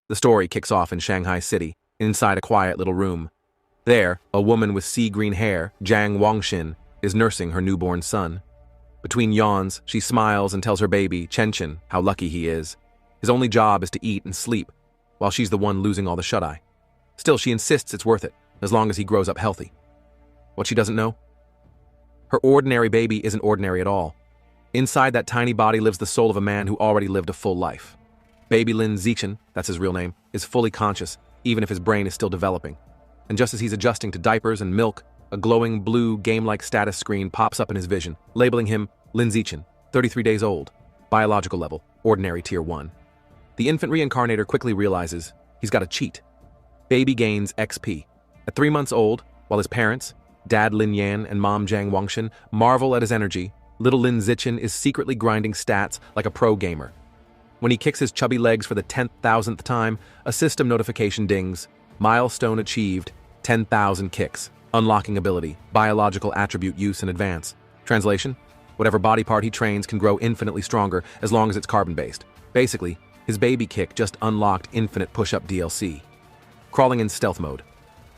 The story kicks off in Shanghai City, inside a quiet little room. There, a woman with sea-green hair, Jiang Wangxin, is nursing her newborn son. Between yawns, she smiles and tells her baby, Chenchen, how lucky he is. His only job is to eat and sleep, while she's the one losing all the shut-eye. Still, she insists it's worth it, as long as he grows up healthy. What she doesn't know? Her ordinary baby isn't ordinary at all. Inside that tiny body lives the soul of a man who already lived a full life. Baby Lin Zichen, that's his real name, is fully conscious, even if his brain is still developing. And just as he's adjusting to diapers and milk, a glowing blue game-like status screen pops up in his vision, labeling him Lin Zichen, 33 days old, biological level, ordinary tier 1. The infant reincarnator quickly realizes he's got to cheat. Baby gains XP. At 3 months old, while his parents, Dad Lin Yan and Mom Jiang Wangxin, marvel at his energy, little Lin Zichen is secretly grinding stats like a pro gamer. When he kicks his chubby legs for the 10,000th time, a system notification dings. Milestone achieved, 10,000 kicks. Unlocking ability, biological attribute use in advance. Translation? Whatever body part he trains can grow infinitely stronger as long as it's carbon-based. Basically, his baby kick just unlocked infinite push-up DLC. Crawling in stealth mode.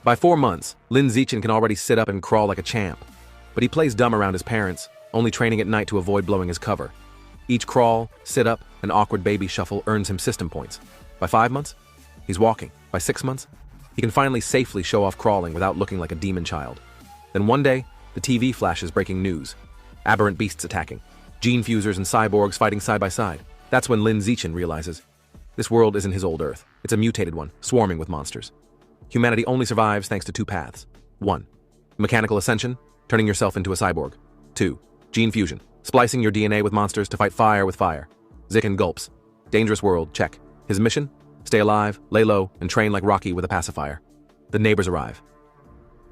By 4 months, Lin Zichen can already sit up and crawl like a champ. But he plays dumb around his parents, only training at night to avoid blowing his cover. Each crawl, sit-up, and awkward baby shuffle earns him system points. By 5 months, he's walking. By 6 months, he can finally safely show off crawling without looking like a demon child. Then one day, the TV flashes breaking news. Aberrant beasts attacking. Gene fusers and cyborgs fighting side by side. That's when Lin Zichen realizes this world isn't his old Earth. It's a mutated one, swarming with monsters. Humanity only survives thanks to 2 paths. 1. Mechanical ascension, turning yourself into a cyborg. 2. Gene fusion, splicing your DNA with monsters to fight fire with fire. Zichen gulps. Dangerous world, check. His mission? Stay alive, lay low, and train like Rocky with a pacifier. The neighbors arrive.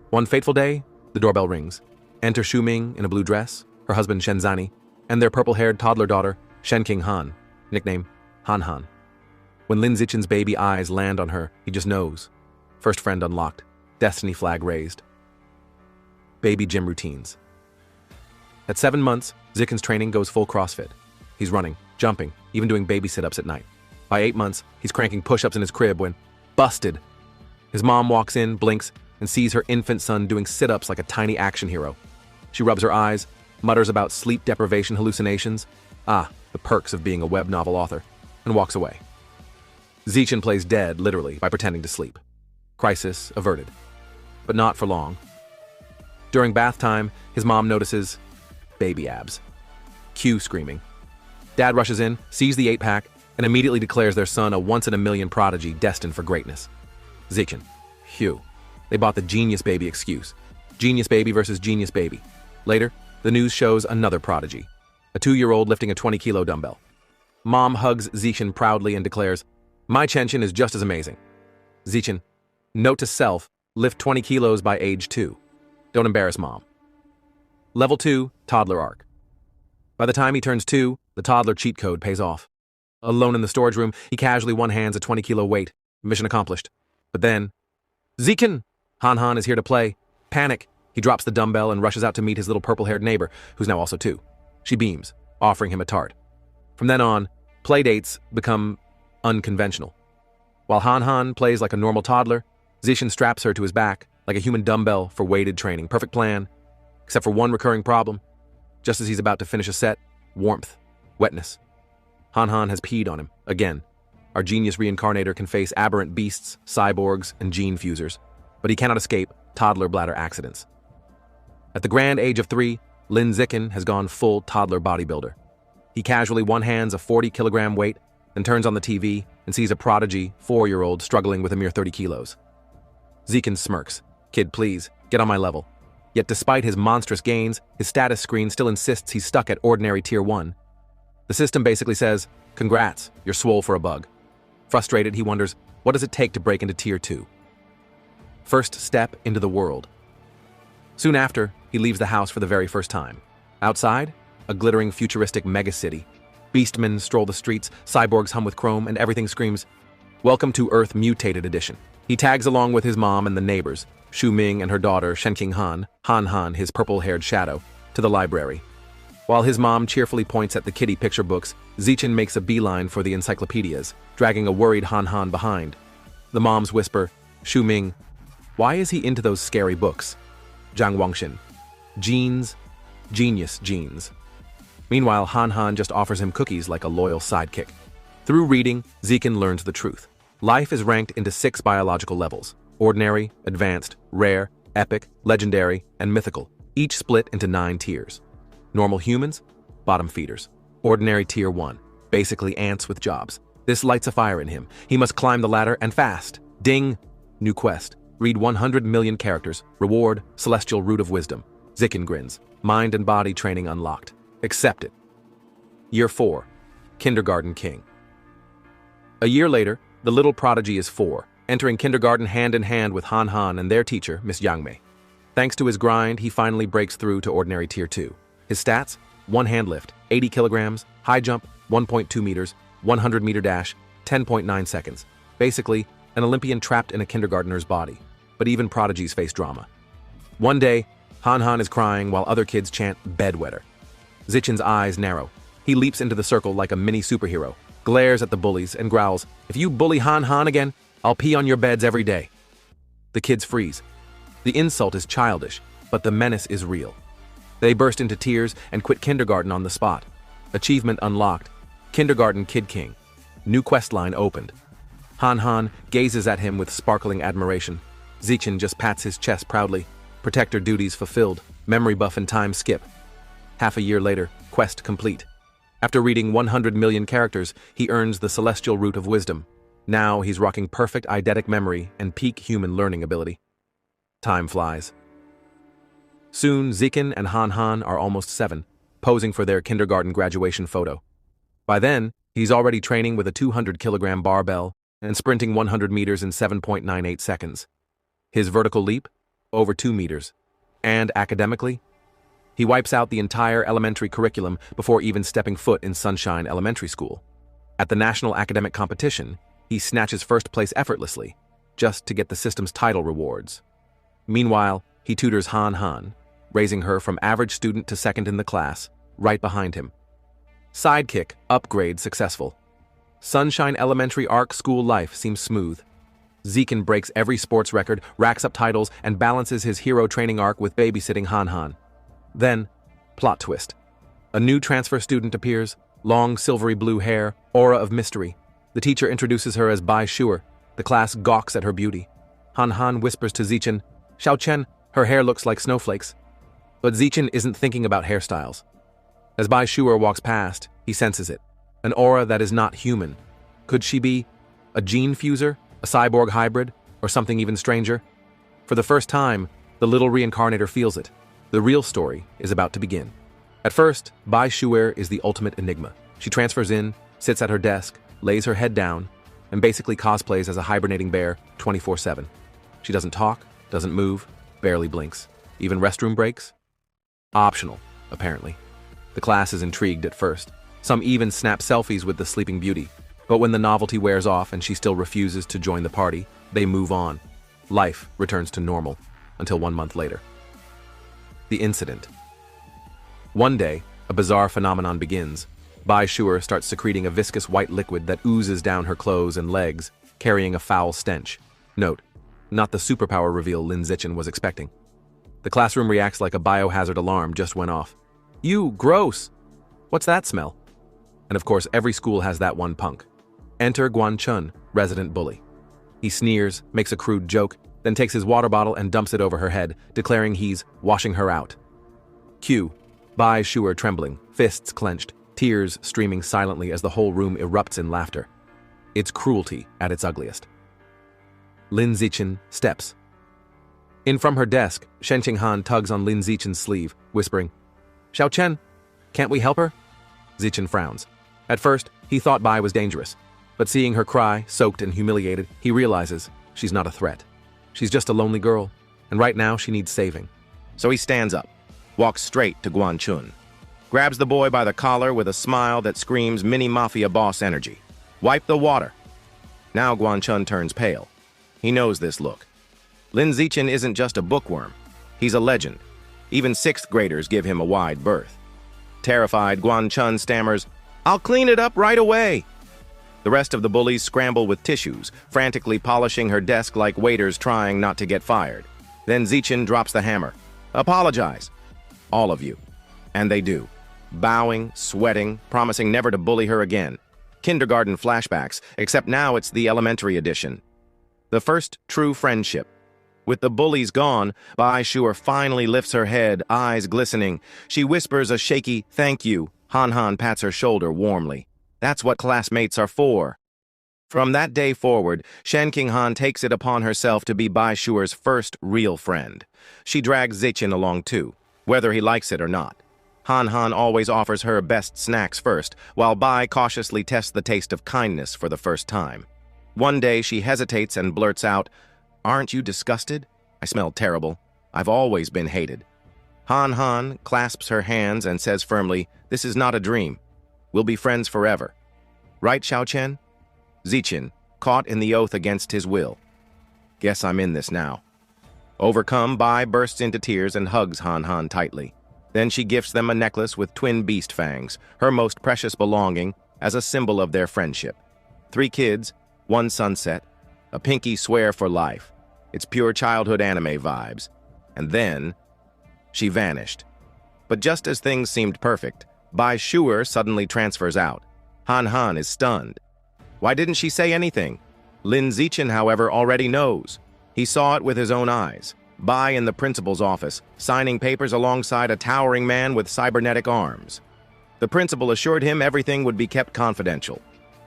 One fateful day, the doorbell rings. Enter Shu Ming in a blue dress, her husband Shenzani, and their purple-haired toddler daughter, Shenking Han, nickname Han Han. When Lin Zichen's baby eyes land on her, he just knows. First friend unlocked, destiny flag raised. Baby gym routines. At 7 months, Zichen's training goes full CrossFit. He's running, jumping, even doing baby sit-ups at night. By 8 months, he's cranking push-ups in his crib when, busted! His mom walks in, blinks, and sees her infant son doing sit-ups like a tiny action hero. She rubs her eyes, mutters about sleep deprivation hallucinations, the perks of being a web novel author, and walks away. Zichen plays dead, literally, by pretending to sleep. Crisis averted. But not for long. During bath time, his mom notices baby abs. Cue screaming. Dad rushes in, sees the 8-pack, and immediately declares their son a once-in-a-million prodigy destined for greatness. Zichen. Phew. They bought the genius baby excuse. Genius baby versus genius baby. Later, the news shows another prodigy. A 2-year-old lifting a 20-kilo dumbbell. Mom hugs Zichen proudly and declares, My Chenchen is just as amazing. Zichen. Note to self, lift 20 kilos by age 2. Don't embarrass mom. Level 2, toddler arc. By the time he turns 2, the toddler cheat code pays off. Alone in the storage room, he casually one-hands a 20-kilo weight. Mission accomplished. But then, Zichen! Han Han is here to play. Panic. He drops the dumbbell and rushes out to meet his little purple-haired neighbor, who's now also 2. She beams, offering him a tart. From then on, playdates become unconventional. While Han Han plays like a normal toddler, Zichen straps her to his back like a human dumbbell for weighted training. Perfect plan, except for one recurring problem. Just as he's about to finish a set, warmth, wetness. Han Han has peed on him, again. Our genius reincarnator can face aberrant beasts, cyborgs, and gene fusers, but he cannot escape toddler bladder accidents. At the grand age of 3, Lin Zichen has gone full toddler bodybuilder. He casually one-hands a 40-kilogram weight, then turns on the TV and sees a prodigy 4-year-old struggling with a mere 30 kilos. Zichen smirks. Kid, please, get on my level. Yet despite his monstrous gains, his status screen still insists he's stuck at ordinary tier 1. The system basically says, congrats, you're swole for a bug. Frustrated, he wonders, what does it take to break into tier 2? First step into the world. Soon after, he leaves the house for the very first time. Outside, a glittering futuristic megacity. Beastmen stroll the streets, cyborgs hum with chrome, and everything screams, Welcome to Earth Mutated Edition. He tags along with his mom and the neighbors, Shu Ming and her daughter Shenking Han, Han Han, his purple-haired shadow, to the library. While his mom cheerfully points at the kiddie picture books, Zichin makes a beeline for the encyclopedias, dragging a worried Han Han behind. The moms whisper, Shu Ming, why is he into those scary books? Zhang Wangshin, genes, genius genes. Meanwhile, Han Han just offers him cookies like a loyal sidekick. Through reading, Zichin learns the truth. Life is ranked into 6 biological levels: ordinary, advanced, rare, epic, legendary, and mythical, each split into 9 tiers. Normal humans, bottom feeders. Ordinary tier 1, basically ants with jobs. This lights a fire in him. He must climb the ladder and fast. Ding! New quest. Read 100 million characters. Reward, celestial root of wisdom. Zichin grins. Mind and body training unlocked. Accept it. Year 4. Kindergarten King. A year later, the little prodigy is 4, entering kindergarten hand in hand with Han Han and their teacher, Miss Yang Mei. Thanks to his grind, he finally breaks through to ordinary tier 2. His stats: 1 hand lift, 80 kilograms, high jump, 1.2 meters, 100-meter dash, 10.9 seconds. Basically, an Olympian trapped in a kindergartner's body. But even prodigies face drama. One day, Han Han is crying while other kids chant bedwetter. Zichin's eyes narrow. He leaps into the circle like a mini superhero, glares at the bullies, and growls, if you bully Han Han again, I'll pee on your beds every day. The kids freeze. The insult is childish, but the menace is real. They burst into tears and quit kindergarten on the spot. Achievement unlocked. Kindergarten Kid King. New quest line opened. Han Han gazes at him with sparkling admiration. Zichin just pats his chest proudly. Protector duties fulfilled. Memory buff and time skip. Half a year later, quest complete. After reading 100 million characters, he earns the celestial root of wisdom. Now he's rocking perfect eidetic memory and peak human learning ability. Time flies. Soon, Zichin and Han Han are almost 7, posing for their kindergarten graduation photo. By then, he's already training with a 200-kilogram barbell and sprinting 100 meters in 7.98 seconds. His vertical leap? Over 2 meters. And academically? He wipes out the entire elementary curriculum before even stepping foot in Sunshine Elementary School. At the national academic competition, he snatches first place effortlessly, just to get the system's title rewards. Meanwhile, he tutors Han Han, raising her from average student to second in the class, right behind him. Sidekick, upgrade successful. Sunshine Elementary Arc school life seems smooth. Zichin breaks every sports record, racks up titles, and balances his hero training arc with babysitting Han Han. Then, plot twist. A new transfer student appears, long silvery blue hair, aura of mystery. The teacher introduces her as Bai Shuer. The class gawks at her beauty. Han Han whispers to Zichin, Xiao Chen, her hair looks like snowflakes. But Zichin isn't thinking about hairstyles. As Bai Shuer walks past, he senses it. An aura that is not human. Could she be a gene fuser, a cyborg hybrid, or something even stranger? For the first time, the little reincarnator feels it. The real story is about to begin. At first, Bai Shuer is the ultimate enigma. She transfers in, sits at her desk, lays her head down, and basically cosplays as a hibernating bear 24/7. She doesn't talk, doesn't move, barely blinks. Even restroom breaks? Optional, apparently. The class is intrigued at first. Some even snap selfies with the sleeping beauty. But when the novelty wears off and she still refuses to join the party, they move on. Life returns to normal, until 1 month later. The incident. One day, a bizarre phenomenon begins. Bai Shuer starts secreting a viscous white liquid that oozes down her clothes and legs, carrying a foul stench. Note, not the superpower reveal Lin Zichin was expecting. The classroom reacts like a biohazard alarm just went off. You, gross! What's that smell? And of course, every school has that one punk. Enter Guan Chun, resident bully. He sneers, makes a crude joke, then takes his water bottle and dumps it over her head, declaring he's washing her out. Cue. Bai Shuer trembling, fists clenched, tears streaming silently as the whole room erupts in laughter. It's cruelty at its ugliest. Lin Zichin steps. In from her desk, Shen Qinghan tugs on Lin Zichin's sleeve, whispering, Xiao Chen, can't we help her? Zichin frowns. At first, he thought Bai was dangerous, but seeing her cry, soaked and humiliated, he realizes she's not a threat. She's just a lonely girl, and right now she needs saving. So he stands up, walks straight to Guan Chun, grabs the boy by the collar with a smile that screams mini-mafia boss energy. Wipe the water. Now Guan Chun turns pale. He knows this look. Lin Zichin isn't just a bookworm. He's a legend. Even 6th graders give him a wide berth. Terrified, Guanchun stammers, "I'll clean it up right away." The rest of the bullies scramble with tissues, frantically polishing her desk like waiters trying not to get fired. Then Zichin drops the hammer. "Apologize. All of you." And they do. Bowing, sweating, promising never to bully her again. Kindergarten flashbacks, except now it's the elementary edition. The first true friendship. With the bullies gone, Bai Shuer finally lifts her head, eyes glistening. She whispers a shaky "thank you." Han Han pats her shoulder warmly. That's what classmates are for. From that day forward, Shen King Han takes it upon herself to be Bai Shuer's first real friend. She drags Zichin along too, whether he likes it or not. Han Han always offers her best snacks first, while Bai cautiously tests the taste of kindness for the first time. One day she hesitates and blurts out, "Aren't you disgusted? I smell terrible. I've always been hated." Han Han clasps her hands and says firmly, "This is not a dream. We'll be friends forever." Right, Xiao Chen? Zichin, caught in the oath against his will. "Guess I'm in this now." Overcome, Bai bursts into tears and hugs Han Han tightly. Then she gifts them a necklace with twin beast fangs, her most precious belonging, as a symbol of their friendship. 3 kids, 1 sunset, a pinky swear for life. It's pure childhood anime vibes. And then, she vanished. But just as things seemed perfect, Bai Shuer suddenly transfers out. Han Han is stunned. Why didn't she say anything? Lin Zichin, however, already knows. He saw it with his own eyes. Bai in the principal's office, signing papers alongside a towering man with cybernetic arms. The principal assured him everything would be kept confidential.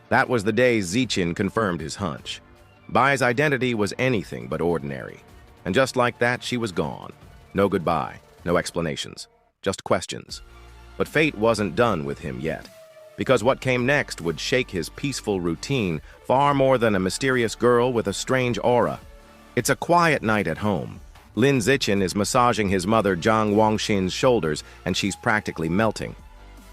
That was the day Zichin confirmed his hunch. Bai's identity was anything but ordinary. And just like that, she was gone. No goodbye, no explanations, just questions. But fate wasn't done with him yet, because what came next would shake his peaceful routine far more than a mysterious girl with a strange aura. It's a quiet night at home. Lin Zichin is massaging his mother Zhang Wangxin's shoulders, and she's practically melting.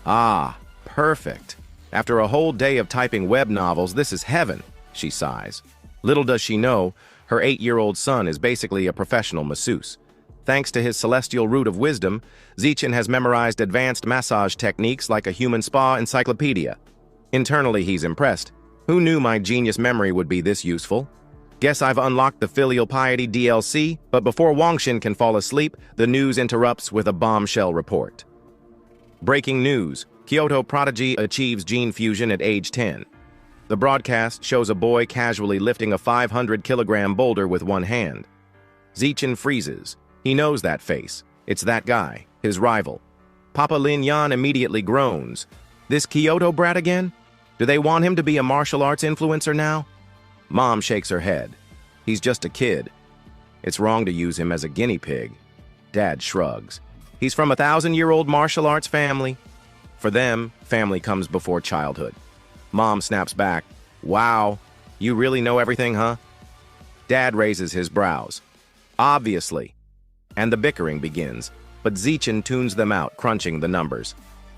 Ah, perfect. After a whole day of typing web novels, this is heaven, she sighs. Little does she know, her 8-year-old son is basically a professional masseuse. Thanks to his celestial root of wisdom, Zichin has memorized advanced massage techniques like a human spa encyclopedia. Internally, he's impressed. Who knew my genius memory would be this useful? Guess I've unlocked the filial piety DLC, but before Wangxin can fall asleep, the news interrupts with a bombshell report. Breaking news: Kyoto prodigy achieves gene fusion at age 10. The broadcast shows a boy casually lifting a 500-kilogram boulder with one hand. Zichin freezes. He knows that face. It's that guy, his rival. Papa Lin Yan immediately groans. This Kyoto brat again? Do they want him to be a martial arts influencer now? Mom shakes her head. He's just a kid. It's wrong to use him as a guinea pig. Dad shrugs. He's from a 1,000-year-old martial arts family. For them, family comes before childhood. Mom snaps back. Wow, you really know everything, huh? Dad raises his brows. Obviously. And the bickering begins, but Zichin tunes them out, crunching the numbers.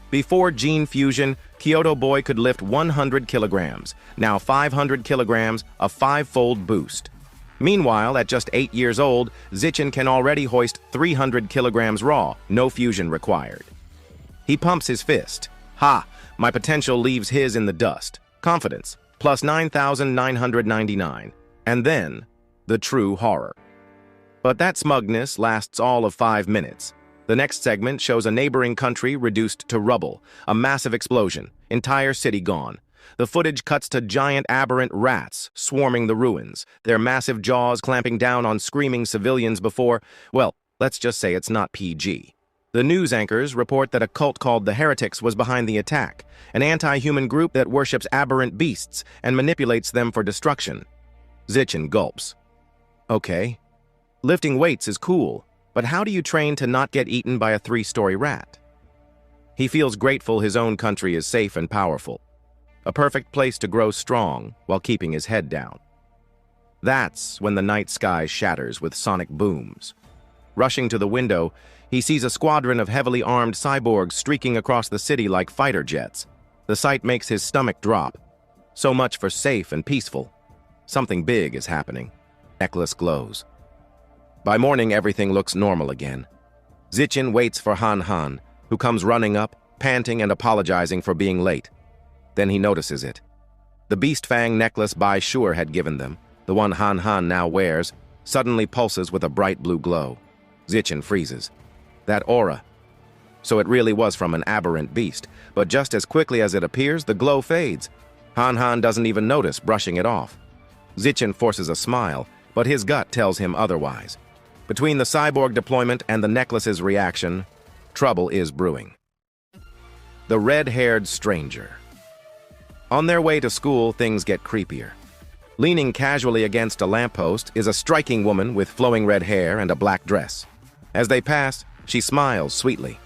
Before gene fusion, Kyoto boy could lift 100 kilograms. Now 500 kilograms, a 5-fold boost. Meanwhile, at just 8 years old, Zichin can already hoist 300 kilograms raw, no fusion required. He pumps his fist. Ha! My potential leaves his in the dust. Confidence, plus 9,999. And then, the true horror. But that smugness lasts all of 5 minutes. The next segment shows a neighboring country reduced to rubble, a massive explosion, entire city gone. The footage cuts to giant aberrant rats swarming the ruins, their massive jaws clamping down on screaming civilians before, well, let's just say it's not PG. The news anchors report that a cult called the Heretics was behind the attack, an anti-human group that worships aberrant beasts and manipulates them for destruction. Zichin gulps. Okay, lifting weights is cool, but how do you train to not get eaten by a 3-story rat? He feels grateful his own country is safe and powerful. A perfect place to grow strong while keeping his head down. That's when the night sky shatters with sonic booms. Rushing to the window, he sees a squadron of heavily armed cyborgs streaking across the city like fighter jets. The sight makes his stomach drop. So much for safe and peaceful. Something big is happening. Necklace glows. By morning, everything looks normal again. Zichin waits for Han Han, who comes running up, panting and apologizing for being late. Then he notices it. The beast fang necklace Bai Shur had given them, the one Han Han now wears, suddenly pulses with a bright blue glow. Zichen freezes. That aura. So it really was from an aberrant beast, but just as quickly as it appears, the glow fades. Han Han doesn't even notice, brushing it off. Zichen forces a smile, but his gut tells him otherwise. Between the cyborg deployment and the necklace's reaction, trouble is brewing. The red-haired stranger. On their way to school, things get creepier. Leaning casually against a lamppost is a striking woman with flowing red hair and a black dress. As they pass, she smiles sweetly.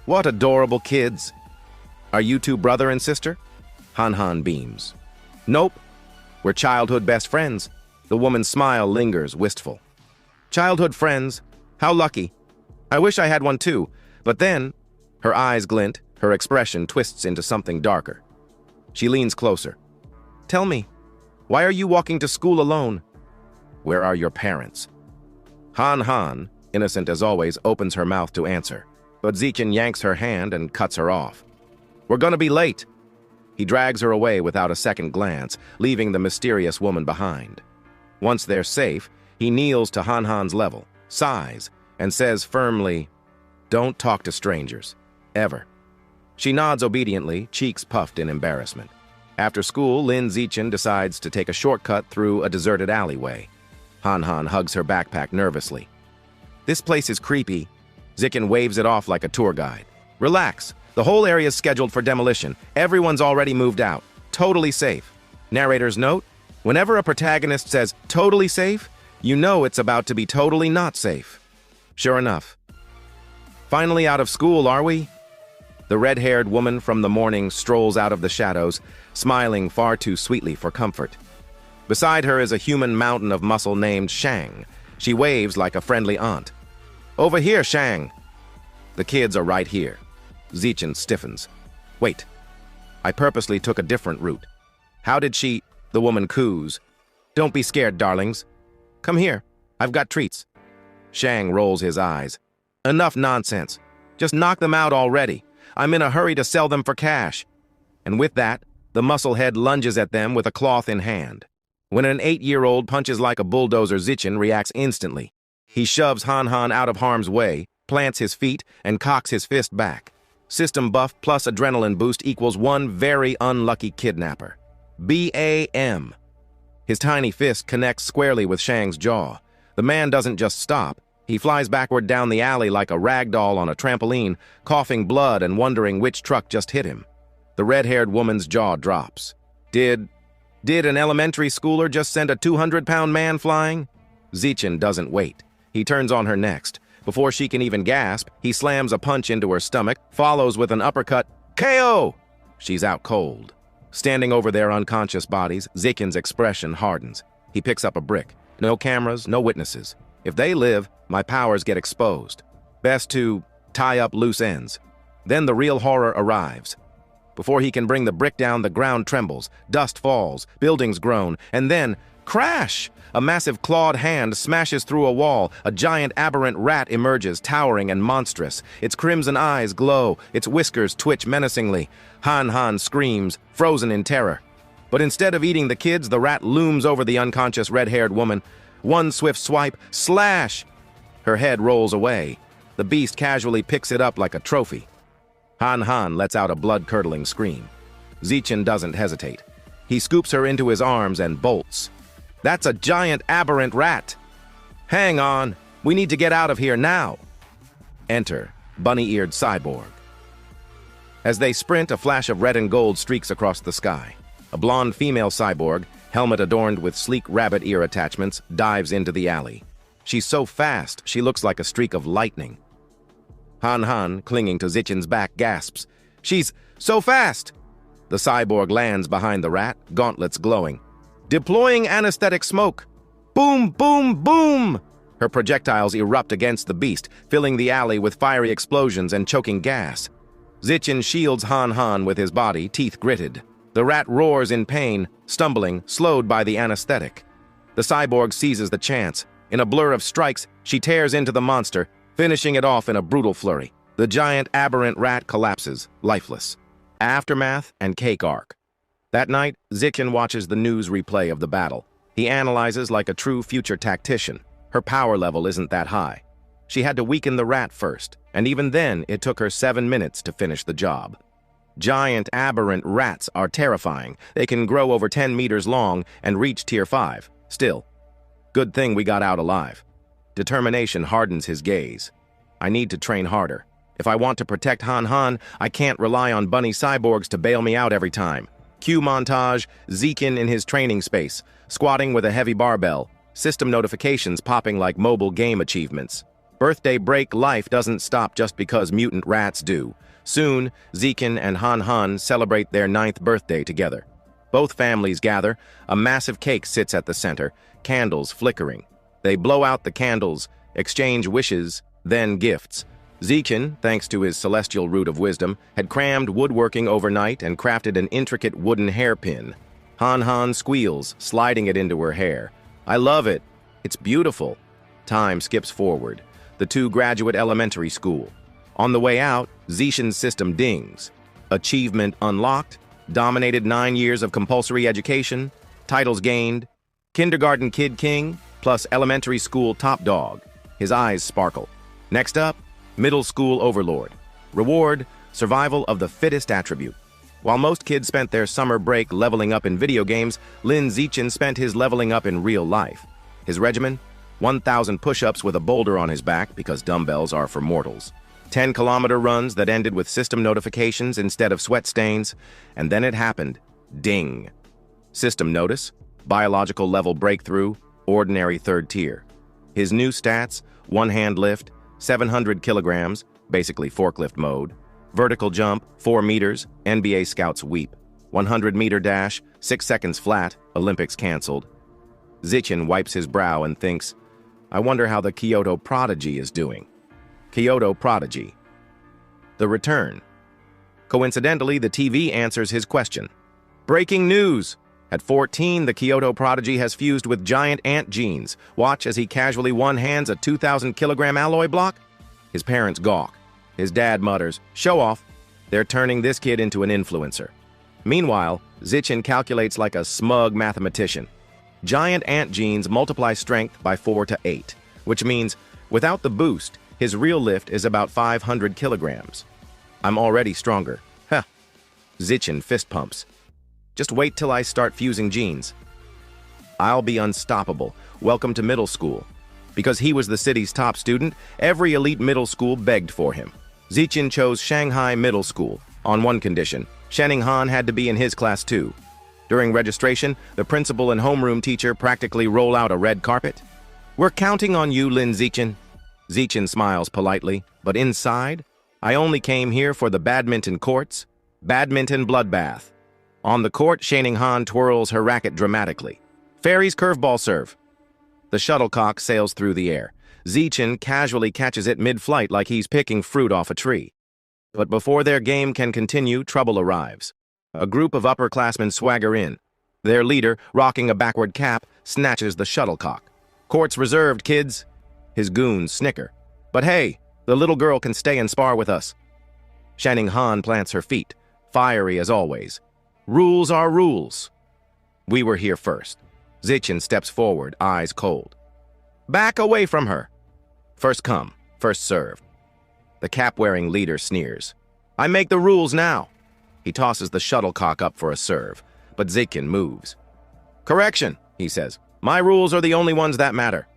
What adorable kids! Are you two brother and sister? Han Han beams. Nope. We're childhood best friends. The woman's smile lingers wistful. Childhood friends? How lucky. I wish I had one too, but then, her eyes glint, her expression twists into something darker. She leans closer. Tell me, why are you walking to school alone? Where are your parents? Han Han, innocent as always, opens her mouth to answer, but Zichen yanks her hand and cuts her off. We're gonna be late. He drags her away without a second glance, leaving the mysterious woman behind. Once they're safe, he kneels to Han Han's level, sighs, and says firmly, Don't talk to strangers. Ever. She nods obediently, cheeks puffed in embarrassment. After school, Lin Zichen decides to take a shortcut through a deserted alleyway. Han Han hugs her backpack nervously. This place is creepy. Zichen waves it off like a tour guide. Relax. The whole area is scheduled for demolition. Everyone's already moved out. Totally safe. Narrator's note, whenever a protagonist says totally safe, you know it's about to be totally not safe. Sure enough. Finally out of school, are we? The red-haired woman from the morning strolls out of the shadows, smiling far too sweetly for comfort. Beside her is a human mountain of muscle named Shang. She waves like a friendly aunt. Over here, Shang. The kids are right here. Zichen stiffens. Wait. I purposely took a different route. How did she... The woman coos. Don't be scared, darlings. Come here. I've got treats. Shang rolls his eyes. Enough nonsense. Just knock them out already. I'm in a hurry to sell them for cash. And with that, the musclehead lunges at them with a cloth in hand. When an 8-year-old punches like a bulldozer, Zichen reacts instantly. He shoves Han Han out of harm's way, plants his feet, and cocks his fist back. System buff plus adrenaline boost equals one very unlucky kidnapper. BAM. His tiny fist connects squarely with Shang's jaw. The man doesn't just stop. He flies backward down the alley like a rag doll on a trampoline, coughing blood and wondering which truck just hit him. The red-haired woman's jaw drops. Did an elementary schooler just send a 200-pound man flying? Zichen doesn't wait. He turns on her next. Before she can even gasp, he slams a punch into her stomach, follows with an uppercut. KO! She's out cold. Standing over their unconscious bodies, Zichen's expression hardens. He picks up a brick. No cameras, no witnesses. If they live, my powers get exposed. Best to tie up loose ends. Then the real horror arrives. Before he can bring the brick down, the ground trembles, dust falls, buildings groan, and then, crash! A massive clawed hand smashes through a wall. A giant aberrant rat emerges, towering and monstrous. Its crimson eyes glow, its whiskers twitch menacingly. Han Han screams, frozen in terror. But instead of eating the kids, the rat looms over the unconscious red-haired woman. One swift swipe, slash! Her head rolls away. The beast casually picks it up like a trophy. Han Han lets out a blood-curdling scream. Zichen doesn't hesitate. He scoops her into his arms and bolts. That's a giant aberrant rat. Hang on, we need to get out of here now. Enter bunny-eared cyborg. As they sprint, a flash of red and gold streaks across the sky. A blonde female cyborg, helmet adorned with sleek rabbit ear attachments, dives into the alley. She's so fast, she looks like a streak of lightning. Han Han, clinging to Zichen's back, gasps. She's so fast! The cyborg lands behind the rat, gauntlets glowing. Deploying anesthetic smoke. Boom, boom, boom! Her projectiles erupt against the beast, filling the alley with fiery explosions and choking gas. Zichen shields Han Han with his body, teeth gritted. The rat roars in pain, stumbling, slowed by the anesthetic. The cyborg seizes the chance. In a blur of strikes, she tears into the monster, finishing it off in a brutal flurry. The giant aberrant rat collapses, lifeless. Aftermath and cake arc. That night, Zikin watches the news replay of the battle. He analyzes like a true future tactician. Her power level isn't that high. She had to weaken the rat first, and even then it took her 7 minutes to finish the job. Giant aberrant rats are terrifying. They can grow over 10 meters long and reach tier 5. Still, good thing we got out alive. Determination hardens his gaze. I need to train harder. If I want to protect Han Han, I can't rely on bunny cyborgs to bail me out every time. Cue montage, Zikin in his training space, squatting with a heavy barbell, system notifications popping like mobile game achievements. Birthday break life doesn't stop just because mutant rats do. Soon, Zikin and Han Han celebrate their 9th birthday together. Both families gather, a massive cake sits at the center, candles flickering. They blow out the candles, exchange wishes, then gifts. Zikin, thanks to his celestial root of wisdom, had crammed woodworking overnight and crafted an intricate wooden hairpin. Han Han squeals, sliding it into her hair. I love it. It's beautiful. Time skips forward. The two graduate elementary school. On the way out, Zikin's system dings. Achievement unlocked, dominated 9 years of compulsory education, titles gained, kindergarten kid king, plus elementary school top dog. His eyes sparkle. Next up, middle school overlord. Reward, survival of the fittest attribute. While most kids spent their summer break leveling up in video games, Lin Zikin spent his leveling up in real life. His regimen? 1,000 push-ups with a boulder on his back because dumbbells are for mortals. 10-kilometer runs that ended with system notifications instead of sweat stains. And then it happened. Ding. System notice, biological level breakthrough, ordinary 3rd tier. His new stats, one-hand lift, 700 kilograms, basically forklift mode. Vertical jump, 4 meters, NBA scouts weep. 100-meter dash, 6 seconds flat, Olympics canceled. Zikin wipes his brow and thinks, I wonder how the Kyoto Prodigy is doing. Kyoto Prodigy. The return. Coincidentally, the TV answers his question. Breaking news! At 14, the Kyoto Prodigy has fused with giant ant genes. Watch as he casually one-hands a 2,000-kilogram alloy block. His parents gawk. His dad mutters, show off. They're turning this kid into an influencer. Meanwhile, Zikin calculates like a smug mathematician. Giant ant genes multiply strength by 4 to 8, which means, without the boost, his real lift is about 500 kilograms. I'm already stronger. Huh. Zikin fist pumps. Just wait till I start fusing genes. I'll be unstoppable. Welcome to middle school. Because he was the city's top student, every elite middle school begged for him. Zikin chose Shanghai Middle School, on one condition. Shening Han had to be in his class too. During registration, the principal and homeroom teacher practically roll out a red carpet. We're counting on you, Lin Zikin. Zikin smiles politely, but inside, I only came here for the badminton courts. Badminton bloodbath. On the court, Shening Han twirls her racket dramatically. Fairy's curveball serve. The shuttlecock sails through the air. Zikin casually catches it mid-flight like he's picking fruit off a tree. But before their game can continue, trouble arrives. A group of upperclassmen swagger in. Their leader, rocking a backward cap, snatches the shuttlecock. Court's reserved, kids. His goons snicker. But hey, the little girl can stay and spar with us. Shening Han plants her feet, fiery as always. Rules are rules. We were here first. Zikin steps forward, eyes cold. Back away from her. First come, first served. The cap-wearing leader sneers. I make the rules now. He tosses the shuttlecock up for a serve, but Zikin moves. Correction, he says. My rules are the only ones that matter.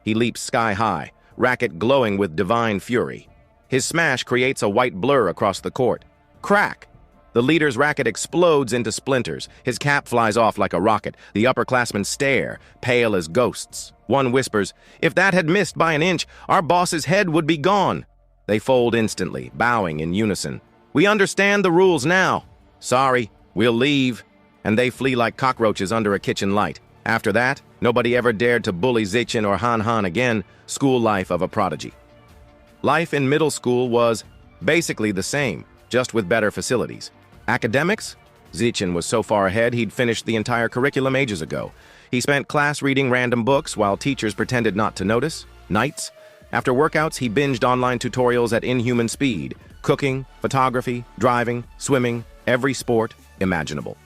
He leaps sky high, racket glowing with divine fury. His smash creates a white blur across the court. Crack! The leader's racket explodes into splinters. His cap flies off like a rocket. The upperclassmen stare, pale as ghosts. One whispers, if that had missed by an inch, our boss's head would be gone. They fold instantly, bowing in unison. We understand the rules now. Sorry, we'll leave. And they flee like cockroaches under a kitchen light. After that, nobody ever dared to bully Zikin or Han Han again. School life of a prodigy. Life in middle school was basically the same, just with better facilities. Academics? Zikin was so far ahead he'd finished the entire curriculum ages ago. He spent class reading random books while teachers pretended not to notice. Nights? After workouts, he binged online tutorials at inhuman speed, cooking, photography, driving, swimming, every sport imaginable.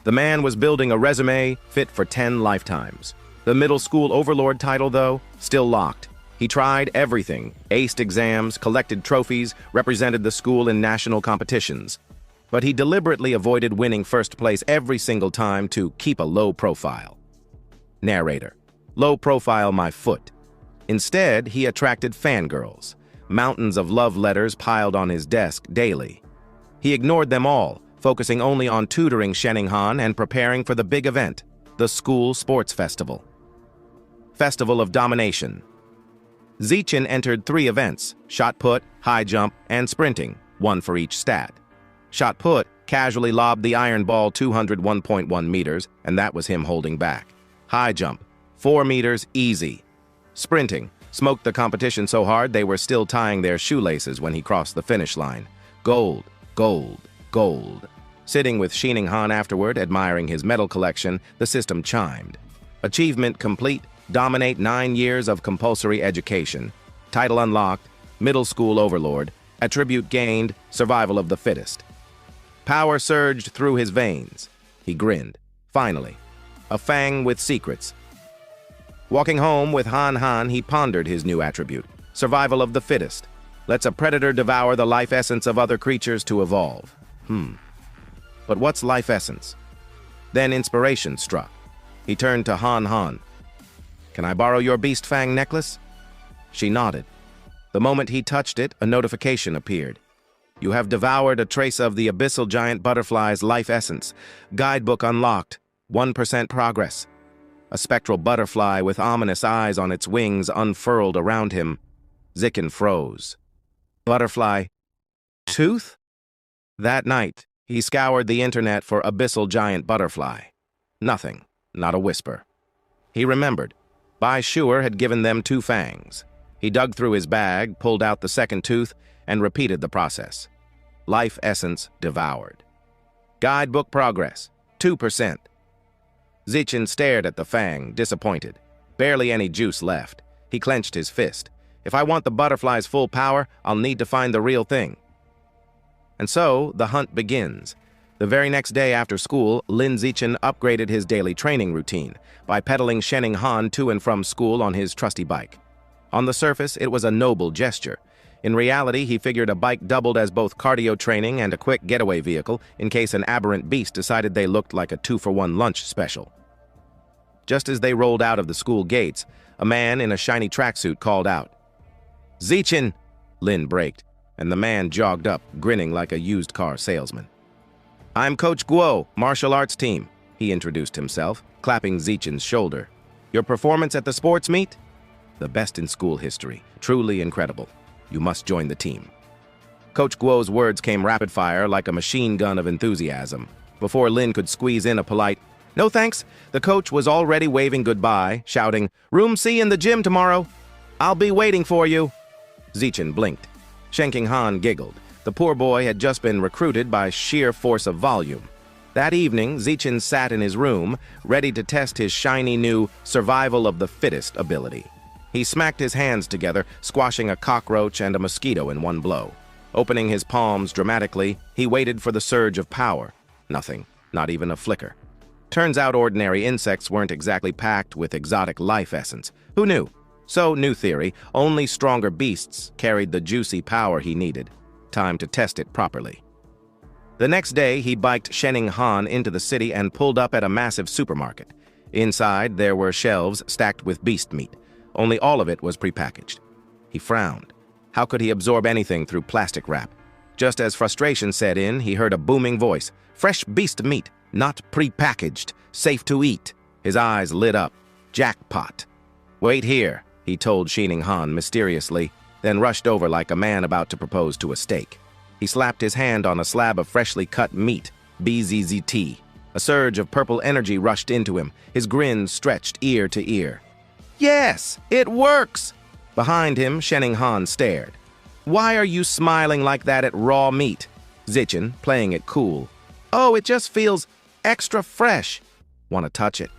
The man was building a resume fit for 10 lifetimes. The middle school overlord title, though, still locked. He tried everything, aced exams, collected trophies, represented the school in national competitions. But he deliberately avoided winning first place every single time to keep a low profile. Narrator: low profile my foot. Instead, he attracted fangirls, mountains of love letters piled on his desk daily. He ignored them all, focusing only on tutoring Shening-han and preparing for the big event, the school sports festival. Festival of Domination. Zichin entered 3 events: shot put, high jump, and sprinting, 1 for each stat. Shot put casually lobbed the iron ball 201.1 meters, and that was him holding back. High jump, 4 meters, easy. Sprinting smoked the competition so hard they were still tying their shoelaces when he crossed the finish line. Gold, gold, gold. Sitting with Shening-han afterward, admiring his medal collection, the system chimed. Achievement complete, dominate 9 years of compulsory education. Title unlocked, middle school overlord. Attribute gained, survival of the fittest. Power surged through his veins. He grinned. Finally, a fang with secrets. Walking home with Han, he pondered his new attribute, survival of the fittest. Lets a predator devour the life essence of other creatures to evolve. But what's life essence? Then inspiration struck. He turned to Han. Can I borrow your beast fang necklace? She nodded. The moment he touched it, a notification appeared. You have devoured a trace of the abyssal giant butterfly's life essence. Guidebook unlocked. 1% progress. A spectral butterfly with ominous eyes on its wings unfurled around him. Zichin froze. Butterfly. Tooth? That night, he scoured the internet for abyssal giant butterfly. Nothing. Not a whisper. He remembered. Bai Shuer had given them 2 fangs. He dug through his bag, pulled out the second tooth, and repeated the process. Life essence devoured. Guidebook progress. 2%. Zichin stared at the fang, disappointed. Barely any juice left. He clenched his fist. If I want the butterfly's full power, I'll need to find the real thing. And so, the hunt begins. The very next day after school, Lin Zichin upgraded his daily training routine by pedaling Shening-han to and from school on his trusty bike. On the surface, it was a noble gesture. In reality, he figured a bike doubled as both cardio training and a quick getaway vehicle in case an aberrant beast decided they looked like a 2-for-1 lunch special. Just as they rolled out of the school gates, a man in a shiny tracksuit called out. Zichin! Lin braked, and the man jogged up, grinning like a used car salesman. I'm Coach Guo, martial arts team, he introduced himself, clapping Zichin's shoulder. Your performance at the sports meet? The best in school history. Truly incredible. You must join the team. Coach Guo's words came rapid fire like a machine gun of enthusiasm. Before Lin could squeeze in a polite, no thanks, the coach was already waving goodbye, shouting, Room C in the gym tomorrow. I'll be waiting for you. Zichin blinked. Shening-han giggled. The poor boy had just been recruited by sheer force of volume. That evening, Zichin sat in his room, ready to test his shiny new survival of the fittest ability. He smacked his hands together, squashing a cockroach and a mosquito in one blow. Opening his palms dramatically, he waited for the surge of power. Nothing, not even a flicker. Turns out ordinary insects weren't exactly packed with exotic life essence. Who knew? So, new theory, only stronger beasts carried the juicy power he needed. Time to test it properly. The next day, he biked Shening-han into the city and pulled up at a massive supermarket. Inside, there were shelves stacked with beast meat. Only all of it was prepackaged. He frowned. How could he absorb anything through plastic wrap? Just as frustration set in, he heard a booming voice. Fresh beast meat, not prepackaged, safe to eat. His eyes lit up. Jackpot. Wait here, he told Shening-han mysteriously, then rushed over like a man about to propose to a steak. He slapped his hand on a slab of freshly cut meat, BZZT. A surge of purple energy rushed into him, his grin stretched ear to ear. Yes, it works! Behind him, Shening-han stared. Why are you smiling like that at raw meat? Zichin, playing it cool. Oh, it just feels extra fresh. Want to touch it?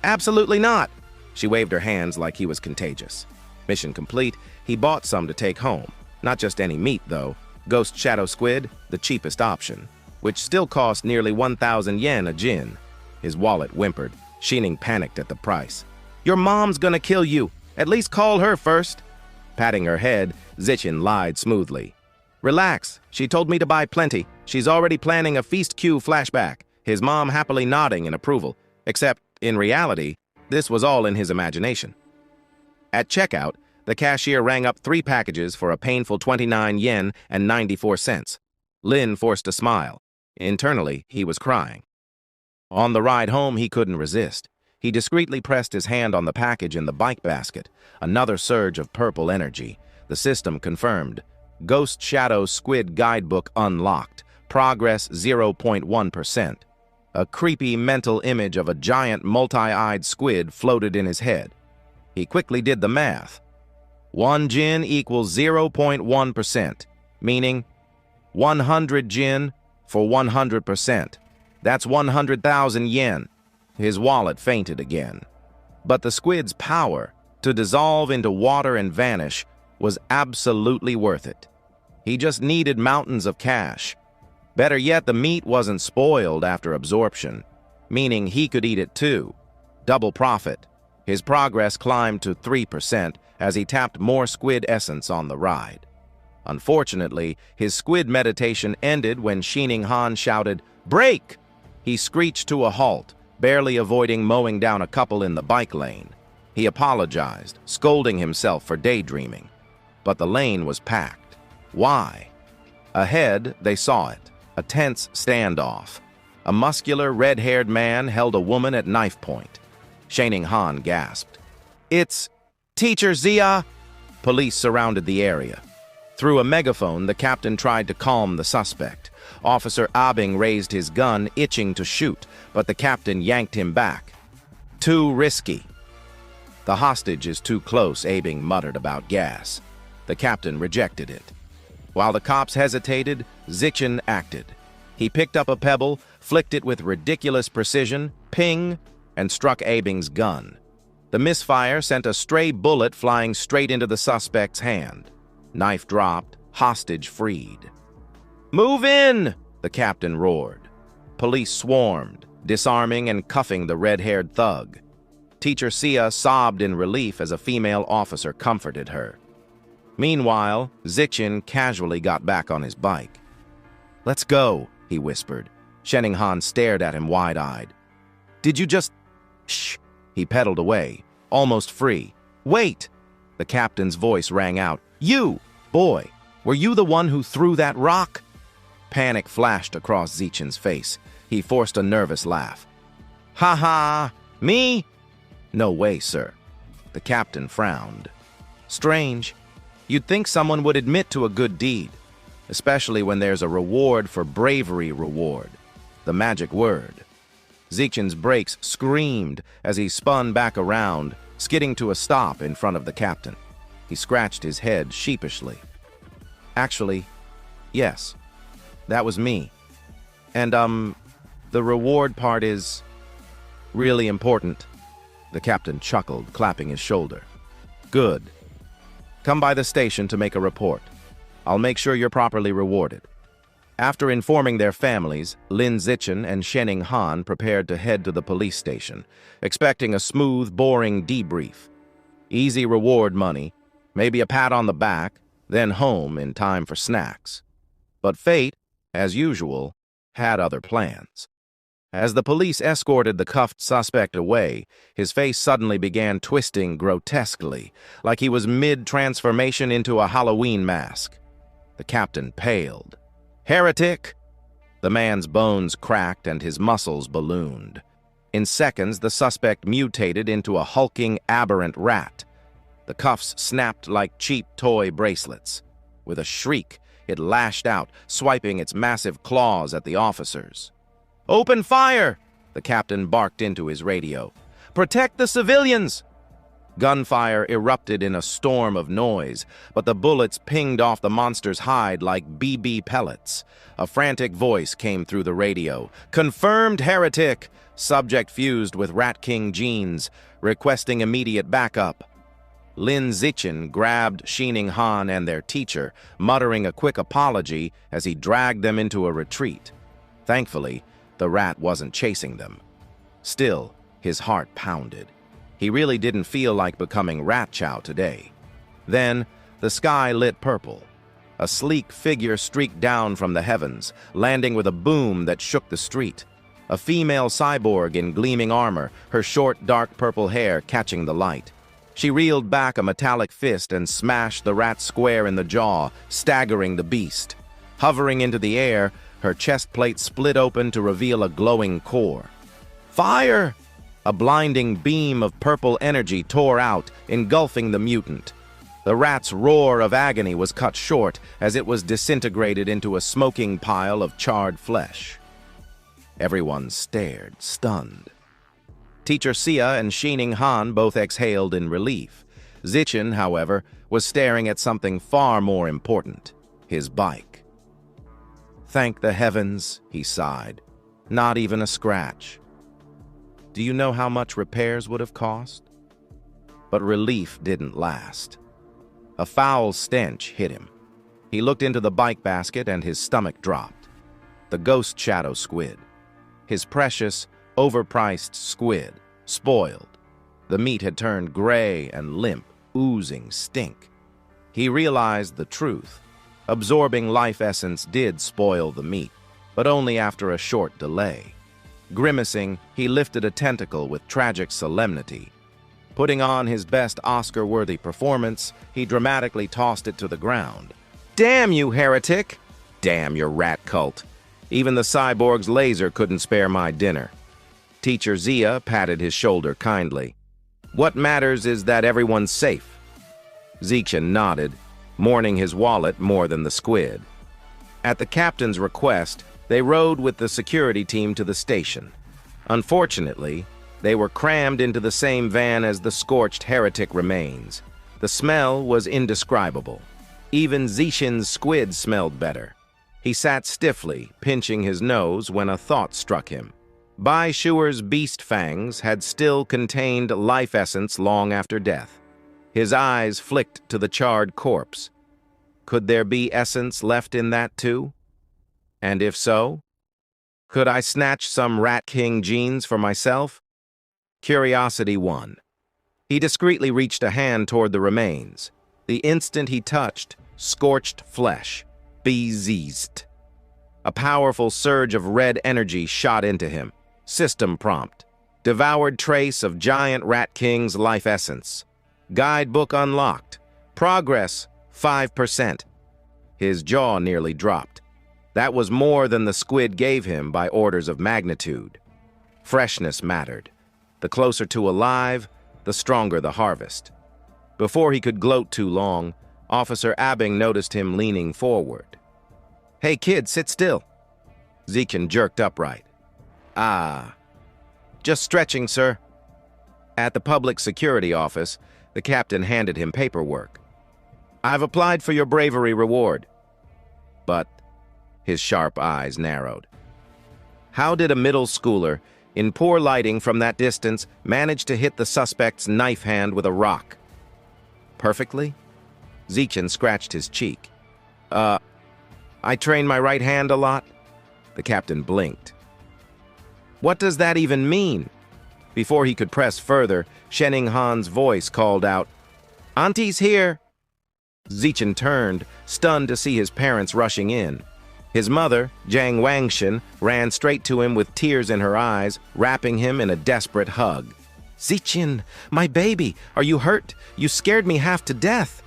Absolutely not. She waved her hands like he was contagious. Mission complete, he bought some to take home. Not just any meat, though. Ghost Shadow Squid, the cheapest option, which still cost nearly 1,000 yen a jin. His wallet whimpered. Shining panicked at the price. "Your mom's gonna kill you. At least call her first." Patting her head, Zichin lied smoothly. "Relax. She told me to buy plenty. She's already planning a feast queue flashback." His mom happily nodding in approval. Except, in reality, this was all in his imagination. At checkout, the cashier rang up 3 packages for a painful 29 yen and 94 cents. Lin forced a smile. Internally, he was crying. On the ride home, he couldn't resist. He discreetly pressed his hand on the package in the bike basket. Another surge of purple energy. The system confirmed. Ghost Shadow Squid Guidebook unlocked. Progress 0.1%. A creepy mental image of a giant multi-eyed squid floated in his head. He quickly did the math. 1 jin equals 0.1%, meaning 100 jin for 100%. That's 100,000 yen. His wallet fainted again. But the squid's power, to dissolve into water and vanish, was absolutely worth it. He just needed mountains of cash. Better yet, the meat wasn't spoiled after absorption, meaning he could eat it too. Double profit. His progress climbed to 3% as he tapped more squid essence on the ride. Unfortunately, his squid meditation ended when Shining Han shouted, "Brake!" He screeched to a halt, barely avoiding mowing down a couple in the bike lane. He apologized, scolding himself for daydreaming. But the lane was packed. Why? Ahead, they saw it, a tense standoff. A muscular, red-haired man held a woman at knife point. Shining Han gasped. "It's Teacher Zia!" Police surrounded the area. Through a megaphone, the captain tried to calm the suspect. Officer Abing raised his gun, itching to shoot, but the captain yanked him back. "Too risky." "The hostage is too close," Abing muttered about gas. The captain rejected it. While the cops hesitated, Zichin acted. He picked up a pebble, flicked it with ridiculous precision, ping, and struck Abing's gun. The misfire sent a stray bullet flying straight into the suspect's hand. Knife dropped, hostage freed. "Move in!" the captain roared. Police swarmed, disarming and cuffing the red-haired thug. Teacher Sia sobbed in relief as a female officer comforted her. Meanwhile, Zichin casually got back on his bike. "Let's go," he whispered. Shining Han stared at him wide-eyed. "Did you just—" "Shh!" He pedaled away, almost free. "Wait!" The captain's voice rang out. "You! Boy, were you the one who threw that rock?" Panic flashed across Zichin's face. He forced a nervous laugh. "Ha ha! Me? No way, sir." The captain frowned. "Strange. You'd think someone would admit to a good deed, especially when there's a reward for bravery reward. The magic word." Zichin's brakes screamed as he spun back around, skidding to a stop in front of the captain. He scratched his head sheepishly. "Actually, yes, that was me. And, the reward part is really important." The captain chuckled, clapping his shoulder. "Good. Come by the station to make a report. I'll make sure you're properly rewarded." After informing their families, Lin Zichin and Shining Han prepared to head to the police station, expecting a smooth, boring debrief. Easy reward money, maybe a pat on the back, then home in time for snacks. But fate, as usual, had other plans. As the police escorted the cuffed suspect away, his face suddenly began twisting grotesquely, like he was mid-transformation into a Halloween mask. The captain paled. "Heretic!" The man's bones cracked and his muscles ballooned. In seconds, the suspect mutated into a hulking, aberrant rat. The cuffs snapped like cheap toy bracelets. With a shriek, it lashed out, swiping its massive claws at the officers. "Open fire!" the captain barked into his radio. "Protect the civilians!" Gunfire erupted in a storm of noise, but the bullets pinged off the monster's hide like BB pellets. A frantic voice came through the radio. "Confirmed heretic! Subject fused with Rat King genes, requesting immediate backup." Lin Zichen grabbed Shining Han and their teacher, muttering a quick apology as he dragged them into a retreat. Thankfully, the rat wasn't chasing them. Still, his heart pounded. He really didn't feel like becoming rat chow today. Then, the sky lit purple. A sleek figure streaked down from the heavens, landing with a boom that shook the street. A female cyborg in gleaming armor, her short, dark purple hair catching the light. She reeled back a metallic fist and smashed the rat square in the jaw, staggering the beast. Hovering into the air, her chest plate split open to reveal a glowing core. Fire! A blinding beam of purple energy tore out, engulfing the mutant. The rat's roar of agony was cut short as it was disintegrated into a smoking pile of charred flesh. Everyone stared, stunned. Teacher Sia and Shining Han both exhaled in relief. Zichen, however, was staring at something far more important, his bike. Thank the heavens, he sighed. Not even a scratch. Do you know how much repairs would have cost? But relief didn't last. A foul stench hit him. He looked into the bike basket and his stomach dropped. The ghost shadow squid. His precious, overpriced squid, spoiled. The meat had turned gray and limp, oozing stink. He realized the truth. Absorbing life essence did spoil the meat, but only after a short delay. Grimacing, he lifted a tentacle with tragic solemnity. Putting on his best Oscar-worthy performance, he dramatically tossed it to the ground. Damn you, heretic! Damn your rat cult! Even the cyborg's laser couldn't spare my dinner. Teacher Zia patted his shoulder kindly. What matters is that everyone's safe. Zichen nodded, mourning his wallet more than the squid. At the captain's request, they rode with the security team to the station. Unfortunately, they were crammed into the same van as the scorched heretic remains. The smell was indescribable. Even Zichen's squid smelled better. He sat stiffly, pinching his nose when a thought struck him. Bai Shuer's beast fangs had still contained life essence long after death. His eyes flicked to the charred corpse. Could there be essence left in that too? And if so, could I snatch some Rat King genes for myself? Curiosity won. He discreetly reached a hand toward the remains. The instant he touched, scorched flesh. Bezizt. A powerful surge of red energy shot into him. System prompt. Devoured trace of giant Rat King's life essence. Guidebook unlocked. Progress, 5%. His jaw nearly dropped. That was more than the squid gave him by orders of magnitude. Freshness mattered. The closer to alive, the stronger the harvest. Before he could gloat too long, Officer Abing noticed him leaning forward. Hey kid, sit still. Zichen jerked upright. Ah. Just stretching, sir. At the public security office, the captain handed him paperwork. I've applied for your bravery reward. But his sharp eyes narrowed. How did a middle schooler, in poor lighting from that distance, manage to hit the suspect's knife hand with a rock? Perfectly? Zichen scratched his cheek. I train my right hand a lot? The captain blinked. What does that even mean? Before he could press further, Shining Han's voice called out, Auntie's here! Zichen turned, stunned to see his parents rushing in. His mother, Jiang Wangshan, ran straight to him with tears in her eyes, wrapping him in a desperate hug. Zichen, my baby, are you hurt? You scared me half to death.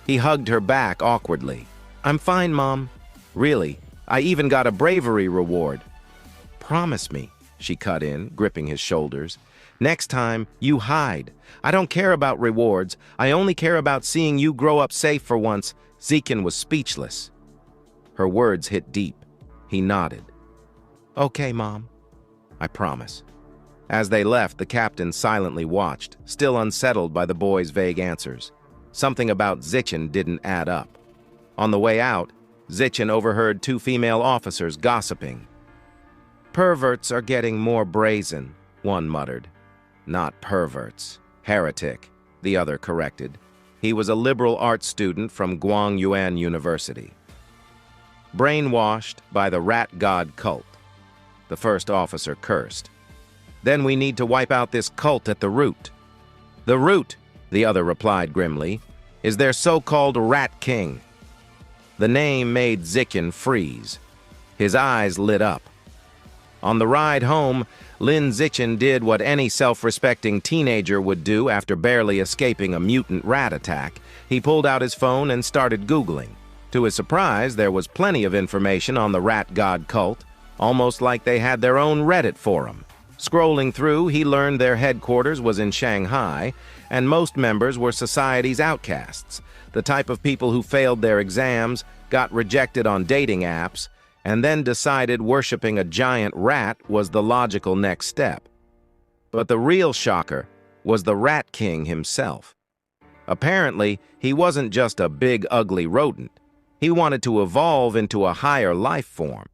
He hugged her back awkwardly. I'm fine, Mom. Really, I even got a bravery reward. Promise me, she cut in, gripping his shoulders. Next time, you hide. I don't care about rewards. I only care about seeing you grow up safe for once. Zichen was speechless. Her words hit deep. He nodded. Okay, Mom. I promise. As they left, the captain silently watched, still unsettled by the boy's vague answers. Something about Zichen didn't add up. On the way out, Zichen overheard two female officers gossiping. Perverts are getting more brazen, one muttered. Not perverts. Heretic. the other corrected. He was a liberal arts student from Guangyuan University. Brainwashed by the rat god cult, the first officer cursed. Then we need to wipe out this cult at the root. The root, the other replied grimly, is their so-called Rat King. The name made Zikin freeze. His eyes lit up. On the ride home, Lin Zichen did what any self-respecting teenager would do after barely escaping a mutant rat attack. He pulled out his phone and started Googling. To his surprise, there was plenty of information on the rat god cult, almost like they had their own Reddit forum. Scrolling through, he learned their headquarters was in Shanghai, and most members were society's outcasts, the type of people who failed their exams, got rejected on dating apps, and then decided worshiping a giant rat was the logical next step. But the real shocker was the Rat King himself. Apparently, he wasn't just a big, ugly rodent. He wanted to evolve into a higher life form.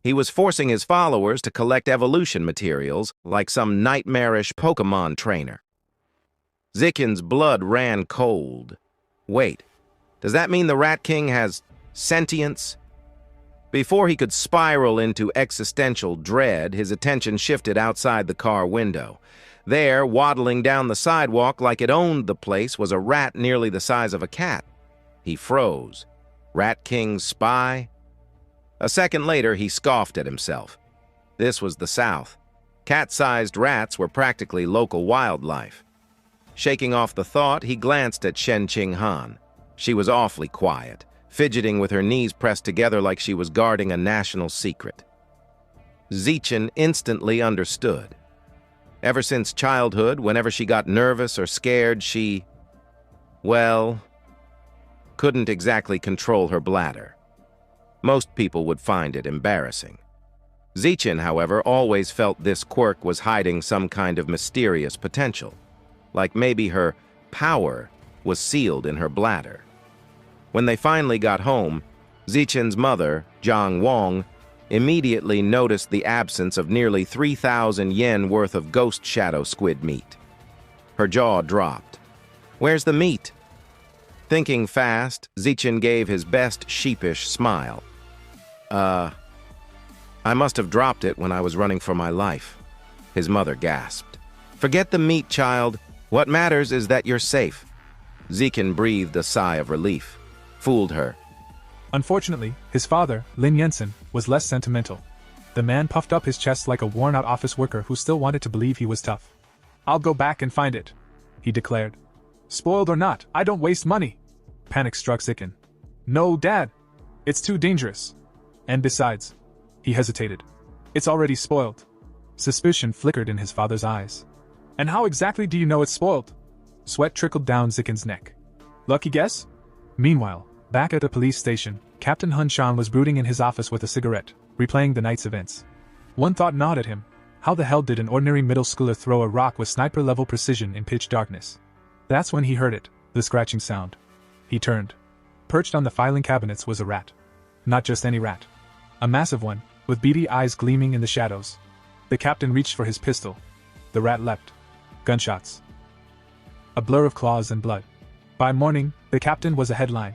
He was forcing his followers to collect evolution materials like some nightmarish Pokemon trainer. Zikin's blood ran cold. Wait, does that mean the Rat King has sentience? Before he could spiral into existential dread, his attention shifted outside the car window. There, waddling down the sidewalk like it owned the place, was a rat nearly the size of a cat. He froze. Rat King's spy? A second later, he scoffed at himself. This was the South. Cat-sized rats were practically local wildlife. Shaking off the thought, he glanced at Shen Qinghan. She was awfully quiet, fidgeting with her knees pressed together like she was guarding a national secret. Zichen instantly understood. Ever since childhood, whenever she got nervous or scared, she, well, couldn't exactly control her bladder. Most people would find it embarrassing. Zichen, however, always felt this quirk was hiding some kind of mysterious potential, like maybe her power was sealed in her bladder. When they finally got home, Zichen's mother, Zhang Wang, immediately noticed the absence of nearly 3,000 yen worth of ghost shadow squid meat. Her jaw dropped. "Where's the meat?" Thinking fast, Zichen gave his best sheepish smile. I must have dropped it when I was running for my life," his mother gasped. "Forget the meat, child. What matters is that you're safe." Zichen breathed a sigh of relief. Fooled her. Unfortunately, his father, Lin Yensen, was less sentimental. The man puffed up his chest like a worn-out office worker who still wanted to believe he was tough. "I'll go back and find it," he declared. "Spoiled or not, I don't waste money." Panic struck Zichen. "No, Dad. It's too dangerous. And besides," he hesitated, "it's already spoiled." Suspicion flickered in his father's eyes. "And how exactly do you know it's spoiled?" Sweat trickled down Zichen's neck. "Lucky guess?" Meanwhile, back at the police station, Captain Hun Shan was brooding in his office with a cigarette, replaying the night's events. One thought gnawed at him. How the hell did an ordinary middle schooler throw a rock with sniper-level precision in pitch darkness? That's when he heard it, the scratching sound. He turned. Perched on the filing cabinets was a rat. Not just any rat. A massive one, with beady eyes gleaming in the shadows. The captain reached for his pistol. The rat leapt. Gunshots. A blur of claws and blood. By morning, the captain was a headline.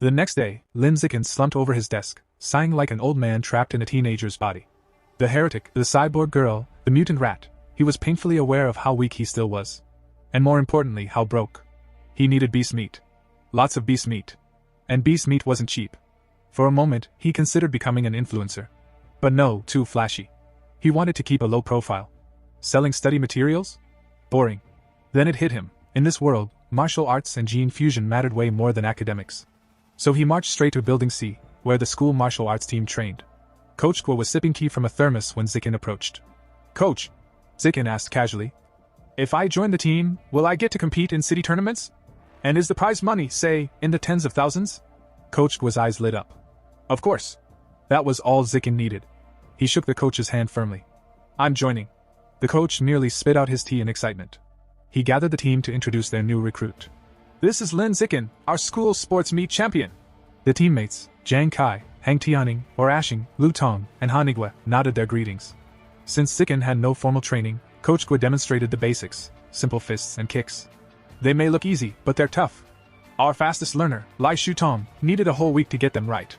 The next day, Lin Zichen slumped over his desk, sighing like an old man trapped in a teenager's body. The heretic, the cyborg girl, the mutant rat, he was painfully aware of how weak he still was. And more importantly, how broke. He needed beast meat. Lots of beast meat. And beast meat wasn't cheap. For a moment, he considered becoming an influencer. But no, too flashy. He wanted to keep a low profile. Selling study materials? Boring. Then it hit him. In this world, martial arts and gene fusion mattered way more than academics. So he marched straight to Building C, where the school martial arts team trained. Coach Guo was sipping tea from a thermos when Zichen approached. "Coach," Zichen asked casually, "if I join the team, will I get to compete in city tournaments? And is the prize money, say, in the tens of thousands?" Coach Guo's eyes lit up. Of course. That was all Zichen needed. He shook the coach's hand firmly. "I'm joining." The coach nearly spit out his tea in excitement. He gathered the team to introduce their new recruit. "This is Lin Zichen, our school sports meet champion." The teammates, Zhang Kai, Hang Tianing, or Ashing, Lu Tong, and Hanigua, nodded their greetings. Since Zichen had no formal training, Coach Guo demonstrated the basics, simple fists and kicks. They may look easy, but they're tough. Our fastest learner, Lai Shutong, needed a whole week to get them right.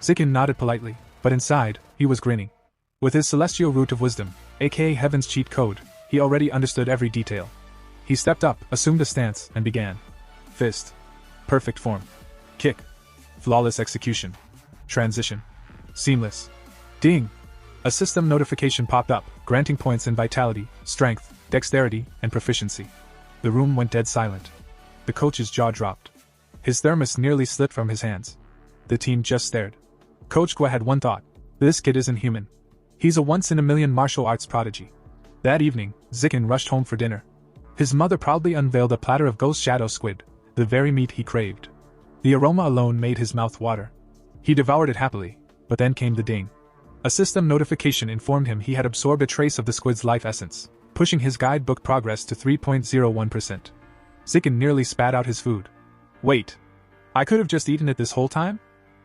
Zikin nodded politely, but inside, he was grinning. With his celestial root of wisdom, aka Heaven's cheat code, he already understood every detail. He stepped up, assumed a stance, and began. Fist. Perfect form. Kick. Flawless execution. Transition. Seamless. Ding! A system notification popped up, granting points in vitality, strength, dexterity, and proficiency. The room went dead silent. The coach's jaw dropped. His thermos nearly slipped from his hands. The team just stared. Coach Gua had one thought. This kid isn't human. He's a once-in-a-million martial arts prodigy. That evening, Zikin rushed home for dinner. His mother proudly unveiled a platter of ghost shadow squid, the very meat he craved. The aroma alone made his mouth water. He devoured it happily, but then came the ding. A system notification informed him he had absorbed a trace of the squid's life essence, pushing his guidebook progress to 3.01%. Zikin nearly spat out his food. Wait. I could have just eaten it this whole time?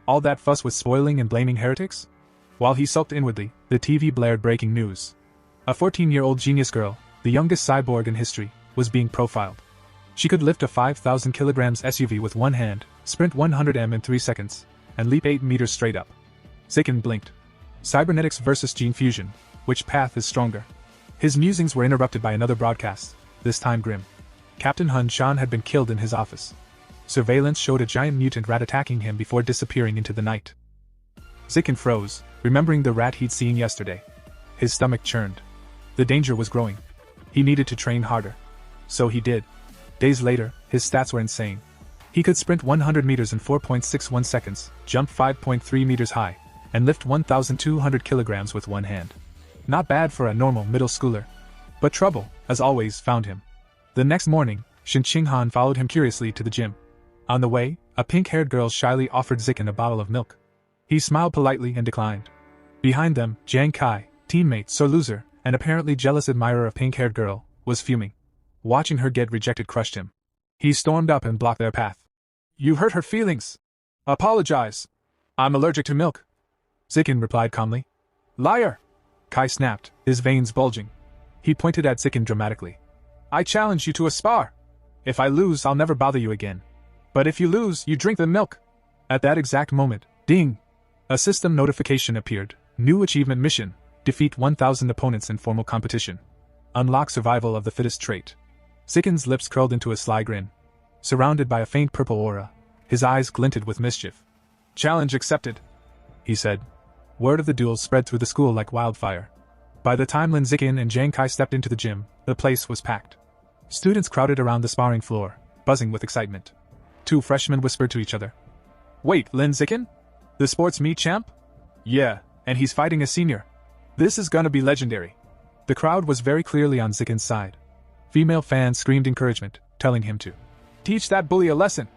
All that fuss with spoiling and blaming heretics? While he sulked inwardly, the TV blared breaking news. A 14-year-old genius girl, the youngest cyborg in history, was being profiled. She could lift a 5,000 kilograms SUV with one hand, sprint 100 m in 3 seconds, and leap 8 meters straight up. Zikin blinked. Cybernetics versus gene fusion. Which path is stronger? His musings were interrupted by another broadcast, this time grim. Captain Hun Shan had been killed in his office. Surveillance showed a giant mutant rat attacking him before disappearing into the night. Zikin froze, remembering the rat he'd seen yesterday. His stomach churned. The danger was growing. He needed to train harder. So he did. Days later, his stats were insane. He could sprint 100 meters in 4.61 seconds, jump 5.3 meters high, and lift 1,200 kilograms with one hand. Not bad for a normal middle schooler. But trouble, as always, found him. The next morning, Shin Qinghan followed him curiously to the gym. On the way, a pink-haired girl shyly offered Zikin a bottle of milk. He smiled politely and declined. Behind them, Jiang Kai, teammate, sore loser, and apparently jealous admirer of pink-haired girl, was fuming. Watching her get rejected crushed him. He stormed up and blocked their path. You hurt her feelings. Apologize. I'm allergic to milk. Zikin replied calmly. Liar! Kai snapped, his veins bulging. He pointed at Zikin dramatically. I challenge you to a spar. If I lose, I'll never bother you again. But if you lose, you drink the milk. At that exact moment, ding! A system notification appeared. New achievement mission. Defeat 1,000 opponents in formal competition. Unlock survival of the fittest trait. Zikin's lips curled into a sly grin. Surrounded by a faint purple aura, his eyes glinted with mischief. Challenge accepted, he said. Word of the duel spread through the school like wildfire. By the time Lin Zikin and Jiang Kai stepped into the gym, the place was packed. Students crowded around the sparring floor, buzzing with excitement. Two freshmen whispered to each other. Wait, Lin Zikin? The sports meet champ? Yeah, and he's fighting a senior. This is gonna be legendary. The crowd was very clearly on Zikin's side. Female fans screamed encouragement, telling him to teach that bully a lesson.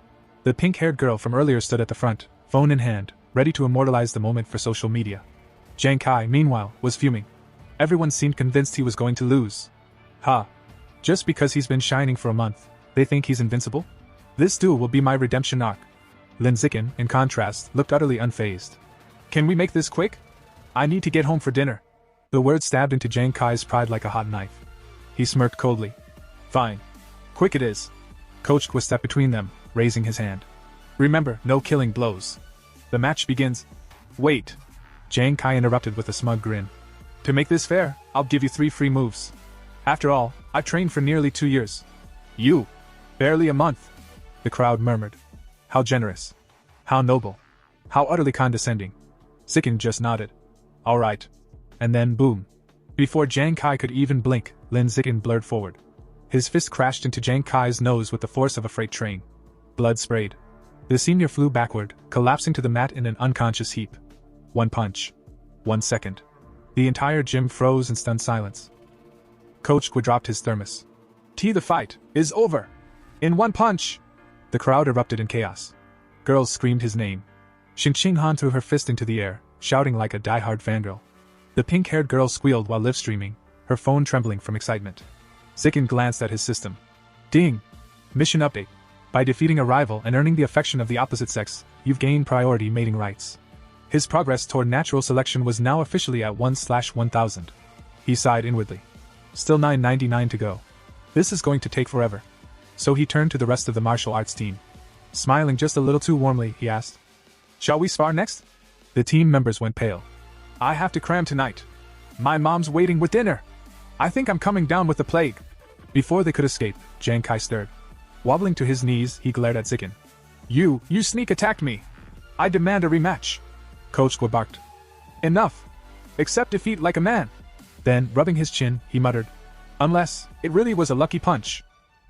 The pink-haired girl from earlier stood at the front, phone in hand, ready to immortalize the moment for social media. Jiang Kai, meanwhile, was fuming. Everyone seemed convinced he was going to lose. Ha! Just because he's been shining for a month, they think he's invincible? This duel will be my redemption arc. Lin Zikin, in contrast, looked utterly unfazed. Can we make this quick? I need to get home for dinner. The word stabbed into Jiang Kai's pride like a hot knife. He smirked coldly. Fine. Quick it is. Coach Gua stepped between them, raising his hand. Remember, no killing blows. The match begins. Wait. Jiang Kai interrupted with a smug grin. To make this fair, I'll give you 3 free moves. After all, I've trained for nearly 2 years. You? Barely a month. The crowd murmured. How generous. How noble. How utterly condescending. Zikin just nodded. All right. And then boom. Before Jiang Kai could even blink, Lin Zikin blurred forward. His fist crashed into Jiang Kai's nose with the force of a freight train. Blood sprayed. The senior flew backward, collapsing to the mat in an unconscious heap. 1 punch. 1 second. The entire gym froze in stunned silence. Coach Gua dropped his thermos. The fight is over. In 1 punch. The crowd erupted in chaos. Girls screamed his name. Shin Qinghan threw her fist into the air, shouting like a die-hard fangirl. The pink-haired girl squealed while live-streaming, her phone trembling from excitement. Zikin glanced at his system. Ding! Mission update. By defeating a rival and earning the affection of the opposite sex, you've gained priority mating rights. His progress toward natural selection was now officially at 1/1000. He sighed inwardly. Still 999 to go. This is going to take forever. So he turned to the rest of the martial arts team. Smiling just a little too warmly, he asked, "Shall we spar next?" The team members went pale. "I have to cram tonight. My mom's waiting with dinner. I think I'm coming down with the plague." Before they could escape, Jiang Kai stirred. Wobbling to his knees, he glared at Zikin. You sneak attacked me. I demand a rematch." Coach Gua barked. "Enough. Accept defeat like a man." Then, rubbing his chin, he muttered, "Unless it really was a lucky punch.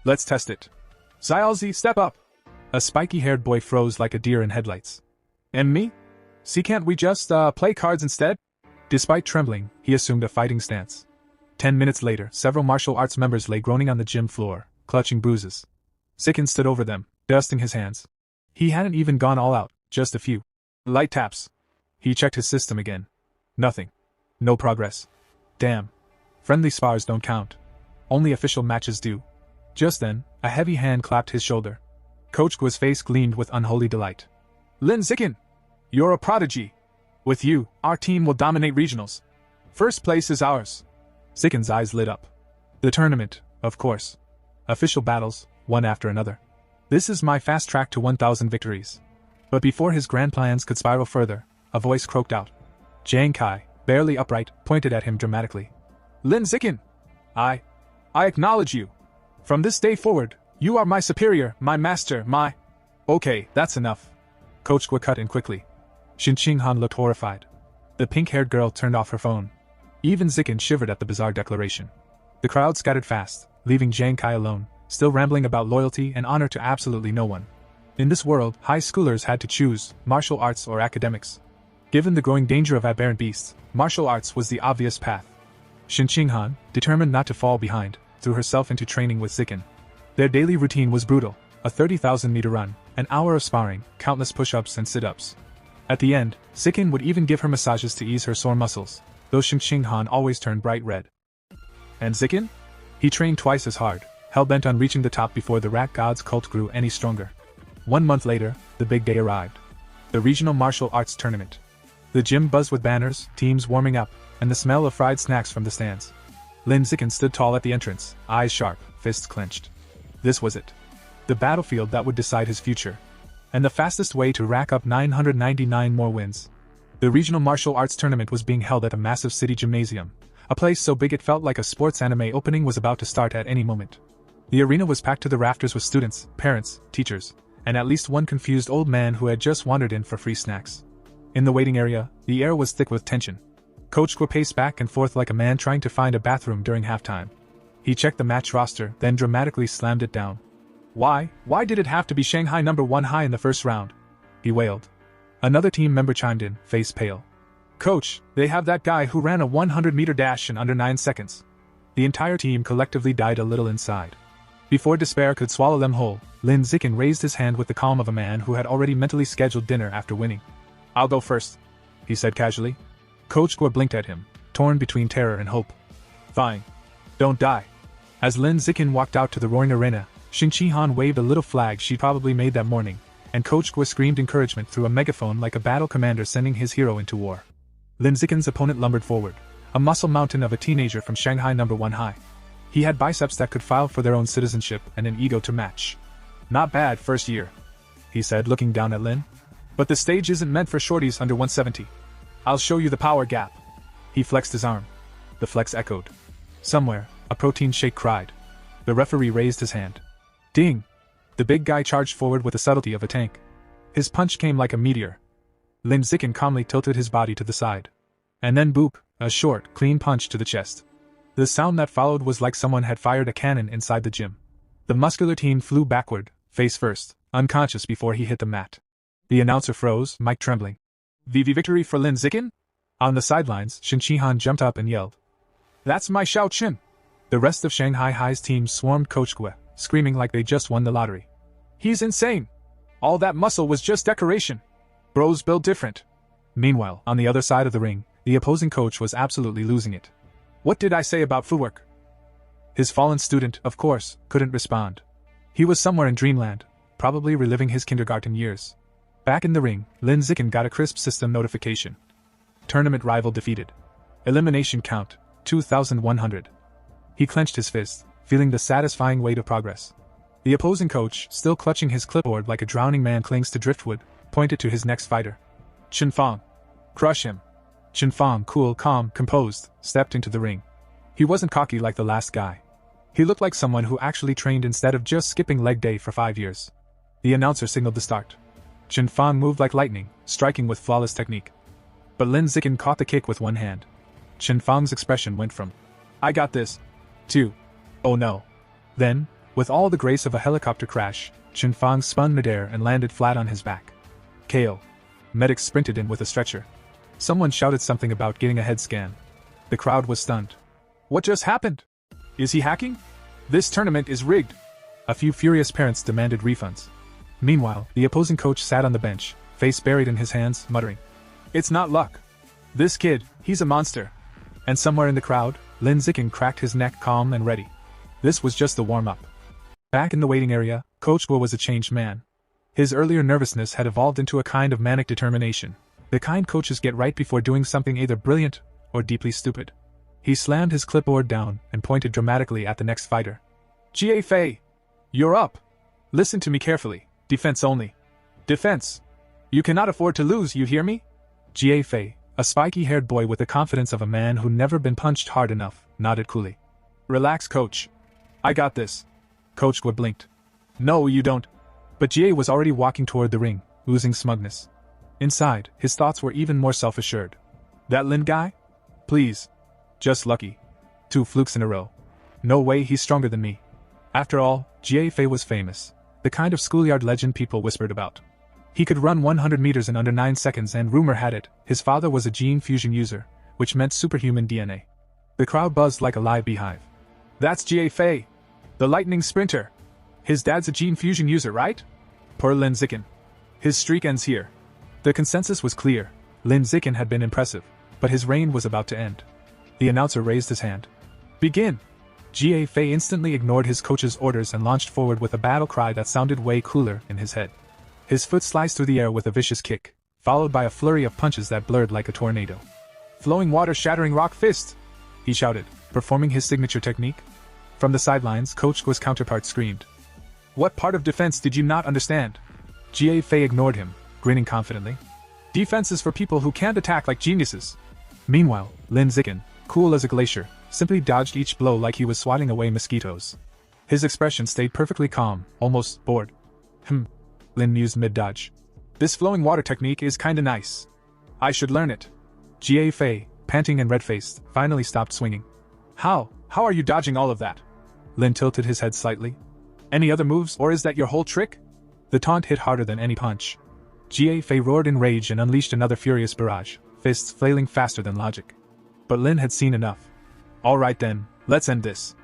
Let's test it. Xiaozi, step up." A spiky-haired boy froze like a deer in headlights. "And me? See, can't we just, play cards instead?" Despite trembling, he assumed a fighting stance. 10 minutes later, several martial arts members lay groaning on the gym floor, clutching bruises. Zikin stood over them, dusting his hands. He hadn't even gone all out, just a few light taps. He checked his system again. Nothing. No progress. Damn. Friendly spars don't count. Only official matches do. Just then, a heavy hand clapped his shoulder. Coach Gua's face gleamed with unholy delight. "Lin Zikin! You're a prodigy! With you, our team will dominate regionals. First place is ours." Zikin's eyes lit up. The tournament, of course. Official battles, one after another. This is my fast track to 1,000 victories. But before his grand plans could spiral further, a voice croaked out. Jiang Kai, barely upright, pointed at him dramatically. "Lin Zikin! I acknowledge you. From this day forward, you are my superior, my master, my—" "Okay, that's enough." Coach Gua cut in quickly. Xin Qinghan looked horrified. The pink-haired girl turned off her phone. Even Zikin shivered at the bizarre declaration. The crowd scattered fast, leaving Jiang Kai alone, still rambling about loyalty and honor to absolutely no one. In this world, high schoolers had to choose martial arts or academics. Given the growing danger of aberrant beasts, martial arts was the obvious path. Xin Qinghan, determined not to fall behind, threw herself into training with Zikin. Their daily routine was brutal: a 30,000-meter run, an hour of sparring, countless push-ups and sit-ups. At the end, Zikin would even give her massages to ease her sore muscles, though Xin Qinghan always turned bright red. And Zikin? He trained twice as hard, hell-bent on reaching the top before the rat god's cult grew any stronger. 1 month later, the big day arrived. The regional martial arts tournament. The gym buzzed with banners, teams warming up, and the smell of fried snacks from the stands. Lin Zikin stood tall at the entrance, eyes sharp, fists clenched. This was it. The battlefield that would decide his future. And the fastest way to rack up 999 more wins. The regional martial arts tournament was being held at a massive city gymnasium, a place so big it felt like a sports anime opening was about to start at any moment. The arena was packed to the rafters with students, parents, teachers, and at least one confused old man who had just wandered in for free snacks. In the waiting area, the air was thick with tension. Coach Gua paced back and forth like a man trying to find a bathroom during halftime. He checked the match roster, then dramatically slammed it down. Why did it have to be Shanghai #1 high in the first round? He wailed. Another team member chimed in, face pale. Coach, they have that guy who ran a 100-meter dash in under 9 seconds. The entire team collectively died a little inside. Before despair could swallow them whole, Lin Zikin raised his hand with the calm of a man who had already mentally scheduled dinner after winning. I'll go first, he said casually. Coach Gua blinked at him, torn between terror and hope. Fine. Don't die. As Lin Zikin walked out to the roaring arena, Xin Qinghan waved a little flag she'd probably made that morning, and Coach Gua screamed encouragement through a megaphone like a battle commander sending his hero into war. Lin Zikin's opponent lumbered forward, a muscle mountain of a teenager from Shanghai #1 high. He had biceps that could file for their own citizenship and an ego to match. Not bad first year, he said, looking down at Lin. But the stage isn't meant for shorties under 170. I'll show you the power gap. He flexed his arm. The flex echoed. Somewhere, a protein shake cried. The referee raised his hand. Ding! The big guy charged forward with the subtlety of a tank. His punch came like a meteor. Lin Zikin calmly tilted his body to the side. And then boop, a short, clean punch to the chest. The sound that followed was like someone had fired a cannon inside the gym. The muscular teen flew backward, face first, unconscious before he hit the mat. The announcer froze, mic trembling. VV victory for Lin Zikin? On the sidelines, Xin Qinghan jumped up and yelled. That's my Xiao Qin! The rest of Shanghai High's team swarmed Coach Gua, screaming like they just won the lottery. He's insane! All that muscle was just decoration! Bro's built different. Meanwhile, on the other side of the ring, the opposing coach was absolutely losing it. What did I say about footwork? His fallen student, of course, couldn't respond. He was somewhere in dreamland, probably reliving his kindergarten years. Back in the ring, Lin Zikin got a crisp system notification. Tournament rival defeated. Elimination count, 2,100. He clenched his fist, feeling the satisfying weight of progress. The opposing coach, still clutching his clipboard like a drowning man clings to driftwood, pointed to his next fighter. Chen Fang. Crush him. Chen Fang, cool, calm, composed, stepped into the ring. He wasn't cocky like the last guy. He looked like someone who actually trained instead of just skipping leg day for 5 years. The announcer signaled the start. Chen Fang moved like lightning, striking with flawless technique. But Lin Zikin caught the kick with one hand. Chen Fang's expression went from, "I got this," to, "Oh no." Then, with all the grace of a helicopter crash, Chen Fang spun midair and landed flat on his back. KO. Medics sprinted in with a stretcher. Someone shouted something about getting a head scan. The crowd was stunned. What just happened? Is he hacking? This tournament is rigged. A few furious parents demanded refunds. Meanwhile, the opposing coach sat on the bench, face buried in his hands, muttering, "It's not luck. This kid, he's a monster." And somewhere in the crowd, Lin Zikin cracked his neck, calm and ready. This was just the warm-up. Back in the waiting area, Coach Guo was a changed man. His earlier nervousness had evolved into a kind of manic determination, the kind coaches get right before doing something either brilliant or deeply stupid. He slammed his clipboard down and pointed dramatically at the next fighter. "Jie Fei, you're up. Listen to me carefully. Defense only. Defense. You cannot afford to lose, you hear me?" Jie Fei, a spiky-haired boy with the confidence of a man who never been punched hard enough, nodded coolly. "Relax, coach. I got this." Coach Guo blinked. "No, you don't." But Jie was already walking toward the ring, oozing smugness. Inside, his thoughts were even more self-assured. "That Lin guy? Please. Just lucky. 2 flukes in a row. No way he's stronger than me." After all, Jie Fei was famous, the kind of schoolyard legend people whispered about. He could run 100 meters in under 9 seconds, and rumor had it, his father was a gene fusion user, which meant superhuman DNA. The crowd buzzed like a live beehive. "That's Jie Fei, the lightning sprinter. His dad's a gene fusion user, right? Poor Lin Zikin. His streak ends here." The consensus was clear. Lin Zikin had been impressive, but his reign was about to end. The announcer raised his hand. "Begin." Jie Fei instantly ignored his coach's orders and launched forward with a battle cry that sounded way cooler in his head. His foot sliced through the air with a vicious kick, followed by a flurry of punches that blurred like a tornado. "Flowing water shattering rock fist!" he shouted, performing his signature technique. From the sidelines, Coach Guo's counterpart screamed. "What part of defense did you not understand?" Jie Fei ignored him, grinning confidently. "Defense is for people who can't attack like geniuses." Meanwhile, Lin Zikin, cool as a glacier, simply dodged each blow like he was swatting away mosquitoes. His expression stayed perfectly calm, almost bored. Lin mused mid-dodge. "This flowing water technique is kinda nice. I should learn it." Jie Fei, panting and red-faced, finally stopped swinging. How are you dodging all of that?" Lin tilted his head slightly. "Any other moves, or is that your whole trick?" The taunt hit harder than any punch. Jie Fei roared in rage and unleashed another furious barrage, fists flailing faster than logic. But Lin had seen enough. "All right then, let's end this."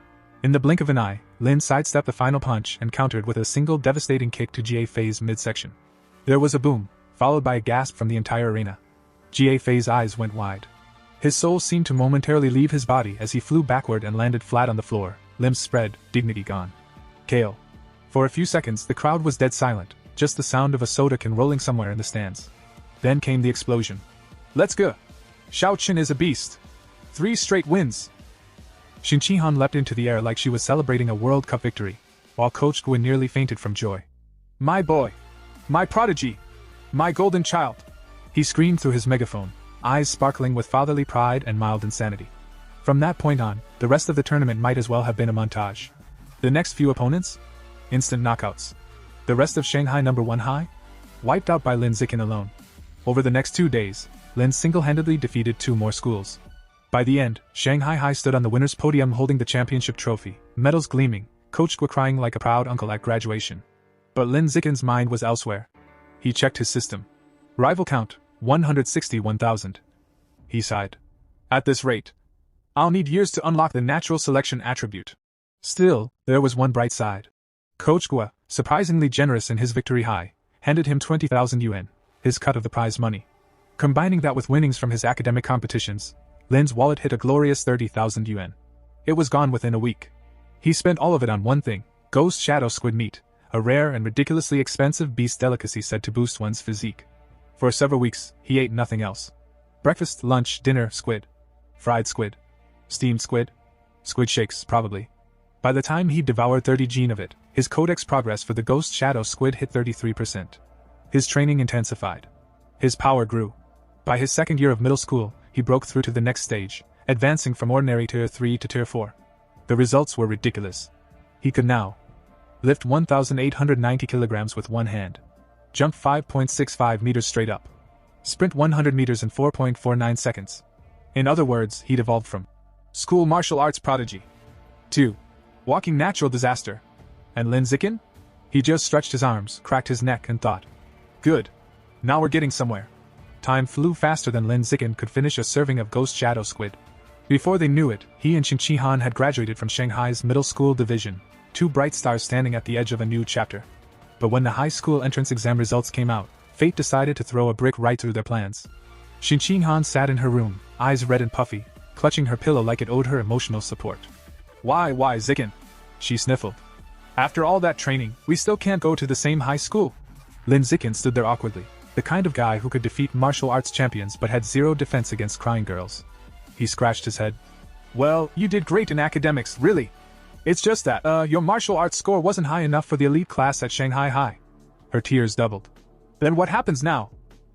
In the blink of an eye, Lin sidestepped the final punch and countered with a single devastating kick to Jie Fei's midsection. There was a boom, followed by a gasp from the entire arena. Jie Fei's eyes went wide. His soul seemed to momentarily leave his body as he flew backward and landed flat on the floor, limbs spread, dignity gone. KO. For a few seconds the crowd was dead silent, just the sound of a soda can rolling somewhere in the stands. Then came the explosion. "Let's go! Xiao Qin is a beast! 3 straight wins!" Xin Qihan leapt into the air like she was celebrating a World Cup victory, while Coach Guo nearly fainted from joy. "My boy! My prodigy! My golden child!" he screamed through his megaphone, eyes sparkling with fatherly pride and mild insanity. From that point on, the rest of the tournament might as well have been a montage. The next few opponents? Instant knockouts. The rest of Shanghai #1 High? Wiped out by Lin Zikin alone. Over the next 2 days, Lin single-handedly defeated 2 more schools. By the end, Shanghai High stood on the winner's podium holding the championship trophy, medals gleaming, Coach Guo crying like a proud uncle at graduation. But Lin Zikin's mind was elsewhere. He checked his system. Rival count, 161,000. He sighed. "At this rate, I'll need years to unlock the natural selection attribute." Still, there was one bright side. Coach Guo, surprisingly generous in his victory high, handed him 20,000 yuan, his cut of the prize money. Combining that with winnings from his academic competitions, Lin's wallet hit a glorious 30,000 yuan. It was gone within a week. He spent all of it on one thing, ghost shadow squid meat, a rare and ridiculously expensive beast delicacy said to boost one's physique. For several weeks, he ate nothing else. Breakfast, lunch, dinner, squid. Fried squid. Steamed squid. Squid shakes, probably. By the time he'd devoured 30 gene of it, His codex progress for the Ghost Shadow Squid hit 33%. His training intensified. His power grew. By his second year of middle school, he broke through to the next stage, advancing from ordinary Tier 3 to Tier 4. The results were ridiculous. He could now lift 1,890 kilograms with one hand, jump 5.65 meters straight up, sprint 100 meters in 4.49 seconds. In other words, he'd evolved from school martial arts prodigy to walking natural disaster. And Lin Zikin? He just stretched his arms, cracked his neck, and thought, good. Now we're getting somewhere. Time flew faster than Lin Zikin could finish a serving of Ghost Shadow Squid. Before they knew it, he and Qin Han had graduated from Shanghai's middle school division, two bright stars standing at the edge of a new chapter. But when the high school entrance exam results came out, fate decided to throw a brick right through their plans. Qin Han sat in her room, eyes red and puffy, clutching her pillow like it owed her emotional support. Why, Zikin? She sniffled. After all that training, we still can't go to the same high school. Lin Zikin stood there awkwardly, the kind of guy who could defeat martial arts champions but had zero defense against crying girls. He scratched his head. Well, you did great in academics, really. It's just that, your martial arts score wasn't high enough for the elite class at Shanghai High. Her tears doubled. Then what happens now?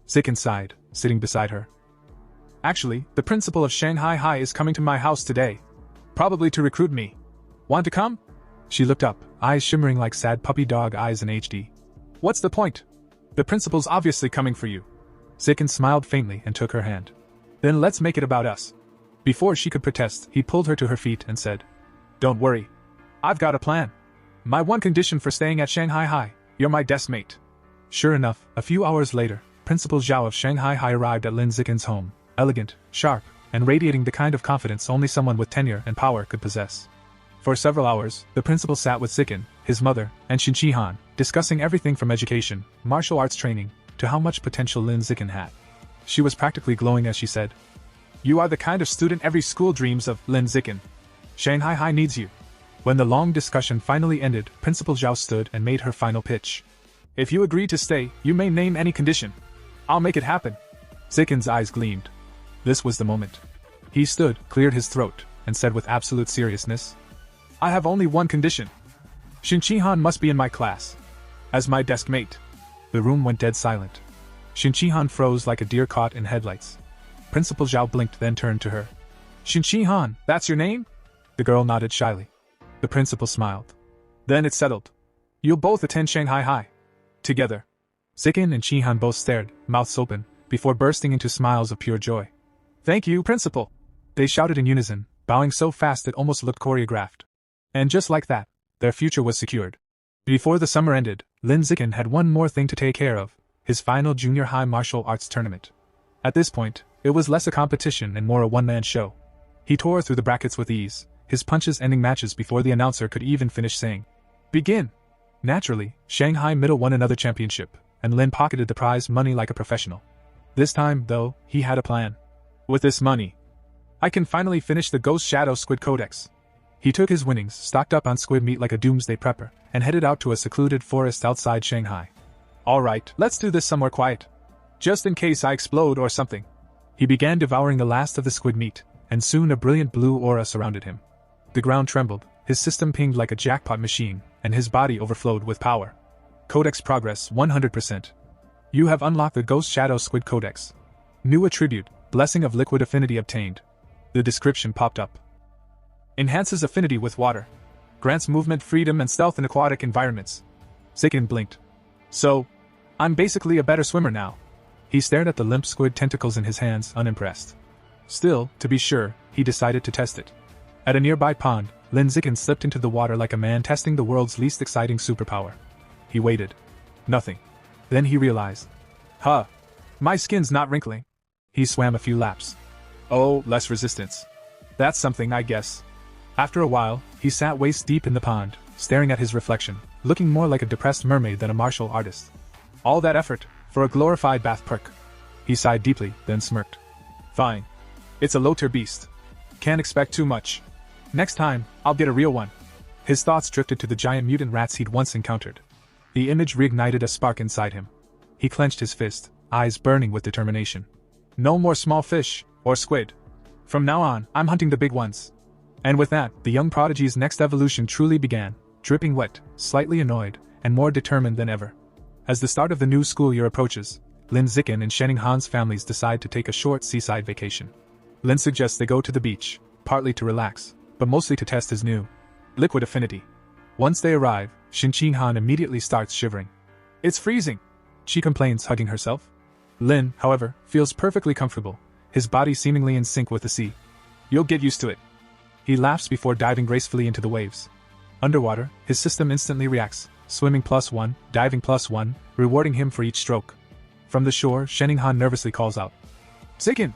Zikin sighed, sitting beside her. Actually, the principal of Shanghai High is coming to my house today. Probably to recruit me. Want to come? She looked up, eyes shimmering like sad puppy dog eyes in HD. What's the point? The principal's obviously coming for you. Zikin smiled faintly and took her hand. Then let's make it about us. Before she could protest, he pulled her to her feet and said, Don't worry. I've got a plan. My one condition for staying at Shanghai High, you're my desk mate. Sure enough, a few hours later, Principal Zhao of Shanghai High arrived at Lin Zikin's home, elegant, sharp, and radiating the kind of confidence only someone with tenure and power could possess. For several hours, the principal sat with Zikin, his mother, and Qin Han, discussing everything from education, martial arts training, to how much potential Lin Zikin had. She was practically glowing as she said, You are the kind of student every school dreams of, Lin Zikin. Shanghai High needs you. When the long discussion finally ended, Principal Zhao stood and made her final pitch. If you agree to stay, you may name any condition. I'll make it happen. Zikin's eyes gleamed. This was the moment. He stood, cleared his throat, and said with absolute seriousness, I have only one condition. Qin Han must be in my class. As my desk mate. The room went dead silent. Qin Han froze like a deer caught in headlights. Principal Zhao blinked, then turned to her. Qin Han, that's your name? The girl nodded shyly. The principal smiled. Then it's settled. You'll both attend Shanghai High. Together. Zikin and Qin Han both stared, mouths open, before bursting into smiles of pure joy. Thank you, Principal. They shouted in unison, bowing so fast it almost looked choreographed. And just like that, their future was secured. Before the summer ended, Lin Zikin had one more thing to take care of, his final junior high martial arts tournament. At this point, it was less a competition and more a one-man show. He tore through the brackets with ease, his punches ending matches before the announcer could even finish saying, Begin! Naturally, Shanghai Middle won another championship, and Lin pocketed the prize money like a professional. This time, though, he had a plan. With this money, I can finally finish the Ghost Shadow Squid Codex. He took his winnings, stocked up on squid meat like a doomsday prepper, and headed out to a secluded forest outside Shanghai. Alright, let's do this somewhere quiet. Just in case I explode or something. He began devouring the last of the squid meat, and soon a brilliant blue aura surrounded him. The ground trembled, his system pinged like a jackpot machine, and his body overflowed with power. Codex progress 100%. You have unlocked the Ghost Shadow Squid Codex. New attribute, Blessing of Liquid Affinity obtained. The description popped up. Enhances affinity with water. Grants movement freedom and stealth in aquatic environments. Zikin blinked. So, I'm basically a better swimmer now. He stared at the limp squid tentacles in his hands, unimpressed. Still, to be sure, he decided to test it. At a nearby pond, Lin Zikin slipped into the water like a man testing the world's least exciting superpower. He waited. Nothing. Then he realized. My skin's not wrinkling. He swam a few laps. Oh, less resistance. That's something, I guess. After a while, he sat waist deep in the pond, staring at his reflection, looking more like a depressed mermaid than a martial artist. All that effort, for a glorified bath perk. He sighed deeply, then smirked. Fine. It's a low-tier beast. Can't expect too much. Next time, I'll get a real one. His thoughts drifted to the giant mutant rats he'd once encountered. The image reignited a spark inside him. He clenched his fist, eyes burning with determination. No more small fish, or squid. From now on, I'm hunting the big ones. And with that, the young prodigy's next evolution truly began, dripping wet, slightly annoyed, and more determined than ever. As the start of the new school year approaches, Lin Zikin and Shenning Han's families decide to take a short seaside vacation. Lin suggests they go to the beach, partly to relax, but mostly to test his new liquid affinity. Once they arrive, Shin Han immediately starts shivering. "It's freezing," she complains, hugging herself. Lin, however, feels perfectly comfortable, his body seemingly in sync with the sea. "You'll get used to it." He laughs before diving gracefully into the waves. Underwater, his system instantly reacts, swimming +1, diving +1, rewarding him for each stroke. From the shore, Shenning Han nervously calls out, "Zikin,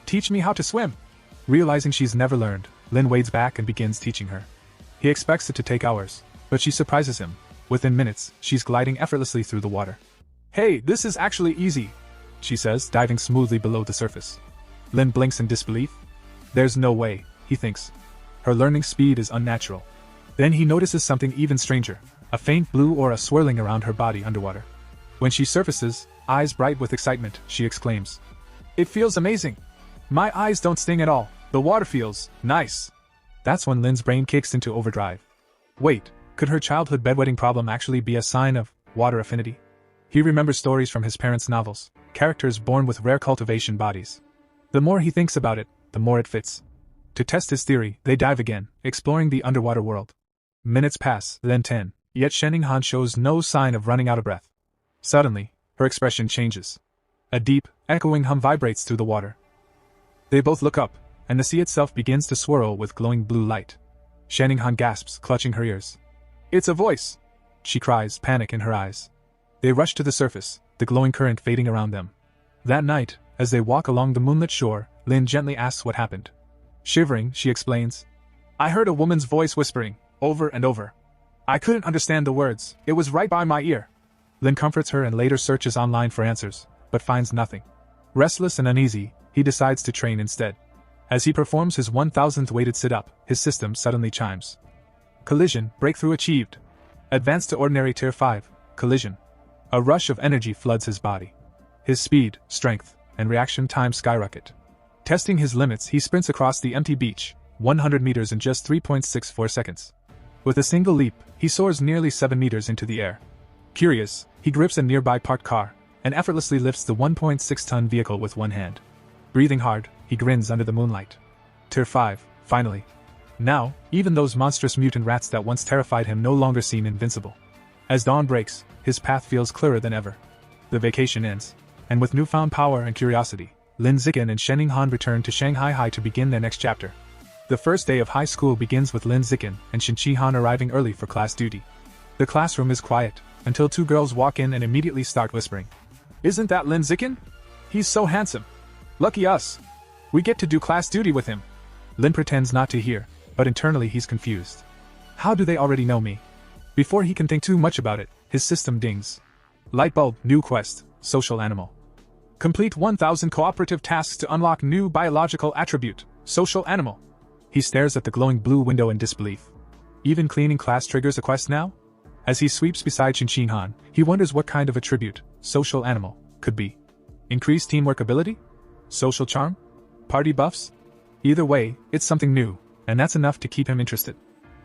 teach me how to swim." Realizing she's never learned, Lin wades back and begins teaching her. He expects it to take hours, but she surprises him. Within minutes, she's gliding effortlessly through the water. "Hey, this is actually easy," she says, diving smoothly below the surface. Lin blinks in disbelief. There's no way, he thinks. Her learning speed is unnatural. Then he notices something even stranger, a faint blue aura swirling around her body underwater. When she surfaces, eyes bright with excitement, she exclaims, "It feels amazing! My eyes don't sting at all, the water feels nice." That's when Lin's brain kicks into overdrive. Wait, could her childhood bedwetting problem actually be a sign of water affinity? He remembers stories from his parents' novels, characters born with rare cultivation bodies. The more he thinks about it, the more it fits. To test his theory, they dive again, exploring the underwater world. Minutes pass, then 10, yet Shenning Han shows no sign of running out of breath. Suddenly, her expression changes. A deep, echoing hum vibrates through the water. They both look up, and the sea itself begins to swirl with glowing blue light. Shenning Han gasps, clutching her ears. "It's a voice!" she cries, panic in her eyes. They rush to the surface, the glowing current fading around them. That night, as they walk along the moonlit shore, Lin gently asks what happened. Shivering, she explains, "I heard a woman's voice whispering, over and over. I couldn't understand the words, it was right by my ear." Lin comforts her and later searches online for answers, but finds nothing. Restless and uneasy, he decides to train instead. As he performs his 1000th weighted sit-up, his system suddenly chimes. Collision, breakthrough achieved. Advanced to ordinary tier 5, collision. A rush of energy floods his body. His speed, strength, and reaction time skyrocket. Testing his limits, he sprints across the empty beach, 100 meters in just 3.64 seconds. With a single leap, he soars nearly 7 meters into the air. Curious, he grips a nearby parked car, and effortlessly lifts the 1.6-ton vehicle with one hand. Breathing hard, he grins under the moonlight. Tier 5, finally. Now, even those monstrous mutant rats that once terrified him no longer seem invincible. As dawn breaks, his path feels clearer than ever. The vacation ends, and with newfound power and curiosity, Lin Zikin and Shenning Han return to Shanghai High to begin their next chapter. The first day of high school begins with Lin Zikin and Shin Han arriving early for class duty. The classroom is quiet, until two girls walk in and immediately start whispering. "Isn't that Lin Zikin? He's so handsome. Lucky us. We get to do class duty with him." Lin pretends not to hear, but internally he's confused. How do they already know me? Before he can think too much about it, his system dings. Lightbulb, new quest, social animal. Complete 1000 cooperative tasks to unlock new biological attribute, social animal. He stares at the glowing blue window in disbelief. Even cleaning class triggers a quest now? As he sweeps beside Shin Han, he wonders what kind of attribute, social animal, could be. Increased teamwork ability? Social charm? Party buffs? Either way, it's something new, and that's enough to keep him interested.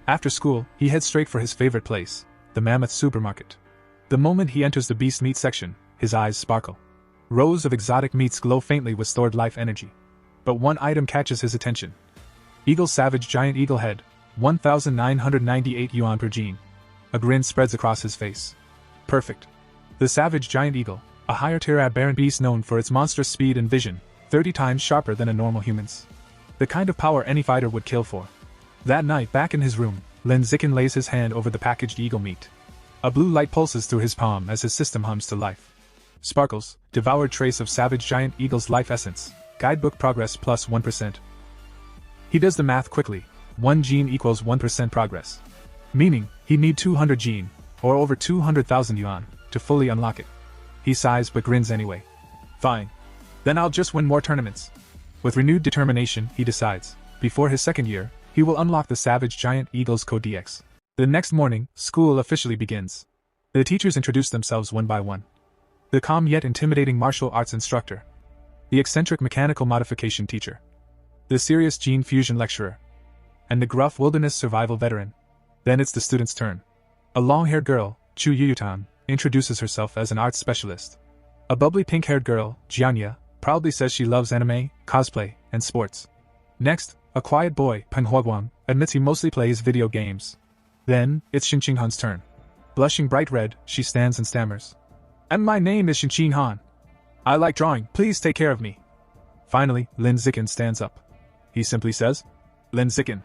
After school, he heads straight for his favorite place, the Mammoth Supermarket. The moment he enters the beast meat section, his eyes sparkle. Rows of exotic meats glow faintly with stored life energy. But one item catches his attention. Eagle Savage Giant Eagle Head, 1,998 yuan per gene. A grin spreads across his face. Perfect. The Savage Giant Eagle, a higher tier aberrant beast known for its monstrous speed and vision, 30 times sharper than a normal human's. The kind of power any fighter would kill for. That night, back in his room, Lin Zikin lays his hand over the packaged eagle meat. A blue light pulses through his palm as his system hums to life. Sparkles, devoured trace of Savage Giant Eagle's life essence. Guidebook progress plus 1%. He does the math quickly. 1 gene equals 1% progress. Meaning, he'd need 200 gene, or over 200,000 yuan, to fully unlock it. He sighs but grins anyway. Fine. Then I'll just win more tournaments. With renewed determination, he decides, before his second year, he will unlock the Savage Giant Eagle's Code DX. The next morning, school officially begins. The teachers introduce themselves one by one. The calm yet intimidating martial arts instructor. The eccentric mechanical modification teacher. The serious gene fusion lecturer. And the gruff wilderness survival veteran. Then it's the student's turn. A long-haired girl, Chu Yuyutan, introduces herself as an arts specialist. A bubbly pink-haired girl, Jianya, proudly says she loves anime, cosplay, and sports. Next, a quiet boy, Manhwa, admits he mostly plays video games. Then, it's Xinqinghan's turn. Blushing bright red, she stands and stammers. "And my name is Xinqinghan. I like drawing, please take care of me." Finally, Lin Zikin stands up. He simply says, "Lin Zikin.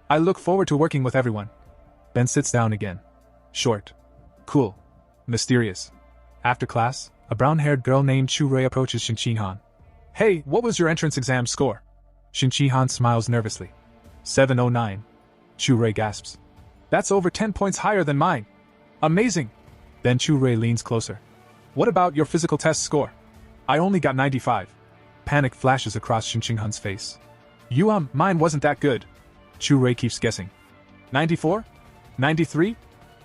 I look forward to working with everyone." Then sits down again. Short. Cool. Mysterious. After class, a brown-haired girl named Chu Rui approaches Xinqinghan. "Hey, what was your entrance exam score?" Xinqinghan smiles nervously. 709. Chu Rui gasps. "That's over 10 points higher than mine. Amazing." Then Chu Rui leans closer. "What about your physical test score?" "I only got 95. Panic flashes across Xinqinghan's face. Mine wasn't that good." Chu Rui keeps guessing. 94? 93?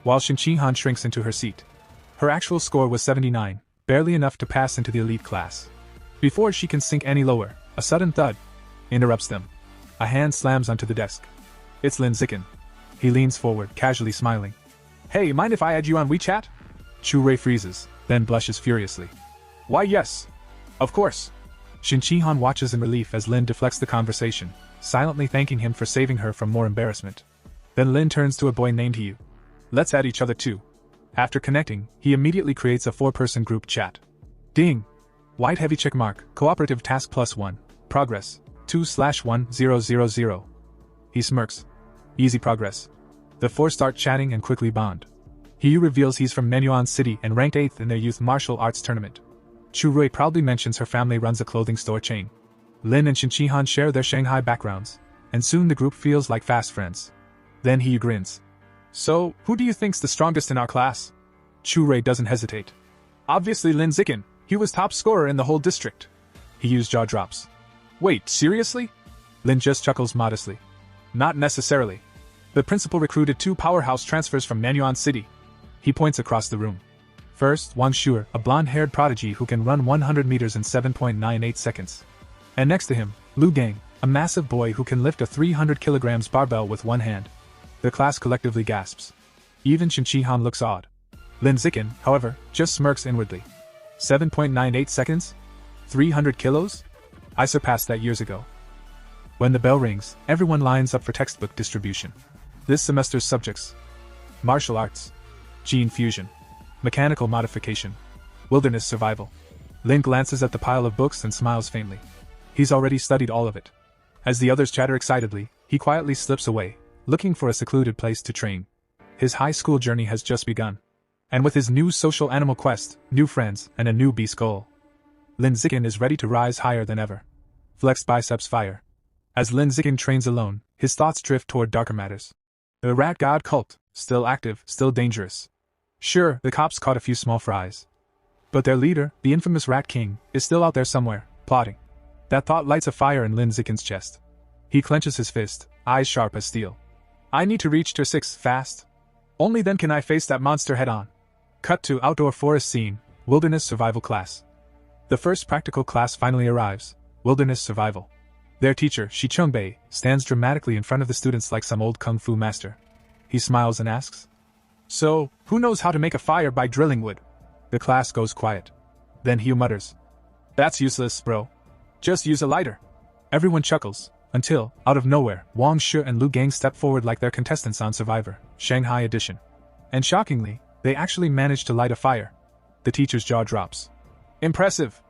While Xinqinghan shrinks into her seat. Her actual score was 79, barely enough to pass into the elite class. Before she can sink any lower, a sudden thud interrupts them. A hand slams onto the desk. It's Lin Zikin. He leans forward, casually smiling. "Hey, mind if I add you on WeChat?" Chu Rui freezes, then blushes furiously. "Why yes. Of course." Xinqinghan watches in relief as Lin deflects the conversation, silently thanking him for saving her from more embarrassment. Then Lin turns to a boy named Yu. "Let's add each other too." After connecting, he immediately creates a 4-person group chat. Ding! White heavy checkmark, cooperative task +1, progress, 2/1000. He smirks. Easy progress. The 4 start chatting and quickly bond. Yu reveals he's from Menyuan City and ranked 8th in their youth martial arts tournament. Chu Rui proudly mentions her family runs a clothing store chain. Lin and Xinqinghan share their Shanghai backgrounds, and soon the group feels like fast friends. Then Yu grins. "So, who do you think's the strongest in our class?" Chu Rui doesn't hesitate. "Obviously Lin Zikin, he was top scorer in the whole district." Yu's jaw drops. "Wait, seriously?" Lin just chuckles modestly. "Not necessarily. The principal recruited 2 powerhouse transfers from Menyuan City." He points across the room. First, Wang Shuer, a blonde-haired prodigy who can run 100 meters in 7.98 seconds. And next to him, Lu Gang, a massive boy who can lift a 300 kilograms barbell with one hand. The class collectively gasps. Even Xinqinghan looks awed. Lin Zikin, however, just smirks inwardly. 7.98 seconds? 300 kilos? I surpassed that years ago. When the bell rings, everyone lines up for textbook distribution. This semester's subjects: martial arts, gene fusion, mechanical modification, wilderness survival. Lin glances at the pile of books and smiles faintly. He's already studied all of it. As the others chatter excitedly, he quietly slips away, looking for a secluded place to train. His high school journey has just begun. And with his new social animal quest, new friends, and a new beast goal, Lin Zikin is ready to rise higher than ever. Flexed biceps fire. As Lin Zikin trains alone, his thoughts drift toward darker matters. The rat god cult, still active, still dangerous. Sure, the cops caught a few small fries. But their leader, the infamous Rat King, is still out there somewhere, plotting. That thought lights a fire in Lin Zikin's chest. He clenches his fist, eyes sharp as steel. I need to reach Tier 6 fast. Only then can I face that monster head-on. Cut to outdoor forest scene, wilderness survival class. The first practical class finally arrives, wilderness survival. Their teacher, Shi Chungbei, stands dramatically in front of the students like some old kung fu master. He smiles and asks, "So, who knows how to make a fire by drilling wood?" The class goes quiet. Then Hugh mutters, "That's useless, bro. Just use a lighter." Everyone chuckles, until, out of nowhere, Wang Shi and Lu Gang step forward like they're contestants on Survivor, Shanghai edition. And shockingly, they actually manage to light a fire. The teacher's jaw drops. "Impressive.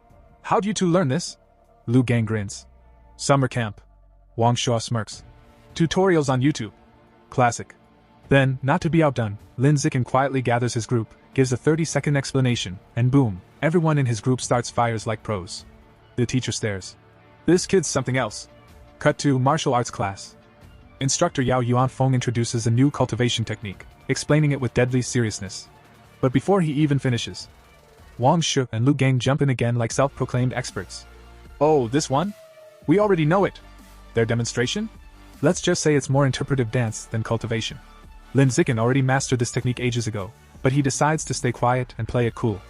How'd you two learn this?" Lu Gang grins. "Summer camp." Wang Shi smirks. "Tutorials on YouTube." Classic. Then, not to be outdone, Lin Zikin quietly gathers his group, gives a 30-second explanation, and boom, everyone in his group starts fires like pros. The teacher stares. This kid's something else. Cut to martial arts class. Instructor Yao Yuanfeng introduces a new cultivation technique, explaining it with deadly seriousness. But before he even finishes, Wang Shi and Lu Gang jump in again like self-proclaimed experts. "Oh, this one? We already know it." Their demonstration? Let's just say it's more interpretive dance than cultivation. Lin Zikin already mastered this technique ages ago, but he decides to stay quiet and play it cool.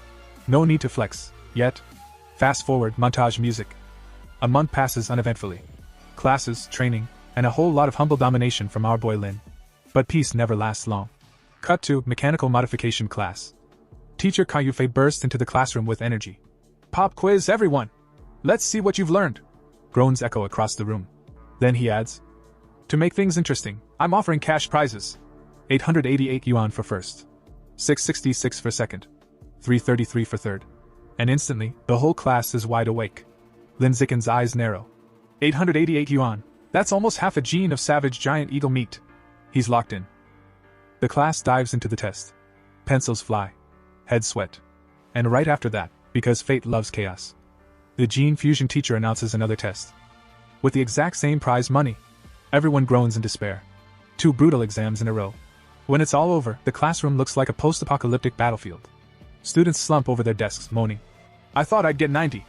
No need to flex, yet. Fast forward, montage music. A month passes uneventfully. Classes, training, and a whole lot of humble domination from our boy Lin. But peace never lasts long. Cut to mechanical modification class. Teacher Kayufei bursts into the classroom with energy. Pop quiz everyone! Let's see what you've learned! Groans echo across the room. Then he adds, to make things interesting, I'm offering cash prizes. 888 yuan for first. 666 for second. 333 for third. And instantly, the whole class is wide awake. Lin Zicken's eyes narrow. 888 yuan. That's almost half a gene of savage giant eagle meat. He's locked in. The class dives into the test. Pencils fly. Heads sweat. And right after that, because fate loves chaos, the gene fusion teacher announces another test. With the exact same prize money. Everyone groans in despair. 2 brutal exams in a row. When it's all over, the classroom looks like a post-apocalyptic battlefield. Students slump over their desks, moaning. I thought I'd get 90.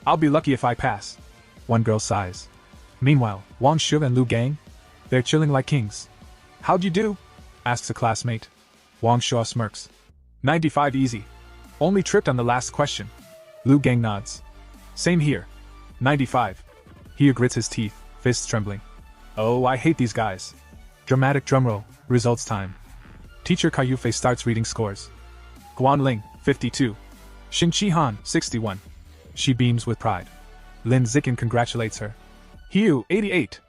I'll be lucky if I pass. One girl sighs. Meanwhile, Wang Shu and Lu Gang? They're chilling like kings. How'd you do? Asks a classmate. Wang Shu smirks. 95 easy. Only tripped on the last question. Lu Gang nods. Same here. 95. He grits his teeth, fists trembling. Oh, I hate these guys. Dramatic drumroll, results time. Teacher Kayufei starts reading scores. Guan Ling, 52. Xin Qihan, 61. She beams with pride. Lin Zicken congratulates her. Hiu, 88.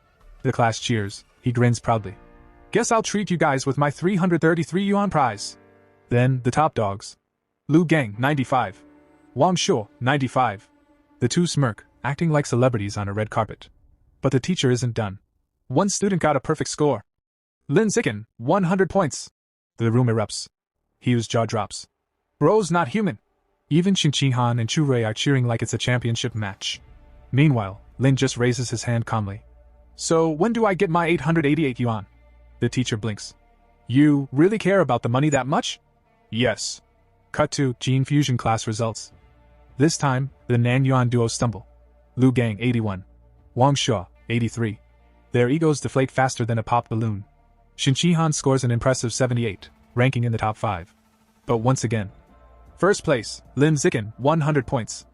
The class cheers, he grins proudly. Guess I'll treat you guys with my 333 yuan prize. Then, the top dogs. Lu Gang, 95. Wang Shu, 95. The two smirk, acting like celebrities on a red carpet. But the teacher isn't done. One student got a perfect score. Lin Zicken, 100 points. The room erupts. Hiu's jaw drops. Bro's not human. Even Xin Qihan and Chu Rui are cheering like it's a championship match. Meanwhile, Lin just raises his hand calmly. So when do I get my 888 yuan? The teacher blinks. You really care about the money that much? Yes. Cut to Gene Fusion class results. This time, the Nan Yuan duo stumble. Lu Gang 81. Wang Shu 83. Their egos deflate faster than a pop balloon. Xin Qihan scores an impressive 78, ranking in the top 5. But once again. First place, Lin Zicken, 100 points.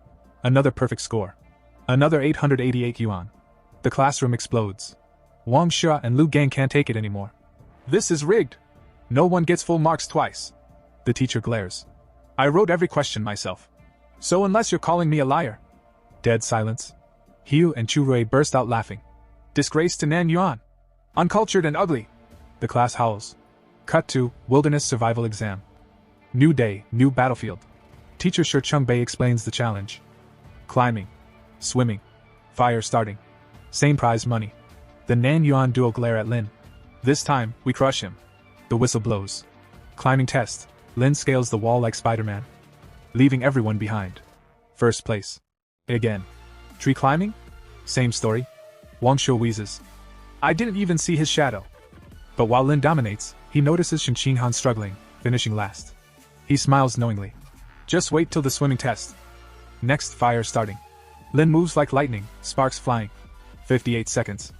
Another perfect score. Another 888 yuan. The classroom explodes. Wang Shu and Lu Gang can't take it anymore. This is rigged. No one gets full marks twice. The teacher glares. I wrote every question myself. So unless you're calling me a liar. Dead silence. Hiu and Chu Rui burst out laughing. Disgrace to Nan Yuan. Uncultured and ugly. The class howls. Cut to Wilderness Survival Exam. New day, new battlefield. Teacher Shi Chungbei explains the challenge. Climbing. Swimming. Fire starting. Same prize money. The Nan Yuan duo glare at Lin. This time, we crush him. The whistle blows. Climbing test. Lin scales the wall like Spider-Man. Leaving everyone behind. First place. Again. Tree climbing? Same story. Wang Shu wheezes. I didn't even see his shadow. But while Lin dominates, he notices Xin Qihan struggling, finishing last. He smiles knowingly. Just wait till the swimming test. Next, fire starting. Lin moves like lightning, sparks flying. 58 seconds.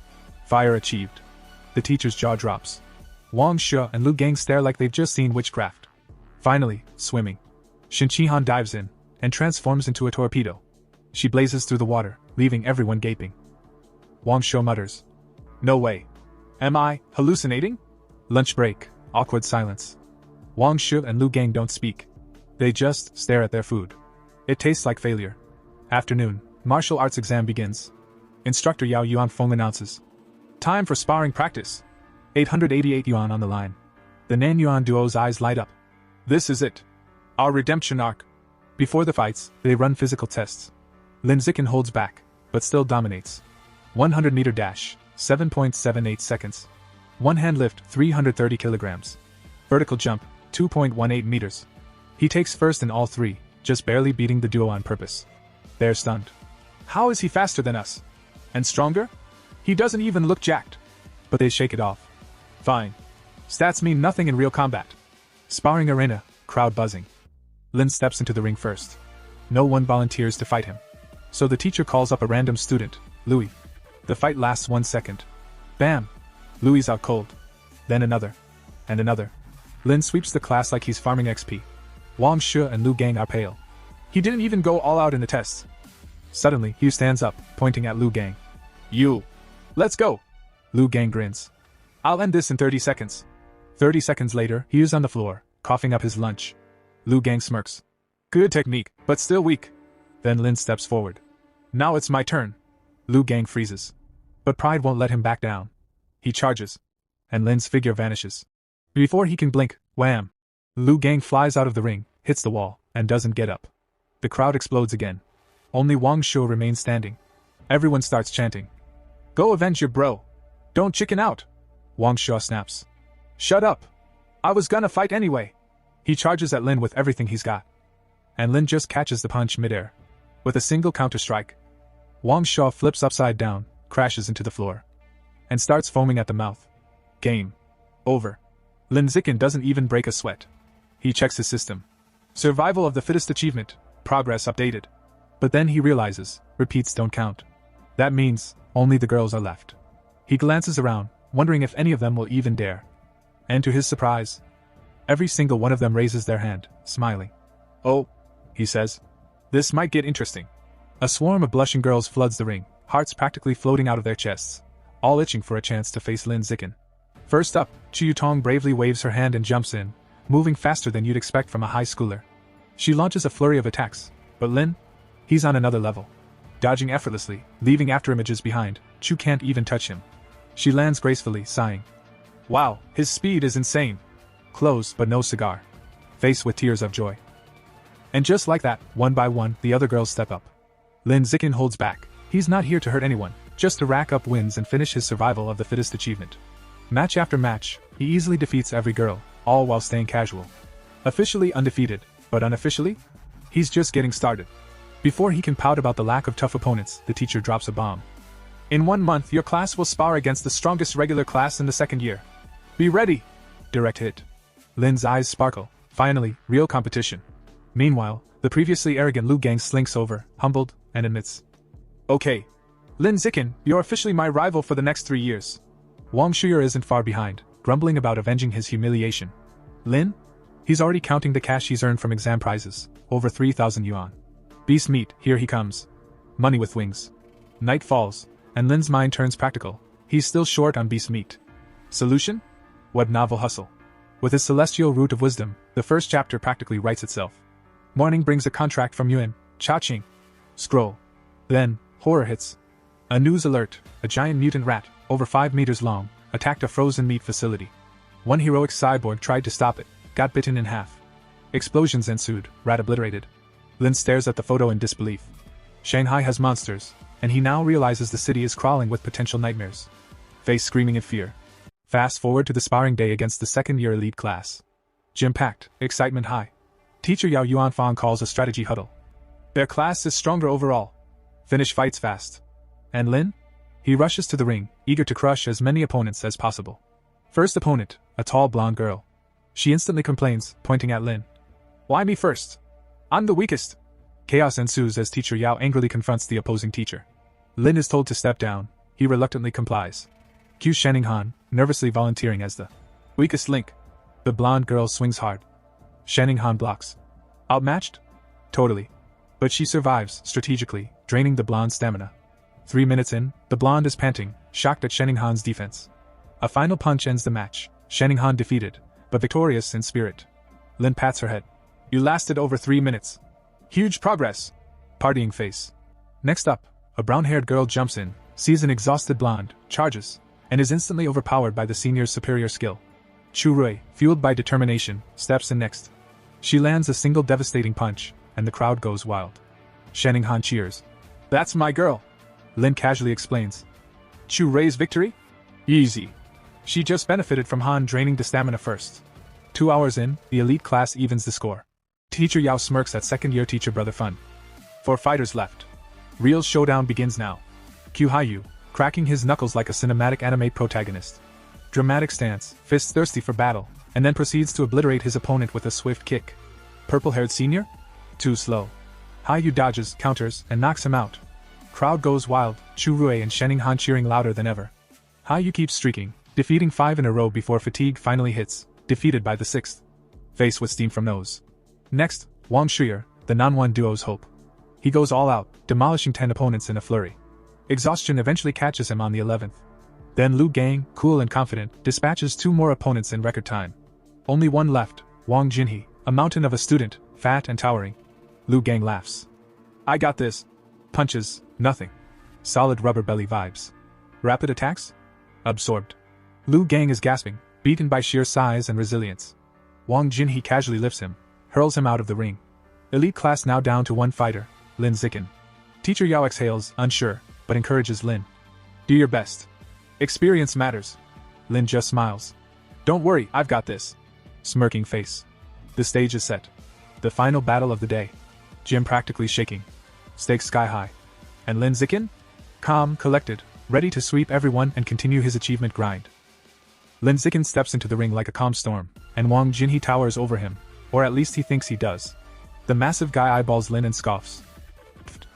Fire achieved. The teacher's jaw drops. Wang Shu and Lu Gang stare like they've just seen witchcraft. Finally, swimming. Xin Qihan dives in, and transforms into a torpedo. She blazes through the water, leaving everyone gaping. Wang Shu mutters. No way. Am I hallucinating? Lunch break, awkward silence. Wang Shu and Lu Gang don't speak. They just stare at their food. It tastes like failure. Afternoon, martial arts exam begins. Instructor Yao Yuanfeng announces. Time for sparring practice. 888 yuan on the line. The Nan Yuan duo's eyes light up. This is it. Our redemption arc. Before the fights, they run physical tests. Lin Zicken holds back, but still dominates. 100-meter dash, 7.78 seconds. One-hand lift, 330 kilograms. Vertical jump, 2.18 meters. He takes first in all three, just barely beating the duo on purpose. They're stunned. How is he faster than us? And stronger? He doesn't even look jacked. But they shake it off. Fine. Stats mean nothing in real combat. Sparring arena, crowd buzzing. Lin steps into the ring first. No one volunteers to fight him. So the teacher calls up a random student, Louis. The fight lasts 1 second. Bam! Louis out cold. Then another. And another. Lin sweeps the class like he's farming XP. Wang Shu and Lu Gang are pale. He didn't even go all out in the tests. Suddenly, Hugh stands up, pointing at Lu Gang. You! Let's go! Lu Gang grins. I'll end this in 30 seconds. 30 seconds later, he is on the floor, coughing up his lunch. Lu Gang smirks. Good technique, but still weak. Then Lin steps forward. Now it's my turn. Lu Gang freezes. But pride won't let him back down. He charges. And Lin's figure vanishes. Before he can blink, wham! Lu Gang flies out of the ring, hits the wall, and doesn't get up. The crowd explodes again. Only Wang Shuo remains standing. Everyone starts chanting. Go avenge your bro. Don't chicken out. Wang Shuo snaps. Shut up. I was gonna fight anyway. He charges at Lin with everything he's got. And Lin just catches the punch midair. With a single counter-strike. Wang Shuo flips upside down, crashes into the floor. And starts foaming at the mouth. Game. Over. Lin Zikin doesn't even break a sweat. He checks his system. Survival of the fittest achievement. Progress updated. But then he realizes, repeats don't count. That means, only the girls are left. He glances around, wondering if any of them will even dare. And to his surprise, every single one of them raises their hand, smiling. Oh, he says. This might get interesting. A swarm of blushing girls floods the ring, hearts practically floating out of their chests, all itching for a chance to face Lin Zikin. First up, Chu Yutong bravely waves her hand and jumps in, moving faster than you'd expect from a high schooler. She launches a flurry of attacks, but Lin? He's on another level. Dodging effortlessly, leaving afterimages behind, Chu can't even touch him. She lands gracefully, sighing. Wow, his speed is insane. Close but no cigar. Face with tears of joy. And just like that, one by one, the other girls step up. Lin Zikin holds back. He's not here to hurt anyone, just to rack up wins and finish his survival of the fittest achievement. Match after match, he easily defeats every girl, all while staying casual. Officially undefeated, but unofficially? He's just getting started. Before he can pout about the lack of tough opponents, the teacher drops a bomb. In 1 month, your class will spar against the strongest regular class in the second year. Be ready! Direct hit. Lin's eyes sparkle. Finally, real competition. Meanwhile, the previously arrogant Lu Gang slinks over, humbled, and admits. Okay. Lin Zikin, you're officially my rival for the next 3 years. Wang Shuyer isn't far behind, grumbling about avenging his humiliation. Lin? He's already counting the cash he's earned from exam prizes, over 3,000 yuan. Beast meat, here he comes. Money with wings. Night falls, and Lin's mind turns practical. He's still short on beast meat. Solution? Web novel hustle. With his celestial root of wisdom, the first chapter practically writes itself. Morning brings a contract from Yuan, Cha-ching. Scroll. Then, horror hits. A news alert, a giant mutant rat, over 5 meters long, attacked a frozen meat facility. One heroic cyborg tried to stop it, got bitten in half. Explosions ensued, rat obliterated. Lin stares at the photo in disbelief. Shanghai has monsters, and he now realizes the city is crawling with potential nightmares. Face screaming in fear. Fast forward to the sparring day against the second-year elite class. Gym packed, excitement high. Teacher Yao Yuanfang calls a strategy huddle. Their class is stronger overall. Finish fights fast. And Lin? He rushes to the ring, eager to crush as many opponents as possible. First opponent, a tall blonde girl. She instantly complains, pointing at Lin. Why me first? I'm the weakest. Chaos ensues as teacher Yao angrily confronts the opposing teacher. Lin is told to step down. He reluctantly complies. Cue Shanning-han, nervously volunteering as the weakest link. The blonde girl swings hard. Shanning-han blocks. Outmatched? Totally. But she survives, strategically, draining the blonde's stamina. 3 minutes in, the blonde is panting, shocked at Shanning-han's defense. A final punch ends the match, Shanning-han defeated, but victorious in spirit. Lin pats her head. You lasted over 3 minutes. Huge progress. Partying face. Next up, a brown-haired girl jumps in, sees an exhausted blonde, charges, and is instantly overpowered by the senior's superior skill. Chu Rui, fueled by determination, steps in next. She lands a single devastating punch, and the crowd goes wild. Shanning-han cheers. That's my girl. Lin casually explains. Chu Rui's victory? Easy. She just benefited from Han draining the stamina first. 2 hours in, the elite class evens the score. Teacher Yao smirks at second-year teacher brother Fun. 4 fighters left. Real showdown begins now. Q Haiyu, cracking his knuckles like a cinematic anime protagonist. Dramatic stance, fists thirsty for battle, and then proceeds to obliterate his opponent with a swift kick. Purple-haired senior? Too slow. Haiyu dodges, counters, and knocks him out. Crowd goes wild, Chu Rui and Shanning-han cheering louder than ever. Haiyu keeps streaking, defeating 5 in a row before fatigue finally hits, defeated by the 6th. Face with steam from nose. Next, Wang Shuyer, the Nanwan duo's hope. He goes all out, demolishing 10 opponents in a flurry. Exhaustion eventually catches him on the 11th. Then Lu Gang, cool and confident, dispatches 2 more opponents in record time. Only one left, Wang Jinhee, a mountain of a student, fat and towering. Lu Gang laughs. I got this. Punches, nothing. Solid rubber belly vibes. Rapid attacks? Absorbed. Lu Gang is gasping, beaten by sheer size and resilience. Wang Jinhee casually lifts him, hurls him out of the ring. Elite class now down to 1 fighter, Lin Zikin. Teacher Yao exhales, unsure, but encourages Lin. Do your best. Experience matters. Lin just smiles. Don't worry, I've got this. Smirking face. The stage is set. The final battle of the day. Gym practically shaking. Stakes sky high. And Lin Zikin? Calm, collected, ready to sweep everyone and continue his achievement grind. Lin Zikin steps into the ring like a calm storm, and Wang Jinhee towers over him, or at least he thinks he does. The massive guy eyeballs Lin and scoffs.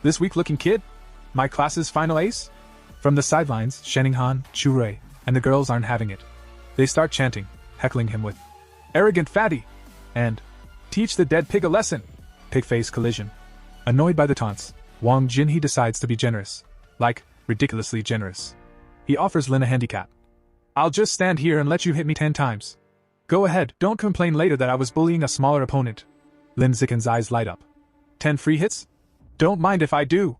This weak-looking kid? My class's final ace? From the sidelines, Sheninghan, Chu Rui, and the girls aren't having it. They start chanting, heckling him with arrogant fatty and teach the dead pig a lesson. Pig-face collision. Annoyed by the taunts, Wang Jinhee decides to be generous. Like, ridiculously generous. He offers Lin a handicap. I'll just stand here and let you hit me 10 times. Go ahead, don't complain later that I was bullying a smaller opponent. Lin Zikin's eyes light up. 10 free hits? Don't mind if I do.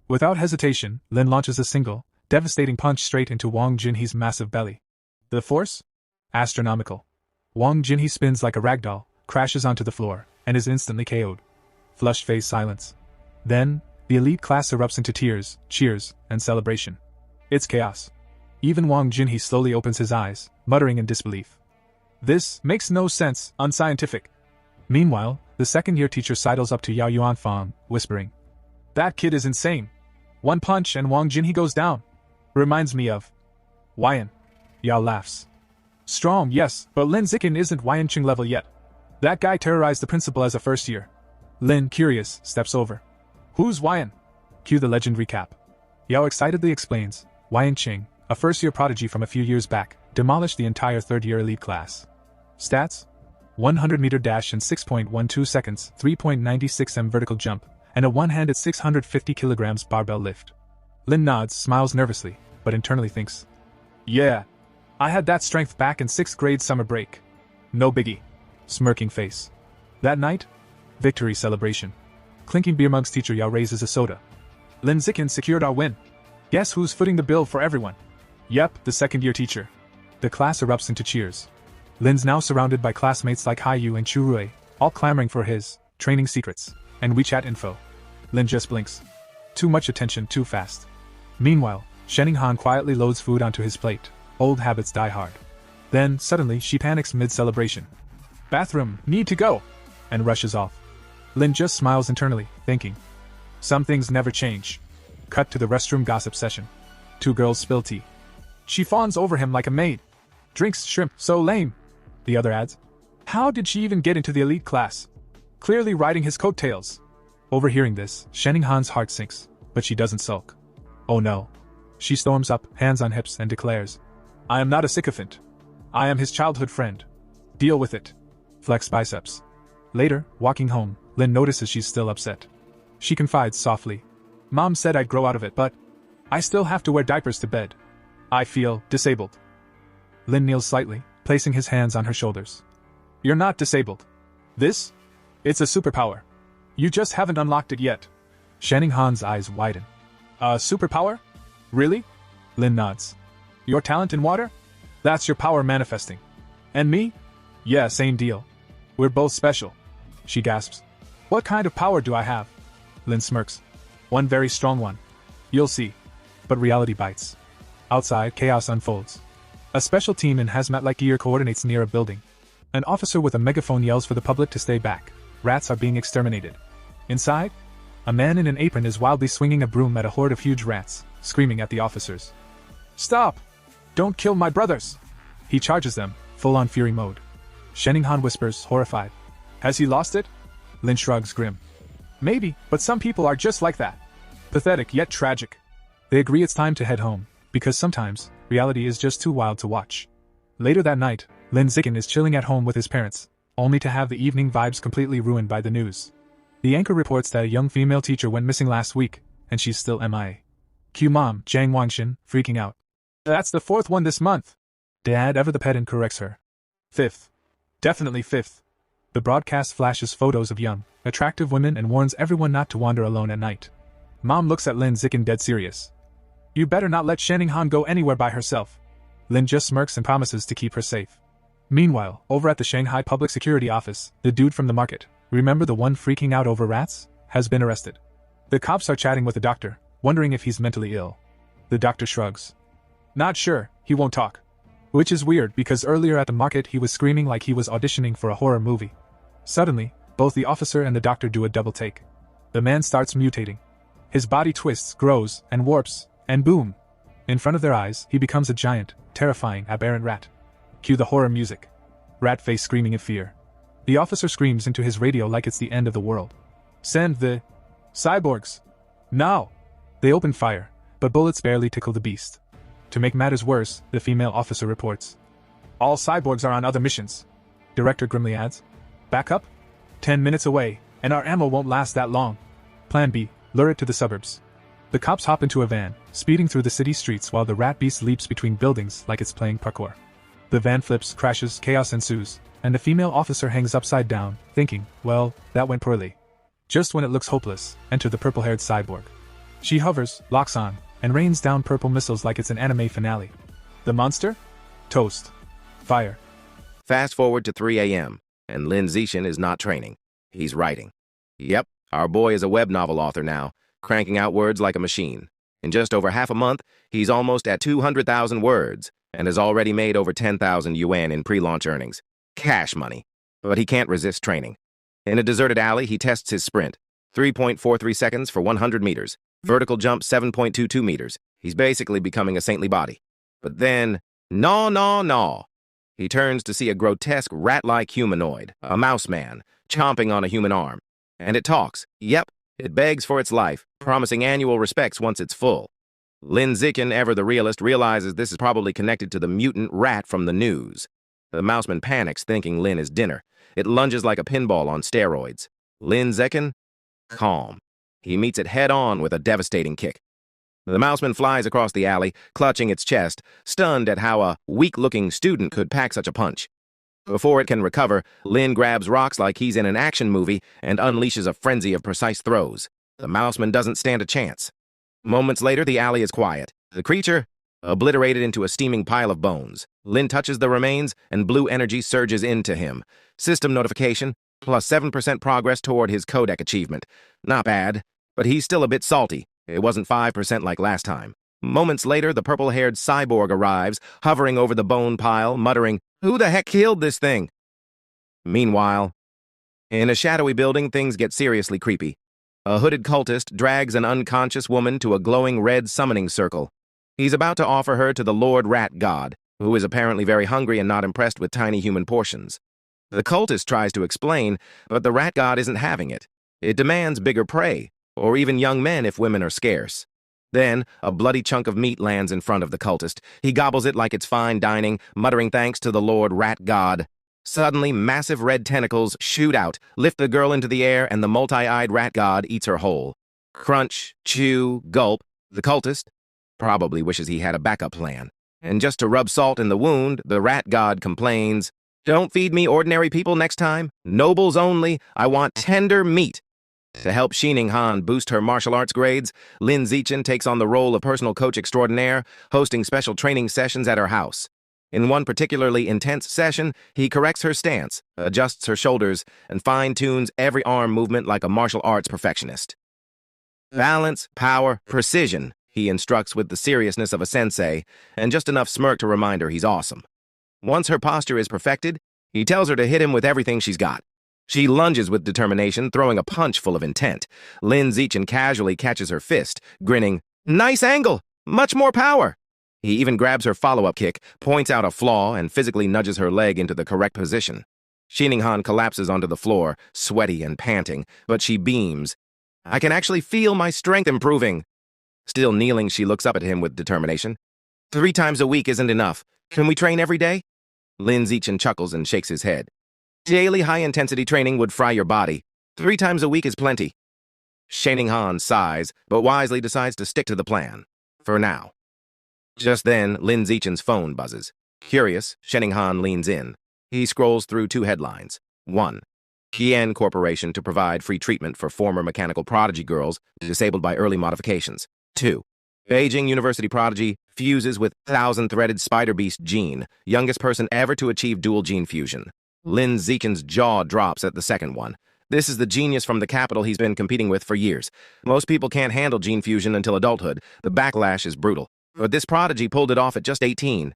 Without hesitation, Lin launches a single, devastating punch straight into Wang Jinhee's massive belly. The force? Astronomical. Wang Jinhee spins like a ragdoll, crashes onto the floor, and is instantly KO'd. Flushed face silence. Then, the elite class erupts into tears, cheers, and celebration. It's chaos. Even Wang Jinhee slowly opens his eyes, muttering in disbelief. This makes no sense, unscientific. Meanwhile, the second-year teacher sidles up to Yao Yuanfang, whispering, That kid is insane. 1 punch and Wang Jinhee goes down. Reminds me of Wyan. Yao laughs. Strong, yes, but Lin Zikin isn't Wyanching level yet. That guy terrorized the principal as a first year. Lin, curious, steps over. Who's Wyan? Cue the legend recap. Yao excitedly explains, Wyanching, a first-year prodigy from a few years back, demolished the entire third-year elite class. Stats? 100-meter dash in 6.12 seconds, 3.96 m vertical jump, and a one-handed 650 kilograms barbell lift. Lin nods, smiles nervously, but internally thinks, Yeah, I had that strength back in 6th grade summer break. No biggie. Smirking face. That night? Victory celebration. Clinking beer mugs, teacher Yao raises a soda. Lin Zikin secured our win. Guess who's footing the bill for everyone? Yep, the second-year teacher. The class erupts into cheers. Lin's now surrounded by classmates like Haiyu and Chu Rui, all clamoring for his training secrets and WeChat info. Lin just blinks. Too much attention too fast. Meanwhile, Sheninghan quietly loads food onto his plate. Old habits die hard. Then, suddenly, she panics mid-celebration. Bathroom, need to go! And rushes off. Lin just smiles internally, thinking, Some things never change. Cut to the restroom gossip session. 2 girls spill tea. She fawns over him like a maid. Drinks shrimp, so lame. The other adds, How did she even get into the elite class? Clearly riding his coattails. Overhearing this, Sheninghan's heart sinks, but she doesn't sulk. Oh no. She storms up, hands on hips, and declares, I am not a sycophant. I am his childhood friend. Deal with it. Flex biceps. Later, walking home, Lin notices she's still upset. She confides softly, Mom said I'd grow out of it, but I still have to wear diapers to bed. I feel disabled. Lin kneels slightly, placing his hands on her shoulders. You're not disabled. This? It's a superpower. You just haven't unlocked it yet. Sheninghan's eyes widen. A superpower? Really? Lin nods. Your talent in water? That's your power manifesting. And me? Yeah, same deal. We're both special. She gasps. What kind of power do I have? Lin smirks. One very strong one. You'll see. But reality bites. Outside, chaos unfolds. A special team in hazmat-like gear coordinates near a building. An officer with a megaphone yells for the public to stay back. Rats are being exterminated. Inside, a man in an apron is wildly swinging a broom at a horde of huge rats, screaming at the officers. Stop! Don't kill my brothers! He charges them, full-on fury mode. Sheninghan whispers, horrified. Has he lost it? Lin shrugs, grim. Maybe, but some people are just like that. Pathetic yet tragic. They agree it's time to head home, because sometimes, reality is just too wild to watch. Later that night, Lin Zikin is chilling at home with his parents, only to have the evening vibes completely ruined by the news. The anchor reports that a young female teacher went missing last week, and she's still MIA. Cue Mom, Jiang Wangshin, freaking out. That's the fourth one this month. Dad ever the pedant corrects her. Fifth. Definitely fifth. The broadcast flashes photos of young, attractive women and warns everyone not to wander alone at night. Mom looks at Lin Zicken dead serious. You better not let Shanning Han go anywhere by herself. Lin just smirks and promises to keep her safe. Meanwhile, over at the Shanghai Public Security Office, the dude from the market, remember the one freaking out over rats, has been arrested. The cops are chatting with the doctor, wondering if he's mentally ill. The doctor shrugs. Not sure, he won't talk. Which is weird because earlier at the market he was screaming like he was auditioning for a horror movie. Suddenly, both the officer and the doctor do a double take. The man starts mutating. His body twists, grows, and warps, and boom! In front of their eyes, he becomes a giant, terrifying, aberrant rat. Cue the horror music. Rat face screaming in fear. The officer screams into his radio like it's the end of the world. Send the cyborgs. Now! They open fire, but bullets barely tickle the beast. To make matters worse, the female officer reports. All cyborgs are on other missions. Director grimly adds. Back up? 10 minutes away, and our ammo won't last that long. Plan B, lure it to the suburbs. The cops hop into a van, speeding through the city streets while the rat beast leaps between buildings like it's playing parkour. The van flips, crashes, chaos ensues, and the female officer hangs upside down, thinking, well, that went poorly. Just when it looks hopeless, enter the purple-haired cyborg. She hovers, locks on, and rains down purple missiles like it's an anime finale. The monster? Toast. Fire. Fast forward to 3 a.m., and Lin Zichen is not training. He's writing. Yep, our boy is a web novel author now, cranking out words like a machine. In just over half a month, he's almost at 200,000 words, and has already made over 10,000 yuan in pre-launch earnings. Cash money. But he can't resist training. In a deserted alley, he tests his sprint. 3.43 seconds for 100 meters. Vertical jump 7.22 meters. He's basically becoming a saintly body. But then, no. He turns to see a grotesque rat-like humanoid, a mouse man, chomping on a human arm. And it talks. Yep, it begs for its life, promising annual respects once it's full. Lin Zicken, ever the realist, realizes this is probably connected to the mutant rat from the news. The mouseman panics, thinking Lin is dinner. It lunges like a pinball on steroids. Lin Zicken? Calm. He meets it head-on with a devastating kick. The mouseman flies across the alley, clutching its chest, stunned at how a weak-looking student could pack such a punch. Before it can recover, Lin grabs rocks like he's in an action movie and unleashes a frenzy of precise throws. The mouseman doesn't stand a chance. Moments later, the alley is quiet. The creature, obliterated into a steaming pile of bones. Lin touches the remains, and blue energy surges into him. System notification, plus 7% progress toward his codec achievement. Not bad, but he's still a bit salty. It wasn't 5% like last time. Moments later, the purple-haired cyborg arrives, hovering over the bone pile, muttering, "Who the heck killed this thing?" Meanwhile, in a shadowy building, things get seriously creepy. A hooded cultist drags an unconscious woman to a glowing red summoning circle. He's about to offer her to the Lord Rat God, who is apparently very hungry and not impressed with tiny human portions. The cultist tries to explain, but the rat god isn't having it. It demands bigger prey, or even young men if women are scarce. Then, a bloody chunk of meat lands in front of the cultist. He gobbles it like it's fine dining, muttering thanks to the Lord Rat God. Suddenly, massive red tentacles shoot out, lift the girl into the air, and the multi-eyed rat god eats her whole. Crunch, chew, gulp. The cultist probably wishes he had a backup plan. And just to rub salt in the wound, the rat god complains, "Don't feed me ordinary people next time. Nobles only. I want tender meat." To help Shanning Han boost her martial arts grades, Lin Zichen takes on the role of personal coach extraordinaire, hosting special training sessions at her house. In one particularly intense session, he corrects her stance, adjusts her shoulders, and fine-tunes every arm movement like a martial arts perfectionist. Balance, power, precision, he instructs with the seriousness of a sensei, and just enough smirk to remind her he's awesome. Once her posture is perfected, he tells her to hit him with everything she's got. She lunges with determination, throwing a punch full of intent. Lin Zichen casually catches her fist, grinning, "Nice angle! Much more power!" He even grabs her follow-up kick, points out a flaw, and physically nudges her leg into the correct position. Shanning Han collapses onto the floor, sweaty and panting, but she beams. "I can actually feel my strength improving." Still kneeling, she looks up at him with determination. "3 times a week isn't enough. Can we train every day?" Lin Zichen chuckles and shakes his head. "Daily high-intensity training would fry your body. 3 times a week is plenty." Shanning Han sighs, but wisely decides to stick to the plan. For now. Just then, Lin Zichen's phone buzzes. Curious, Han leans in. He scrolls through two headlines. 1. Hien Corporation to provide free treatment for former mechanical prodigy girls disabled by early modifications. 2. Beijing University prodigy fuses with 1,000-threaded spider beast gene, youngest person ever to achieve dual gene fusion. Lin Zichen's jaw drops at the second one. This is the genius from the capital he's been competing with for years. Most people can't handle gene fusion until adulthood. The backlash is brutal. But this prodigy pulled it off at just 18.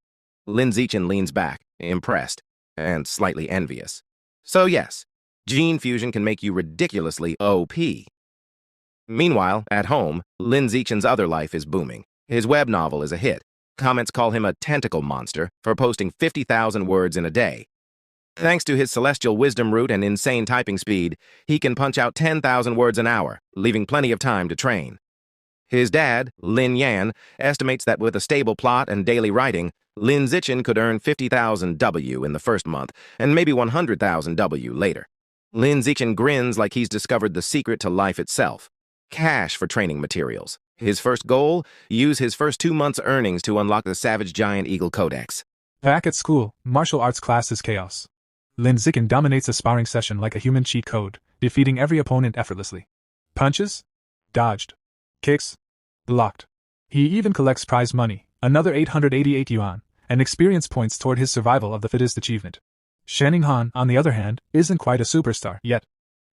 Lin Zichen leans back, impressed, and slightly envious. So yes, gene fusion can make you ridiculously OP. Meanwhile, at home, Lin Zichen's other life is booming. His web novel is a hit. Comments call him a tentacle monster for posting 50,000 words in a day. Thanks to his celestial wisdom root and insane typing speed, he can punch out 10,000 words an hour, leaving plenty of time to train. His dad, Lin Yan, estimates that with a stable plot and daily writing, Lin Zichen could earn 50,000 W in the first month, and maybe 100,000 W later. Lin Zichen grins like he's discovered the secret to life itself. Cash for training materials. His first goal? Use his first 2 months' earnings to unlock the Savage Giant Eagle Codex. Back at school, martial arts class is chaos. Lin Zichen dominates a sparring session like a human cheat code, defeating every opponent effortlessly. Punches? Dodged. Kicks? Blocked. He even collects prize money, another 888 yuan, and experience points toward his survival of the fittest achievement. Han, on the other hand, isn't quite a superstar yet.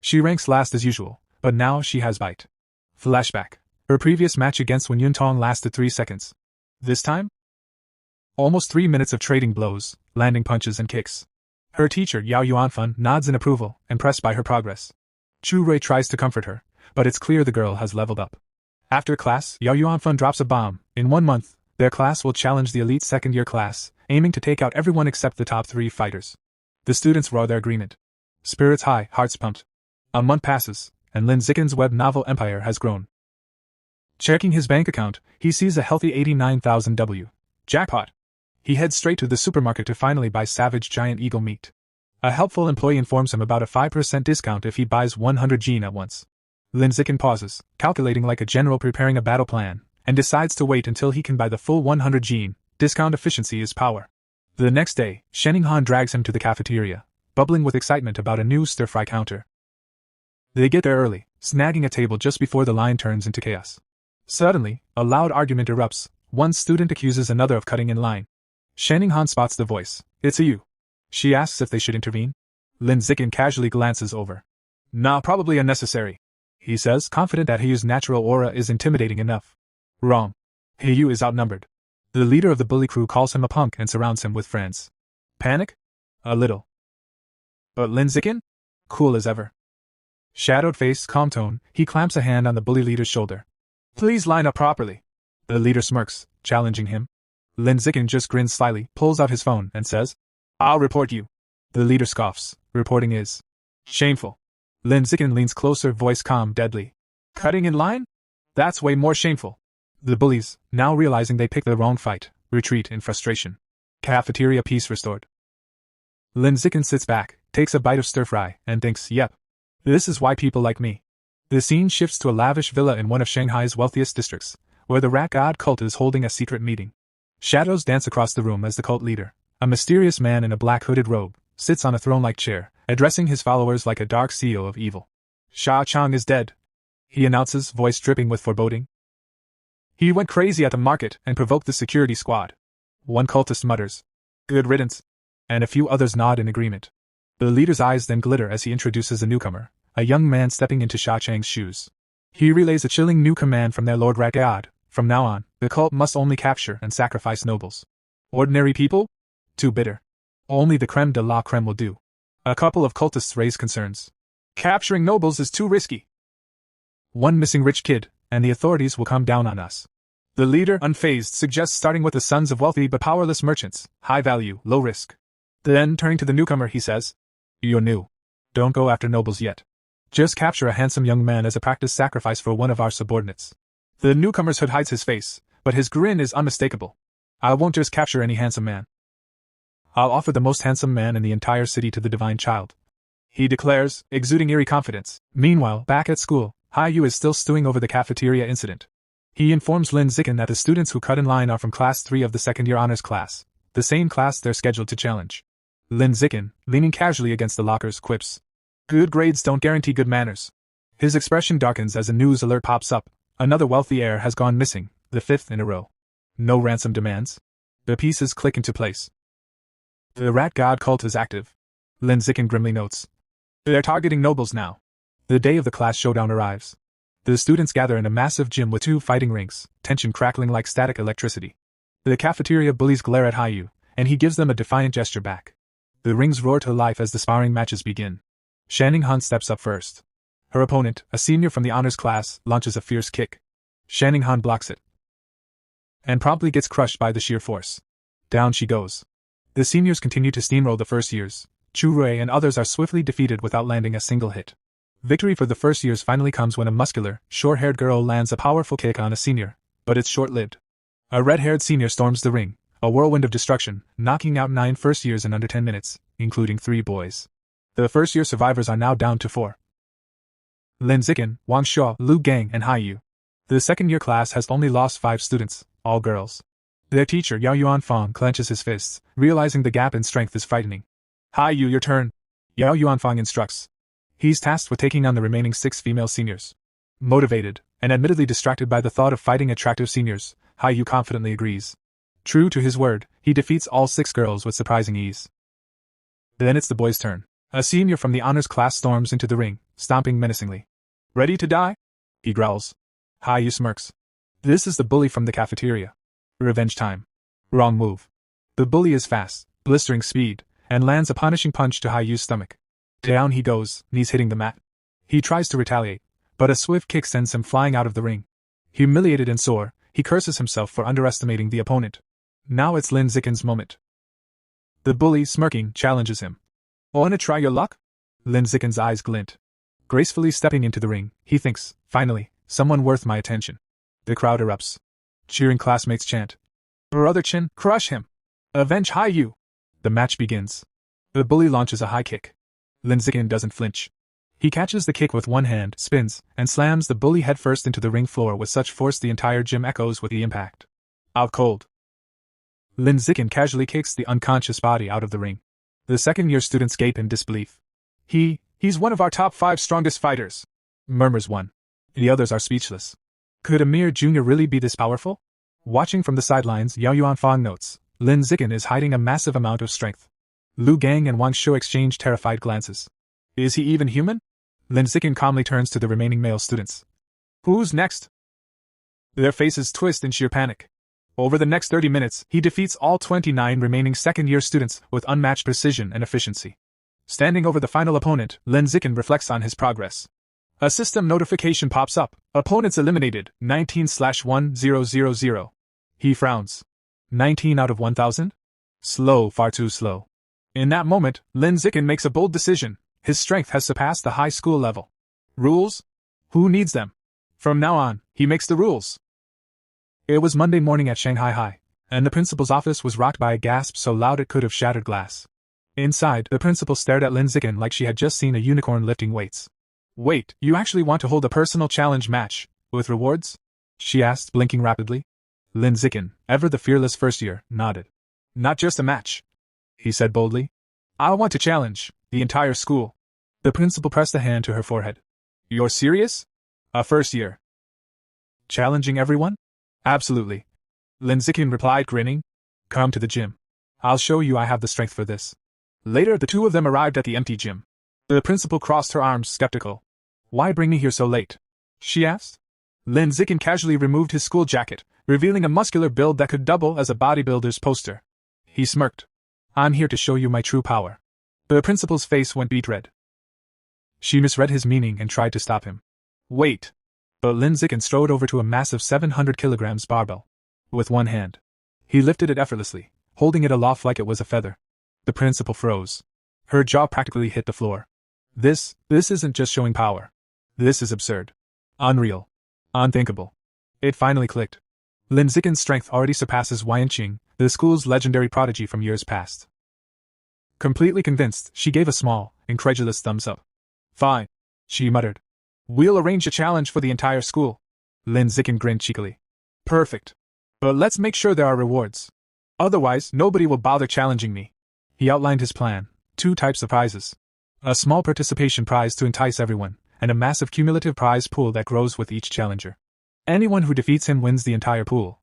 She ranks last as usual, but now she has bite. Flashback. Her previous match against Wen Yuntong lasted 3 seconds. This time? Almost 3 minutes of trading blows, landing punches and kicks. Her teacher, Yao Yuanfan, nods in approval, impressed by her progress. Chu Rui tries to comfort her, but it's clear the girl has leveled up. After class, Yao Yuanfan drops a bomb. In 1 month, their class will challenge the elite second-year class, aiming to take out everyone except the top 3 fighters. The students roar their agreement. Spirits high, hearts pumped. A month passes, and Lin Zichen's web novel empire has grown. Checking his bank account, he sees a healthy 89,000 W. Jackpot! He heads straight to the supermarket to finally buy Savage Giant Eagle meat. A helpful employee informs him about a 5% discount if he buys 100 gene at once. Lin Zichen pauses, calculating like a general preparing a battle plan, and decides to wait until he can buy the full 100 gene. Discount efficiency is power. The next day, Han drags him to the cafeteria, bubbling with excitement about a new stir-fry counter. They get there early, snagging a table just before the line turns into chaos. Suddenly, a loud argument erupts. One student accuses another of cutting in line. Han spots the voice. It's a you. She asks if they should intervene. Lin Zichen casually glances over. Nah, probably unnecessary. He says, confident that Hiyu's natural aura is intimidating enough. Wrong. Hiyu is outnumbered. The leader of the bully crew calls him a punk and surrounds him with friends. Panic? A little. But Lin Zichen? Cool as ever. Shadowed face, calm tone, he clamps a hand on the bully leader's shoulder. Please line up properly. The leader smirks, challenging him. Lin Zichen just grins slyly, pulls out his phone, and says, I'll report you. The leader scoffs. Reporting is shameful. Lin Zichen leans closer, voice calm, deadly. Cutting in line? That's way more shameful. The bullies, now realizing they picked the wrong fight, retreat in frustration. Cafeteria peace restored. Lin Zichen sits back, takes a bite of stir-fry, and thinks, yep. This is why people like me. The scene shifts to a lavish villa in one of Shanghai's wealthiest districts, where the rat god cult is holding a secret meeting. Shadows dance across the room as the cult leader, a mysterious man in a black hooded robe, sits on a throne-like chair, addressing his followers like a dark CEO of evil. Sha Chang is dead, he announces, voice dripping with foreboding. He went crazy at the market and provoked the security squad. One cultist mutters, good riddance, and a few others nod in agreement. The leader's eyes then glitter as he introduces a newcomer, a young man stepping into Sha Chang's shoes. He relays a chilling new command from their Lord Rat God. From now on, the cult must only capture and sacrifice nobles. Ordinary people? Too bitter. Only the creme de la creme will do. A couple of cultists raise concerns. Capturing nobles is too risky. One missing rich kid, and the authorities will come down on us. The leader, unfazed, suggests starting with the sons of wealthy but powerless merchants, high value, low risk. Then, turning to the newcomer, he says, You're new. Don't go after nobles yet. Just capture a handsome young man as a practice sacrifice for one of our subordinates. The newcomer's hood hides his face, but his grin is unmistakable. I won't just capture any handsome man. I'll offer the most handsome man in the entire city to the divine child, he declares, exuding eerie confidence. Meanwhile, back at school, Haiyu is still stewing over the cafeteria incident. He informs Lin Zicken that the students who cut in line are from Class 3 of the second-year honors class, the same class they're scheduled to challenge. Lin Zicken, leaning casually against the lockers, quips, "Good grades don't guarantee good manners." His expression darkens as a news alert pops up. Another wealthy heir has gone missing, the 5th in a row. No ransom demands. The pieces click into place. The rat god cult is active. Lin Zicken grimly notes. They're targeting nobles now. The day of the class showdown arrives. The students gather in a massive gym with 2 fighting rings, tension crackling like static electricity. The cafeteria bullies glare at Hayu, and he gives them a defiant gesture back. The rings roar to life as the sparring matches begin. Shanning Han steps up first. Her opponent, a senior from the honors class, launches a fierce kick. Shanning Han blocks it and promptly gets crushed by the sheer force. Down she goes. The seniors continue to steamroll the first years. Chu Rui and others are swiftly defeated without landing a single hit. Victory for the first years finally comes when a muscular, short-haired girl lands a powerful kick on a senior, but it's short-lived. A red-haired senior storms the ring, a whirlwind of destruction, knocking out 9 first years in under 10 minutes, including 3 boys. The first-year survivors are now down to 4. Lin Zicken, Wang Shuo, Lu Gang, and Hayu. The second-year class has only lost 5 students, all girls. Their teacher Yao Yuanfang clenches his fists, realizing the gap in strength is frightening. Hayu, your turn. Yao Yuanfang instructs. He's tasked with taking on the remaining 6 female seniors. Motivated, and admittedly distracted by the thought of fighting attractive seniors, Hayu confidently agrees. True to his word, he defeats all 6 girls with surprising ease. Then it's the boys' turn. A senior from the honors class storms into the ring, stomping menacingly. Ready to die? He growls. Hayu smirks. This is the bully from the cafeteria. Revenge time. Wrong move. The bully is fast, blistering speed, and lands a punishing punch to Hayu's stomach. Down he goes, knees hitting the mat. He tries to retaliate, but a swift kick sends him flying out of the ring. Humiliated and sore, he curses himself for underestimating the opponent. Now it's Lin Zicken's moment. The bully, smirking, challenges him. Wanna try your luck? Lin Zicken's eyes glint. Gracefully stepping into the ring, he thinks, finally, someone worth my attention. The crowd erupts. Cheering classmates chant. Brother Chin, crush him! Avenge Hayu! The match begins. The bully launches a high kick. Lin Zicken doesn't flinch. He catches the kick with one hand, spins, and slams the bully headfirst into the ring floor with such force the entire gym echoes with the impact. Out cold. Lin Zicken casually kicks the unconscious body out of the ring. The second-year students gape in disbelief. He's one of our top 5 strongest fighters, murmurs one. The others are speechless. Could a mere junior really be this powerful? Watching from the sidelines, Yao Yuanfang notes, Lin Zicken is hiding a massive amount of strength. Lu Gang and Wang Shuo exchange terrified glances. Is he even human? Lin Zicken calmly turns to the remaining male students. Who's next? Their faces twist in sheer panic. Over the next 30 minutes, he defeats all 29 remaining second-year students with unmatched precision and efficiency. Standing over the final opponent, Lin Zicken reflects on his progress. A system notification pops up. Opponents eliminated, 19/1000. He frowns. 19 out of 1,000? Slow, far too slow. In that moment, Lin Zicken makes a bold decision. His strength has surpassed the high school level. Rules? Who needs them? From now on, he makes the rules. It was Monday morning at Shanghai High, and the principal's office was rocked by a gasp so loud it could have shattered glass. Inside, the principal stared at Lin Zicken like she had just seen a unicorn lifting weights. Wait, you actually want to hold a personal challenge match, with rewards? She asked, blinking rapidly. Lin Zicken, ever the fearless first year, nodded. Not just a match, he said boldly. I want to challenge the entire school. The principal pressed a hand to her forehead. You're serious? A first year. Challenging everyone? Absolutely. Lin Zicken replied, grinning. Come to the gym. I'll show you I have the strength for this. Later, the two of them arrived at the empty gym. The principal crossed her arms, skeptical. Why bring me here so late? She asked. Lin Zicken casually removed his school jacket, revealing a muscular build that could double as a bodybuilder's poster. He smirked. I'm here to show you my true power. The principal's face went beet red. She misread his meaning and tried to stop him. Wait. But Lin Zicken strode over to a massive 700 kilograms barbell. With one hand, he lifted it effortlessly, holding it aloft like it was a feather. The principal froze. Her jaw practically hit the floor. This isn't just showing power. This is absurd. Unreal. Unthinkable. It finally clicked. Lin Zicken's strength already surpasses Yanqing, the school's legendary prodigy from years past. Completely convinced, she gave a small, incredulous thumbs up. Fine, she muttered. We'll arrange a challenge for the entire school. Lin Zicken grinned cheekily. Perfect. But let's make sure there are rewards. Otherwise, nobody will bother challenging me. He outlined his plan: 2 types of prizes. A small participation prize to entice everyone, and a massive cumulative prize pool that grows with each challenger. Anyone who defeats him wins the entire pool.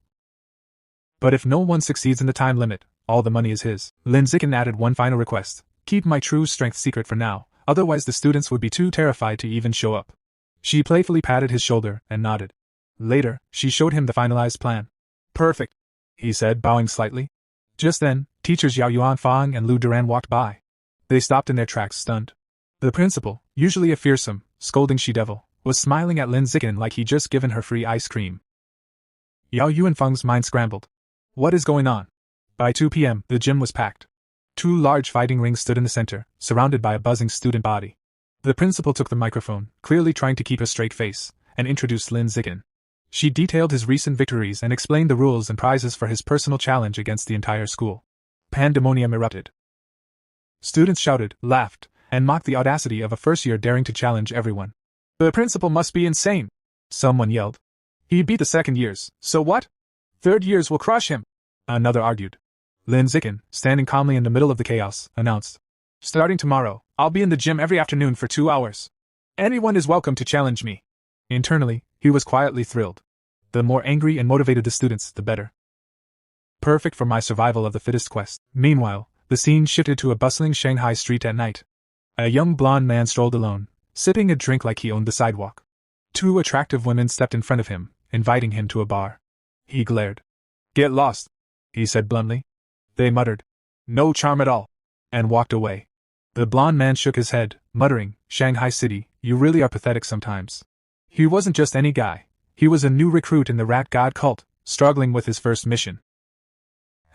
But if no one succeeds in the time limit, all the money is his. Lin Zikin added one final request: keep my true strength secret for now, otherwise the students would be too terrified to even show up. She playfully patted his shoulder and nodded. Later, she showed him the finalized plan. Perfect, he said, bowing slightly. Just then, teachers Yao Yuanfang and Lu Duran walked by. They stopped in their tracks, stunned. The principal, usually a fearsome, scolding she-devil, was smiling at Lin Zikin like he'd just given her free ice cream. Yao Yuanfang's mind scrambled. What is going on? By 2 p.m., the gym was packed. 2 large fighting rings stood in the center, surrounded by a buzzing student body. The principal took the microphone, clearly trying to keep a straight face, and introduced Lin Zikin. She detailed his recent victories and explained the rules and prizes for his personal challenge against the entire school. Pandemonium erupted. Students shouted, laughed, and mocked the audacity of a first-year daring to challenge everyone. The principal must be insane, someone yelled. He beat the second years, so what? Third years will crush him, another argued. Lin Zikin, standing calmly in the middle of the chaos, announced. Starting tomorrow, I'll be in the gym every afternoon for 2 hours. Anyone is welcome to challenge me. Internally, he was quietly thrilled. The more angry and motivated the students, the better. Perfect for my survival of the fittest quest. Meanwhile, the scene shifted to a bustling Shanghai street at night. A young blonde man strolled alone, sipping a drink like he owned the sidewalk. 2 attractive women stepped in front of him, inviting him to a bar. He glared. Get lost, he said bluntly. They muttered, no charm at all, and walked away. The blonde man shook his head, muttering, Shanghai City, you really are pathetic sometimes. He wasn't just any guy. He was a new recruit in the rat god cult, struggling with his first mission.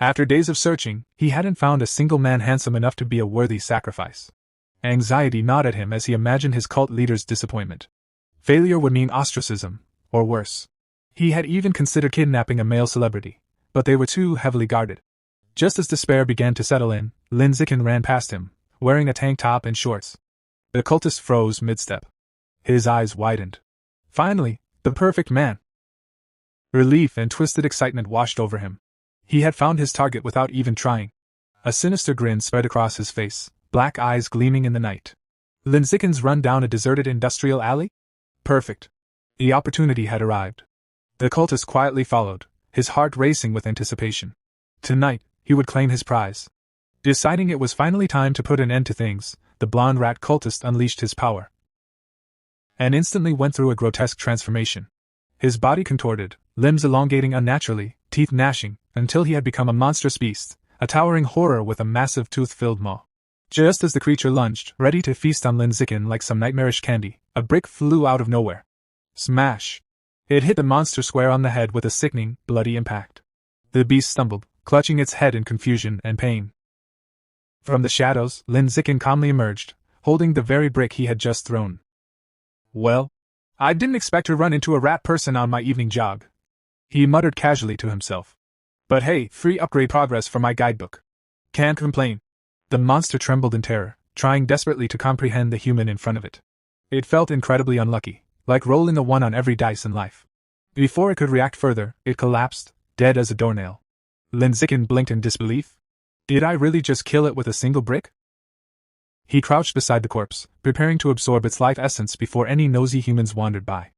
After days of searching, he hadn't found a single man handsome enough to be a worthy sacrifice. Anxiety gnawed at him as he imagined his cult leader's disappointment. Failure would mean ostracism, or worse. He had even considered kidnapping a male celebrity, but they were too heavily guarded. Just as despair began to settle in, Lin Zikin ran past him, wearing a tank top and shorts. The cultist froze mid-step. His eyes widened. Finally, the perfect man. Relief and twisted excitement washed over him. He had found his target without even trying. A sinister grin spread across his face, black eyes gleaming in the night. Lin Zikin's run down a deserted industrial alley? Perfect. The opportunity had arrived. The cultist quietly followed, his heart racing with anticipation. Tonight, he would claim his prize. Deciding it was finally time to put an end to things, the blonde rat cultist unleashed his power. And instantly went through a grotesque transformation. His body contorted, limbs elongating unnaturally, teeth gnashing, until he had become a monstrous beast, a towering horror with a massive tooth-filled maw. Just as the creature lunged, ready to feast on Lin Zikin like some nightmarish candy, a brick flew out of nowhere. Smash! It hit the monster square on the head with a sickening, bloody impact. The beast stumbled, clutching its head in confusion and pain. From the shadows, Lin Zikin calmly emerged, holding the very brick he had just thrown. Well, I didn't expect to run into a rat person on my evening jog, he muttered casually to himself. But hey, free upgrade progress for my guidebook. Can't complain. The monster trembled in terror, trying desperately to comprehend the human in front of it. It felt incredibly unlucky, like rolling a 1 on every dice in life. Before it could react further, it collapsed, dead as a doornail. Lin Zikin blinked in disbelief. Did I really just kill it with a single brick? He crouched beside the corpse, preparing to absorb its life essence before any nosy humans wandered by.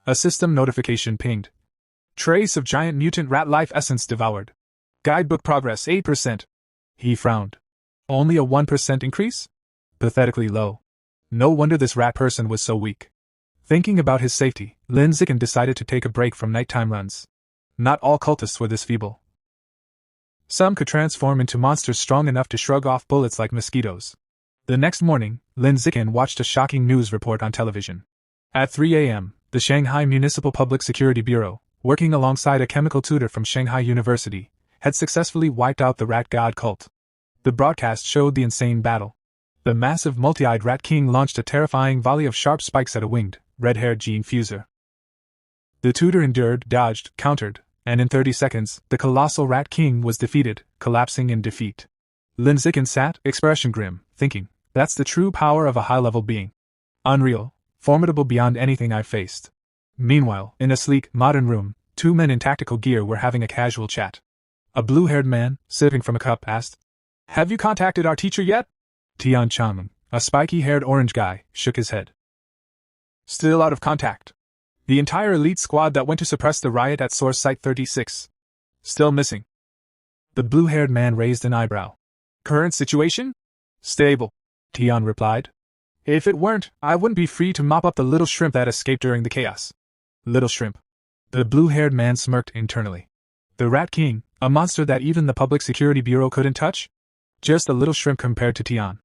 A system notification pinged. Trace of giant mutant rat life essence devoured. Guidebook progress 8%. He frowned. Only a 1% increase? Pathetically low. No wonder this rat person was so weak. Thinking about his safety, Lin Zikin decided to take a break from nighttime runs. Not all cultists were this feeble. Some could transform into monsters strong enough to shrug off bullets like mosquitoes. The next morning, Lin Zikin watched a shocking news report on television. At 3 a.m., the Shanghai Municipal Public Security Bureau, working alongside a chemical tutor from Shanghai University, had successfully wiped out the rat god cult. The broadcast showed the insane battle. The massive multi-eyed rat king launched a terrifying volley of sharp spikes at a winged, red-haired gene fuser. The tutor endured, dodged, countered, and in 30 seconds, the colossal rat king was defeated, collapsing in defeat. Lin Zikin sat, expression grim, thinking, that's the true power of a high-level being. Unreal, formidable beyond anything I've faced. Meanwhile, in a sleek, modern room, Two men in tactical gear were having a casual chat. A blue-haired man, sipping from a cup, asked, "Have you contacted our teacher yet?" Tian Chang, a spiky-haired orange guy, shook his head. "Still out of contact. The entire elite squad that went to suppress the riot at Source Site 36. Still missing." The blue-haired man raised an eyebrow. "Current situation? Stable," Tian replied. "If it weren't, I wouldn't be free to mop up the little shrimp that escaped during the chaos." Little shrimp. The blue-haired man smirked internally. The Rat King, a monster that even the Public Security Bureau couldn't touch? Just a little shrimp compared to Tian.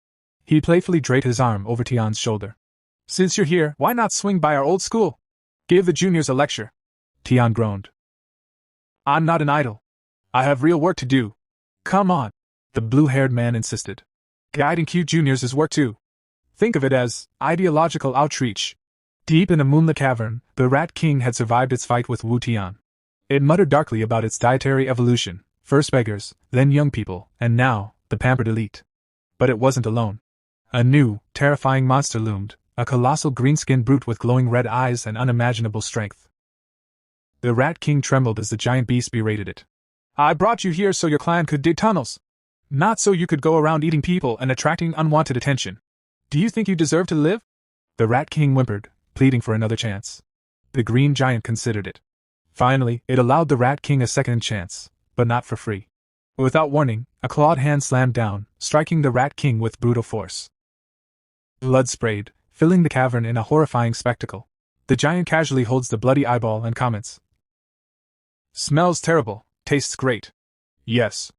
He playfully draped his arm over Tian's shoulder. "Since you're here, why not swing by our old school? Give the juniors a lecture." Tian groaned. "I'm not an idol. I have real work to do." "Come on," the blue-haired man insisted. "Guiding cute juniors is work too. Think of it as ideological outreach." Deep in a moonlit cavern, the Rat King had survived its fight with Wu Tian. It muttered darkly about its dietary evolution, first beggars, then young people, and now, the pampered elite. But it wasn't alone. A new, terrifying monster loomed, a colossal green-skinned brute with glowing red eyes and unimaginable strength. The Rat King trembled as the giant beast berated it. "I brought you here so your clan could dig tunnels. Not so you could go around eating people and attracting unwanted attention. Do you think you deserve to live?" The Rat King whimpered, pleading for another chance. The green giant considered it. Finally, it allowed the Rat King a second chance, but not for free. Without warning, a clawed hand slammed down, striking the Rat King with brutal force. Blood sprayed, filling the cavern in a horrifying spectacle. The giant casually holds the bloody eyeball and comments. "Smells terrible, tastes great. Yes.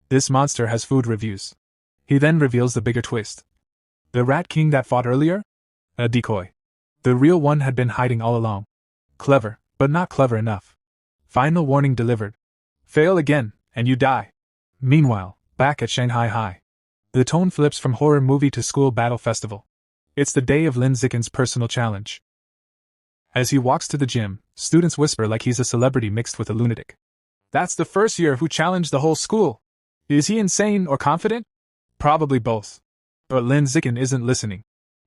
This monster has food reviews." He then reveals the bigger twist. The Rat King that fought earlier? A decoy. The real one had been hiding all along. Clever, but not clever enough. Final warning delivered. Fail again, and you die. Meanwhile, back at Shanghai High. The tone flips from horror movie to school battle festival. It's the day of Lin Zicken's personal challenge. As he walks to the gym, students whisper like he's a celebrity mixed with a lunatic. "That's the first year who challenged the whole school. Is he insane or confident?" Probably both. But Lin Zicken isn't listening.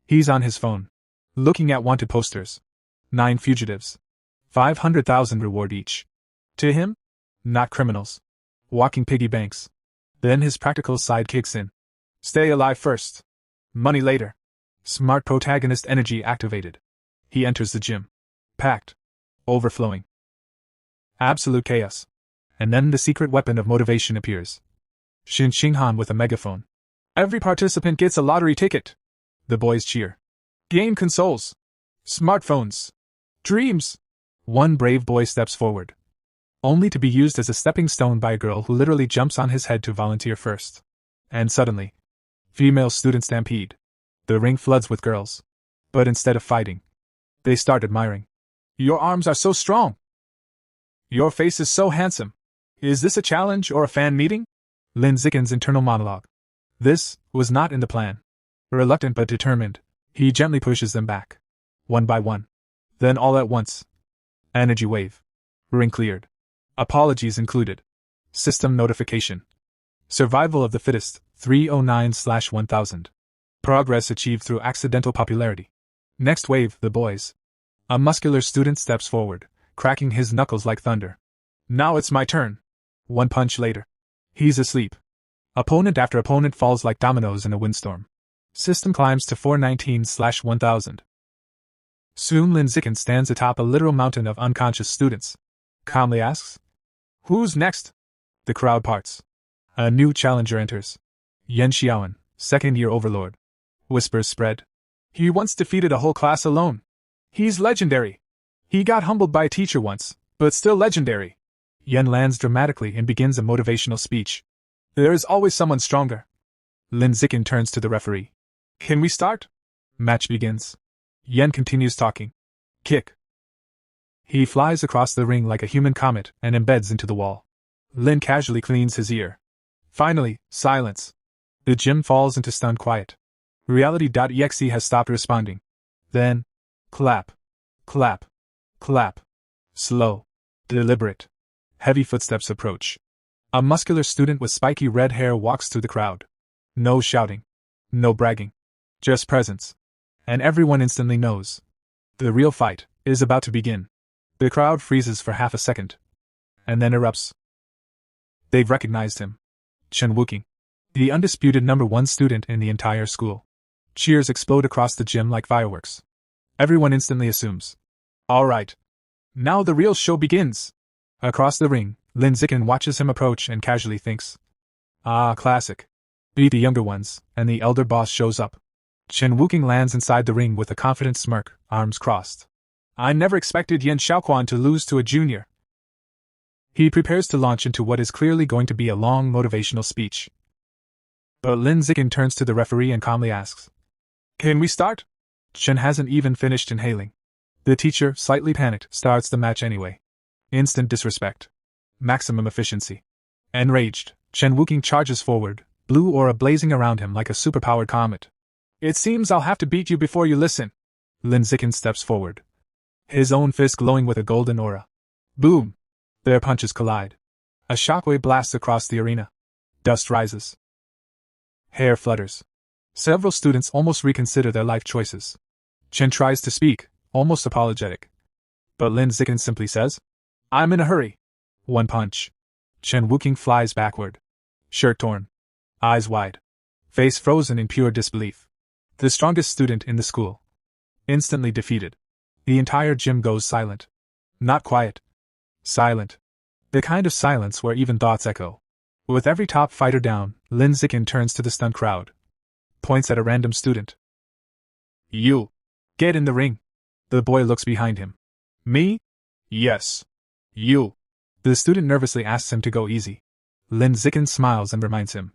He's on his phone, looking at wanted posters. 9 fugitives. 500,000 reward each. To him? Not criminals. Walking piggy banks. Then his practical side kicks in. Stay alive first. Money later. Smart protagonist energy activated. He enters the gym. Packed. Overflowing. Absolute chaos. And then the secret weapon of motivation appears. Shin Xinghan with a megaphone. "Every participant gets a lottery ticket." The boys cheer. "Game consoles. Smartphones. Dreams." One brave boy steps forward, only to be used as a stepping stone by a girl who literally jumps on his head to volunteer first. And suddenly, female student stampede. The ring floods with girls. But instead of fighting, they start admiring. "Your arms are so strong. Your face is so handsome. Is this a challenge or a fan meeting?" Lin Zicken's internal monologue. This was not in the plan. Reluctant but determined, he gently pushes them back. One by one. Then all at once. Energy wave. Ring cleared. Apologies included. System notification. Survival of the fittest, 309/1000. Progress achieved through accidental popularity. Next wave, the boys. A muscular student steps forward, cracking his knuckles like thunder. "Now it's my turn." One punch later. He's asleep. Opponent after opponent falls like dominoes in a windstorm. System climbs to 419/1000. Soon Lin Zicken stands atop a literal mountain of unconscious students. Calmly asks, "Who's next?" The crowd parts. A new challenger enters. Yan Xiaoan, second-year overlord. Whispers spread. "He once defeated a whole class alone. He's legendary. He got humbled by a teacher once, but still legendary." Yan lands dramatically and begins a motivational speech. "There is always someone stronger." Lin Zicken turns to the referee. "Can we start?" Match begins. Yan continues talking. Kick. He flies across the ring like a human comet and embeds into the wall. Lin casually cleans his ear. Finally, silence. The gym falls into stunned quiet. Reality.exe has stopped responding. Then, clap. Clap. Clap. Slow. Deliberate. Heavy footsteps approach. A muscular student with spiky red hair walks through the crowd. No shouting. No bragging. Just presence. And everyone instantly knows. The real fight is about to begin. The crowd freezes for half a second, and then erupts. They've recognized him. Chen Wuking, the undisputed #1 student in the entire school. Cheers explode across the gym like fireworks. Everyone instantly assumes. All right. Now the real show begins. Across the ring, Lin Zikin watches him approach and casually thinks. Ah, classic. Beat the younger ones, and the elder boss shows up. Chen Wuking lands inside the ring with a confident smirk, arms crossed. I never expected Yen Xiaoquan to lose to a junior. He prepares to launch into what is clearly going to be a long motivational speech. But Lin Zikin turns to the referee and calmly asks, Can we start? Chen hasn't even finished inhaling. The teacher, slightly panicked, starts the match anyway. Instant disrespect. Maximum efficiency. Enraged, Chen Wuking charges forward, blue aura blazing around him like a superpowered comet. It seems I'll have to beat you before you listen. Lin Zikin steps forward, his own fist glowing with a golden aura. Boom! Their punches collide. A shockwave blasts across the arena. Dust rises. Hair flutters. Several students almost reconsider their life choices. Chen tries to speak, almost apologetic. But Lin Zikin simply says, I'm in a hurry. One punch. Chen Wuking flies backward. Shirt torn. Eyes wide. Face frozen in pure disbelief. The strongest student in the school. Instantly defeated. The entire gym goes silent. Not quiet. Silent. The kind of silence where even thoughts echo. With every top fighter down, Lin Zikin turns to the stunned crowd. Points at a random student. You. Get in the ring. The boy looks behind him. Me? Yes. You. The student nervously asks him to go easy. Lin Zikin smiles and reminds him.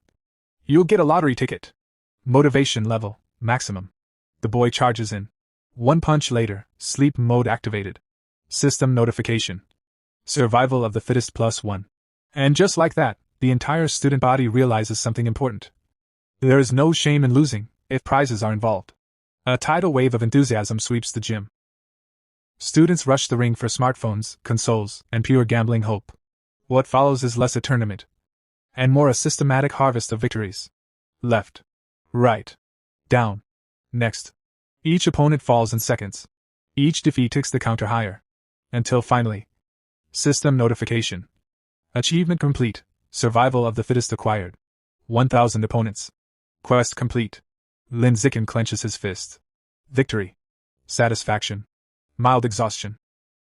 You'll get a lottery ticket. Motivation level, maximum. The boy charges in. One punch later, sleep mode activated. System notification. Survival of the fittest +1. And just like that, the entire student body realizes something important. There is no shame in losing, if prizes are involved. A tidal wave of enthusiasm sweeps the gym. Students rush the ring for smartphones, consoles, and pure gambling hope. What follows is less a tournament, and more a systematic harvest of victories. Left. Right. Down. Next. Each opponent falls in seconds. Each defeat ticks the counter higher. Until finally. System notification. Achievement complete. Survival of the fittest acquired. 1,000 opponents. Quest complete. Lin Zikin clenches his fist. Victory. Satisfaction. Mild exhaustion.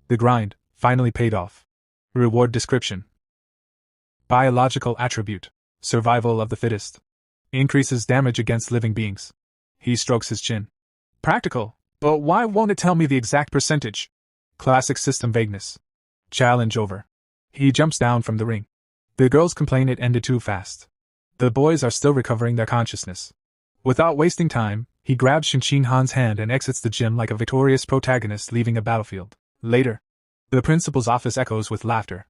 The grind, finally paid off. Reward description. Biological attribute. Survival of the fittest. Increases damage against living beings. He strokes his chin. Practical, but why won't it tell me the exact percentage? Classic system vagueness. Challenge over. He jumps down from the ring. The girls complain it ended too fast. The boys are still recovering their consciousness. Without wasting time, he grabs Shinqing Han's hand and exits the gym like a victorious protagonist leaving a battlefield. Later, the principal's office echoes with laughter.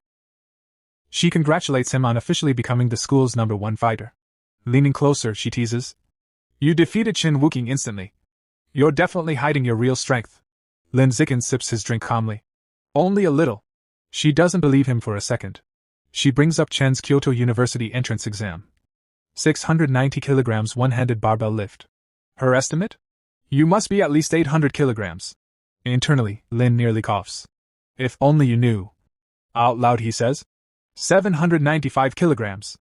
She congratulates him on officially becoming the school's #1 fighter. Leaning closer, she teases. You defeated Chen Wuking instantly. You're definitely hiding your real strength. Lin Zikin sips his drink calmly. Only a little. She doesn't believe him for a second. She brings up Chen's Kyoto University entrance exam. 690 kilograms one-handed barbell lift. Her estimate? You must be at least 800 kilograms. Internally, Lin nearly coughs. If only you knew. Out loud he says. 795 kilograms.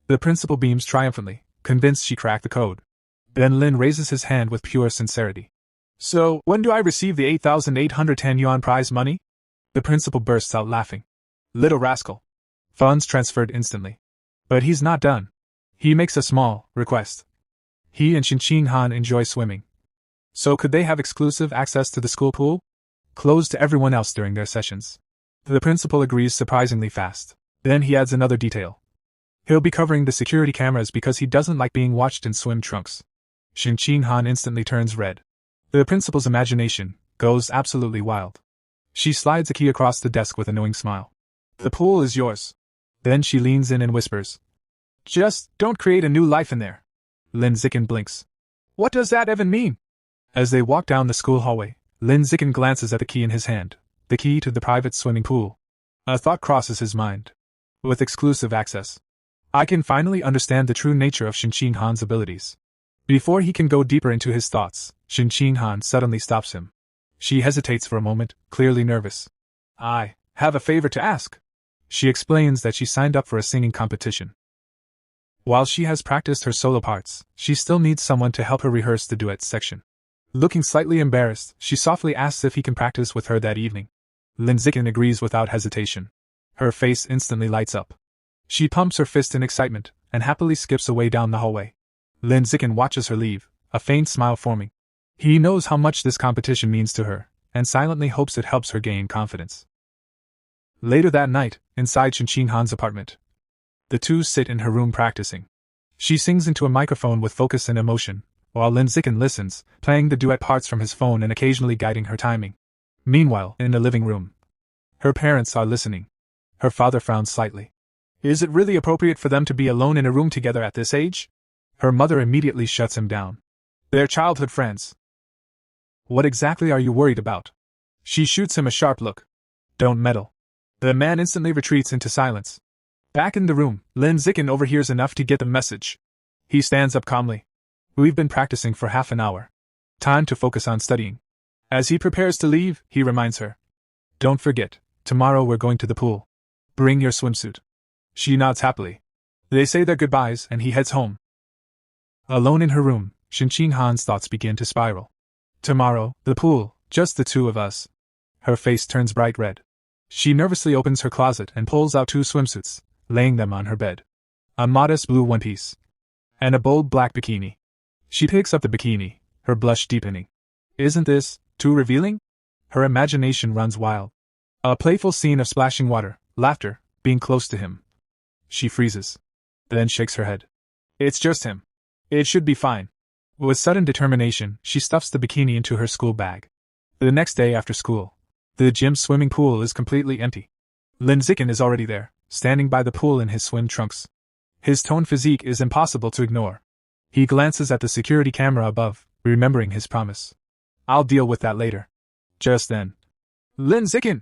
The principal beams triumphantly, convinced she cracked the code. Then Lin raises his hand with pure sincerity. So, when do I receive the 8,810 yuan prize money? The principal bursts out laughing. Little rascal. Funds transferred instantly. But he's not done. He makes a small request. He and Shinqing Han enjoy swimming. So could they have exclusive access to the school pool? Closed to everyone else during their sessions. The principal agrees surprisingly fast. Then he adds another detail. He'll be covering the security cameras because he doesn't like being watched in swim trunks. Shinqing Han instantly turns red. The principal's imagination goes absolutely wild. She slides a key across the desk with a knowing smile. The pool is yours. Then she leans in and whispers. Just don't create a new life in there. Lin Zikin blinks. What does that even mean? As they walk down the school hallway, Lin Zikin glances at the key in his hand, the key to the private swimming pool. A thought crosses his mind. With exclusive access, I can finally understand the true nature of Shinqing Han's abilities. Before he can go deeper into his thoughts, Shinqing Han suddenly stops him. She hesitates for a moment, clearly nervous. I have a favor to ask. She explains that she signed up for a singing competition. While she has practiced her solo parts, she still needs someone to help her rehearse the duet section. Looking slightly embarrassed, she softly asks if he can practice with her that evening. Lin Zikin agrees without hesitation. Her face instantly lights up. She pumps her fist in excitement, and happily skips away down the hallway. Lin Zikin watches her leave, a faint smile forming. He knows how much this competition means to her, and silently hopes it helps her gain confidence. Later that night, inside Shinqing Han's apartment, the two sit in her room practicing. She sings into a microphone with focus and emotion, while Lin Zikin listens, playing the duet parts from his phone and occasionally guiding her timing. Meanwhile, in the living room, her parents are listening. Her father frowns slightly. Is it really appropriate for them to be alone in a room together at this age? Her mother immediately shuts him down. They're childhood friends. What exactly are you worried about? She shoots him a sharp look. Don't meddle. The man instantly retreats into silence. Back in the room, Lin Zikin overhears enough to get the message. He stands up calmly. We've been practicing for half an hour. Time to focus on studying. As he prepares to leave, he reminds her. Don't forget, tomorrow we're going to the pool. Bring your swimsuit. She nods happily. They say their goodbyes and he heads home. Alone in her room, Shinqing Han's thoughts begin to spiral. Tomorrow, the pool, just the two of us. Her face turns bright red. She nervously opens her closet and pulls out 2 swimsuits, laying them on her bed. A modest blue one-piece. And a bold black bikini. She picks up the bikini, her blush deepening. Isn't this too revealing? Her imagination runs wild. A playful scene of splashing water, laughter, being close to him. She freezes. Then shakes her head. It's just him. It should be fine. With sudden determination, she stuffs the bikini into her school bag. The next day after school, the gym's swimming pool is completely empty. Lin Zikin is already there, standing by the pool in his swim trunks. His toned physique is impossible to ignore. He glances at the security camera above, remembering his promise. I'll deal with that later. Just then. Lin Zikin!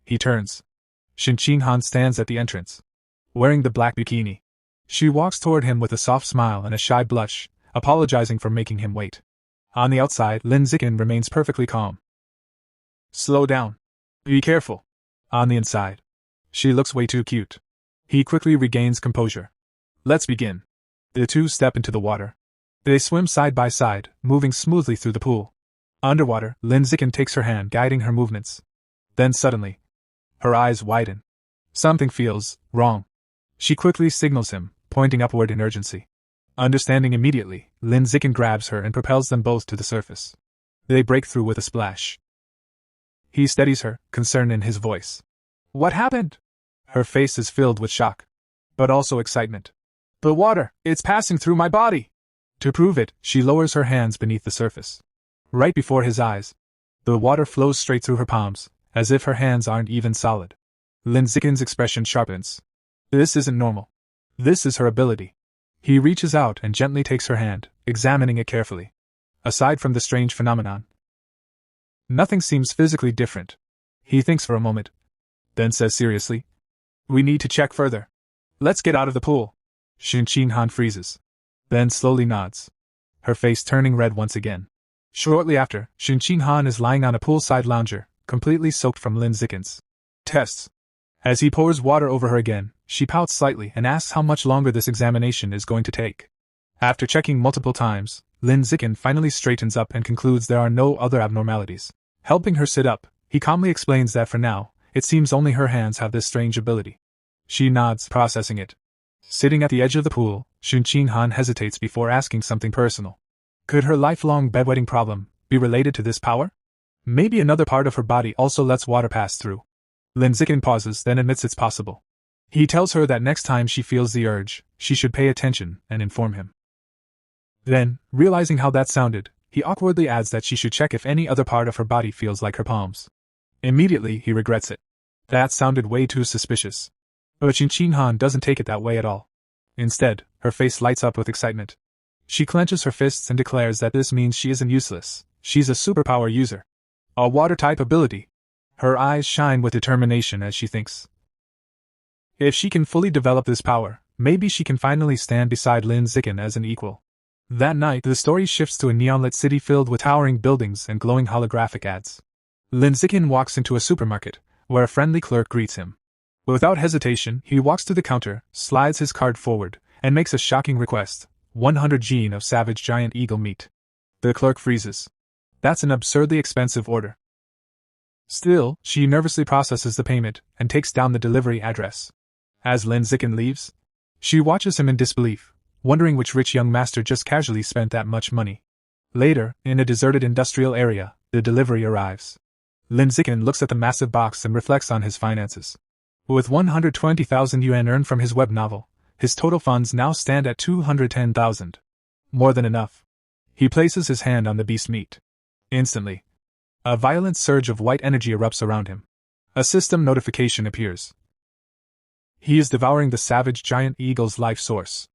He turns. Shinqing Han stands at the entrance, wearing the black bikini. She walks toward him with a soft smile and a shy blush, apologizing for making him wait. On the outside, Lin Zikin remains perfectly calm. Slow down. Be careful. On the inside, she looks way too cute. He quickly regains composure. Let's begin. The two step into the water. They swim side by side, moving smoothly through the pool. Underwater, Lin Zikin takes her hand, guiding her movements. Then suddenly, her eyes widen. Something feels wrong. She quickly signals him, pointing upward in urgency. Understanding immediately, Lin Zikin grabs her and propels them both to the surface. They break through with a splash. He steadies her, concern in his voice. What happened? Her face is filled with shock, but also excitement. The water, it's passing through my body. To prove it, she lowers her hands beneath the surface. Right before his eyes, the water flows straight through her palms, as if her hands aren't even solid. Lin Zikin's expression sharpens. This isn't normal. This is her ability. He reaches out and gently takes her hand, examining it carefully. Aside from the strange phenomenon, nothing seems physically different. He thinks for a moment, then says seriously, We need to check further. Let's get out of the pool. Shinqing Han freezes, then slowly nods, her face turning red once again. Shortly after, Shinqing Han is lying on a poolside lounger, completely soaked from Lin Zikin's tests. As he pours water over her again, she pouts slightly and asks how much longer this examination is going to take. After checking multiple times, Lin Zikin finally straightens up and concludes there are no other abnormalities. Helping her sit up, he calmly explains that for now, it seems only her hands have this strange ability. She nods, processing it. Sitting at the edge of the pool, Shinqing Han hesitates before asking something personal. Could her lifelong bedwetting problem be related to this power? Maybe another part of her body also lets water pass through. Lin Zikin pauses, then admits it's possible. He tells her that next time she feels the urge, she should pay attention and inform him. Then, realizing how that sounded, he awkwardly adds that she should check if any other part of her body feels like her palms. Immediately, he regrets it. That sounded way too suspicious. But Shinqing Han doesn't take it that way at all. Instead, her face lights up with excitement. She clenches her fists and declares that this means she isn't useless, she's a superpower user. A water-type ability. Her eyes shine with determination as she thinks. If she can fully develop this power, maybe she can finally stand beside Lin Zikin as an equal. That night, the story shifts to a neon-lit city filled with towering buildings and glowing holographic ads. Lin Zikin walks into a supermarket, where a friendly clerk greets him. Without hesitation, he walks to the counter, slides his card forward, and makes a shocking request: 100 gene of savage giant eagle meat. The clerk freezes. That's an absurdly expensive order. Still, she nervously processes the payment and takes down the delivery address. As Lin Zikin leaves, she watches him in disbelief, wondering which rich young master just casually spent that much money. Later, in a deserted industrial area, the delivery arrives. Lin Zikin looks at the massive box and reflects on his finances. With 120,000 yuan earned from his web novel, his total funds now stand at 210,000. More than enough. He places his hand on the beast meat. Instantly, a violent surge of white energy erupts around him. A system notification appears. He is devouring the savage giant eagle's life source.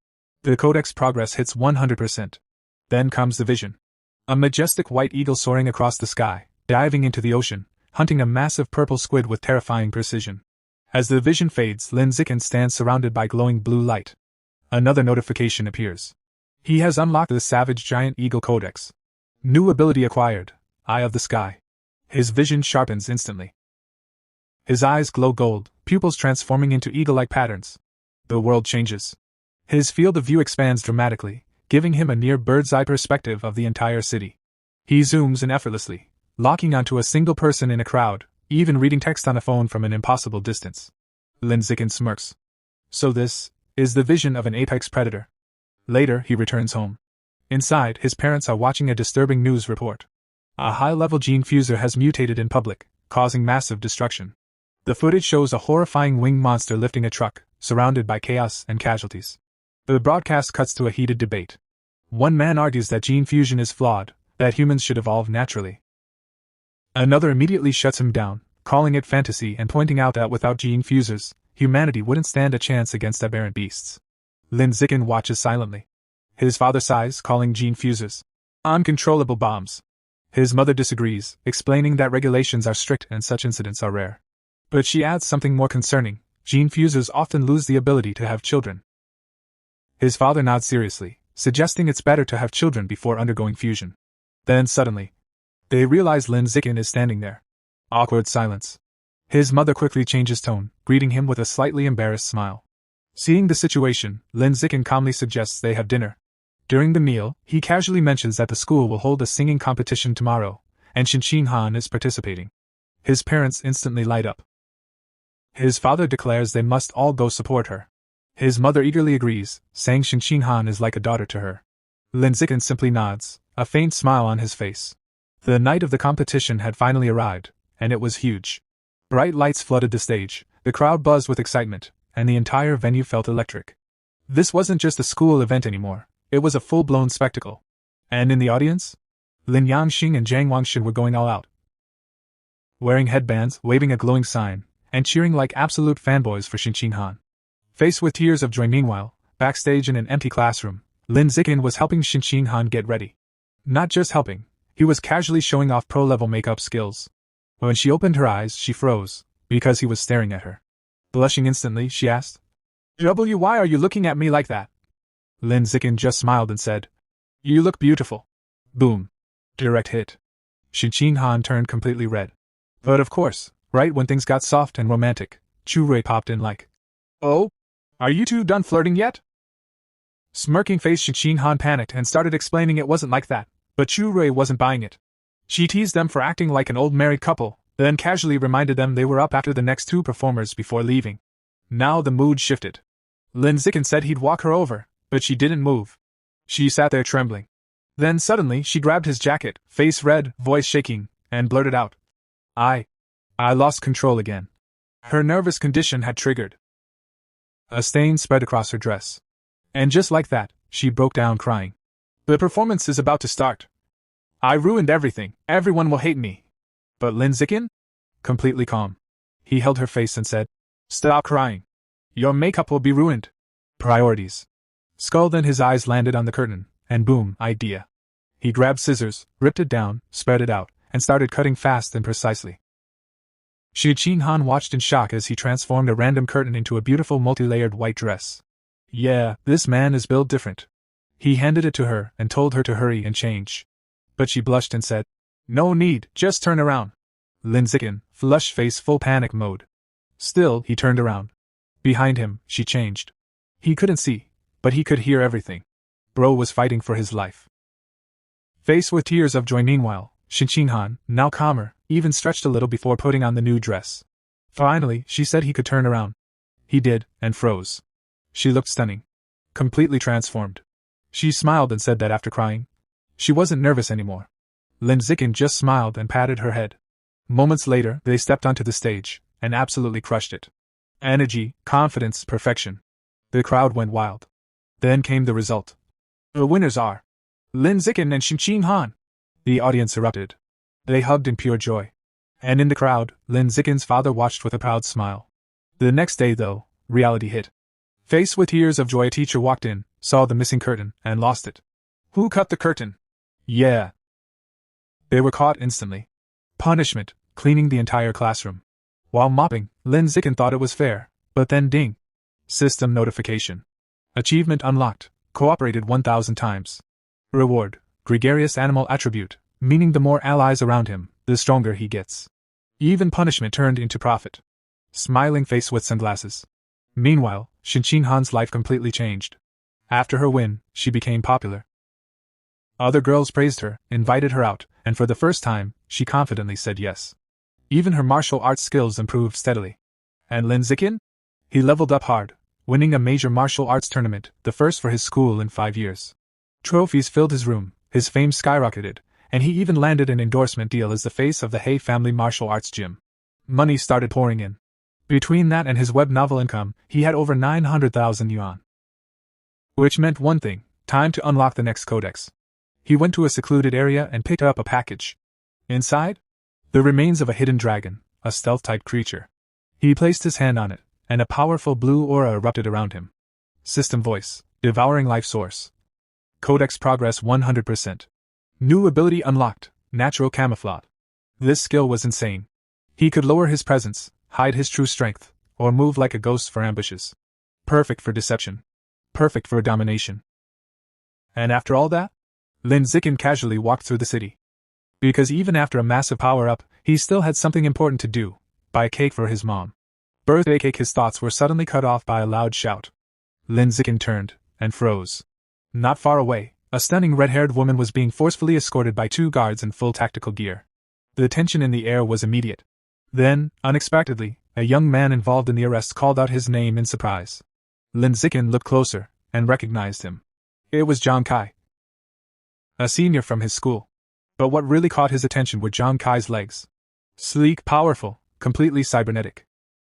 The codex progress hits 100%. Then comes the vision. A majestic white eagle soaring across the sky, diving into the ocean, hunting a massive purple squid with terrifying precision. As the vision fades, Lin Zikin stands surrounded by glowing blue light. Another notification appears. He has unlocked the savage giant eagle codex. New ability acquired, Eye of the Sky. His vision sharpens instantly. His eyes glow gold, pupils transforming into eagle-like patterns. The world changes. His field of view expands dramatically, giving him a near bird's-eye perspective of the entire city. He zooms in effortlessly, locking onto a single person in a crowd, even reading text on a phone from an impossible distance. Lin Zikin smirks. So this is the vision of an apex predator. Later, he returns home. Inside, his parents are watching a disturbing news report. A high-level gene fuser has mutated in public, causing massive destruction. The footage shows a horrifying winged monster lifting a truck, surrounded by chaos and casualties. The broadcast cuts to a heated debate. One man argues that gene fusion is flawed, that humans should evolve naturally. Another immediately shuts him down, calling it fantasy and pointing out that without gene fusers, humanity wouldn't stand a chance against aberrant beasts. Lin Zikin watches silently. His father sighs, calling gene fusers uncontrollable bombs. His mother disagrees, explaining that regulations are strict and such incidents are rare. But she adds something more concerning: gene fusers often lose the ability to have children. His father nods seriously, suggesting it's better to have children before undergoing fusion. Then suddenly, they realize Lin Zikin is standing there. Awkward silence. His mother quickly changes tone, greeting him with a slightly embarrassed smile. Seeing the situation, Lin Zikin calmly suggests they have dinner. During the meal, he casually mentions that the school will hold a singing competition tomorrow, and Shinqing Han is participating. His parents instantly light up. His father declares they must all go support her. His mother eagerly agrees, saying Shinqing Han is like a daughter to her. Lin Zikin simply nods, a faint smile on his face. The night of the competition had finally arrived, and it was huge. Bright lights flooded the stage, the crowd buzzed with excitement, and the entire venue felt electric. This wasn't just a school event anymore, it was a full-blown spectacle. And in the audience? Lin Yangxing and Zhang Wangshan were going all out. Wearing headbands, waving a glowing sign, and cheering like absolute fanboys for Shinqing Han. Faced with tears of joy meanwhile, backstage in an empty classroom, Lin Zikin was helping Shinqing Han get ready. Not just helping, he was casually showing off pro-level makeup skills. When she opened her eyes, she froze, because he was staring at her. Blushing instantly, she asked, "Why are you looking at me like that?" Lin Zikin just smiled and said, "You look beautiful." Boom. Direct hit. Shinqing Han turned completely red. But of course, right when things got soft and romantic, Chu Rui popped in like, "Oh? Are you two done flirting yet?" Smirking face, Shinqing Han panicked and started explaining it wasn't like that, but Chu Rui wasn't buying it. She teased them for acting like an old married couple, then casually reminded them they were up after the next two performers before leaving. Now the mood shifted. Lin Zikin said he'd walk her over, but she didn't move. She sat there trembling. Then suddenly she grabbed his jacket, face red, voice shaking, and blurted out, I lost control again." Her nervous condition had triggered. A stain spread across her dress. And just like that, she broke down crying. "The performance is about to start. I ruined everything, everyone will hate me." But Lin Zikin? Completely calm. He held her face and said, "Stop crying. Your makeup will be ruined. Priorities." Skull. Then his eyes landed on the curtain, and boom, idea. He grabbed scissors, ripped it down, spread it out, and started cutting fast and precisely. Shinqing Han watched in shock as he transformed a random curtain into a beautiful multi-layered white dress. Yeah, this man is built different. He handed it to her and told her to hurry and change. But she blushed and said, "No need, just turn around." Lin Zikin, flush face full panic mode. Still, he turned around. Behind him, she changed. He couldn't see, but he could hear everything. Bro was fighting for his life. Faced with tears of joy meanwhile, Xinqinghan, now calmer, even stretched a little before putting on the new dress. Finally, she said he could turn around. He did, and froze. She looked stunning. Completely transformed. She smiled and said that after crying, she wasn't nervous anymore. Lin Zikin just smiled and patted her head. Moments later, they stepped onto the stage, and absolutely crushed it. Energy, confidence, perfection. The crowd went wild. Then came the result. The winners are Lin Zikin and Xinqinghan. The audience erupted. They hugged in pure joy. And in the crowd, Lin Zikin's father watched with a proud smile. The next day, though, reality hit. Faced with tears of joy, a teacher walked in, saw the missing curtain, and lost it. Who cut the curtain? Yeah. They were caught instantly. Punishment, cleaning the entire classroom. While mopping, Lin Zikin thought it was fair, but then ding. System notification. Achievement unlocked, cooperated 1,000 times. Reward, gregarious animal attribute, meaning the more allies around him, the stronger he gets. Even punishment turned into profit. Smiling face with sunglasses. Meanwhile, Xinqinghan's life completely changed. After her win, she became popular. Other girls praised her, invited her out, and for the first time, she confidently said yes. Even her martial arts skills improved steadily. And Lin Zikin? He leveled up hard, winning a major martial arts tournament, the first for his school in 5 years. Trophies filled his room, his fame skyrocketed, and he even landed an endorsement deal as the face of the He family martial arts gym. Money started pouring in. Between that and his web novel income, he had over 900,000 yuan. Which meant one thing, time to unlock the next codex. He went to a secluded area and picked up a package. Inside? The remains of a hidden dragon, a stealth-type creature. He placed his hand on it, and a powerful blue aura erupted around him. System voice, devouring life source. Codex progress 100%. New ability unlocked, natural camouflage. This skill was insane. He could lower his presence, hide his true strength, or move like a ghost for ambushes. Perfect for deception. Perfect for domination. And after all that? Lin Zikin casually walked through the city. Because even after a massive power-up, he still had something important to do, buy a cake for his mom. Birthday cake. His thoughts were suddenly cut off by a loud shout. Lin Zikin turned, and froze. Not far away, a stunning red-haired woman was being forcefully escorted by 2 guards in full tactical gear. The tension in the air was immediate. Then, unexpectedly, a young man involved in the arrest called out his name in surprise. Lin Zikin looked closer, and recognized him. It was Zhang Kai, a senior from his school. But what really caught his attention were Zhang Kai's legs. Sleek, powerful, completely cybernetic.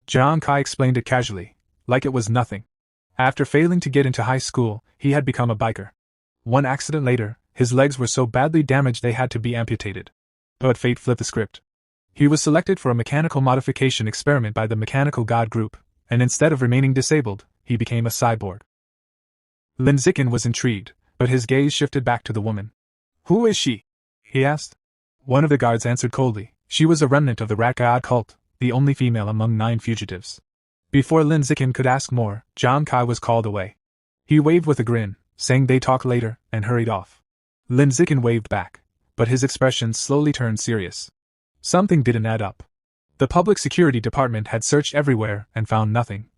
Zhang Kai explained it casually, like it was nothing. After failing to get into high school, he had become a biker. One accident later, his legs were so badly damaged they had to be amputated. But fate flipped the script. He was selected for a mechanical modification experiment by the Mechanical God Group, and instead of remaining disabled, he became a cyborg. Lin Zikin was intrigued, but his gaze shifted back to the woman. Who is she? He asked. One of the guards answered coldly. She was a remnant of the Rat God cult, the only female among 9 fugitives. Before Lin Zikin could ask more, Zhang Kai was called away. He waved with a grin, saying they'd talk later, and hurried off. Lin Zikin waved back, but his expression slowly turned serious. Something didn't add up. The public security department had searched everywhere and found nothing.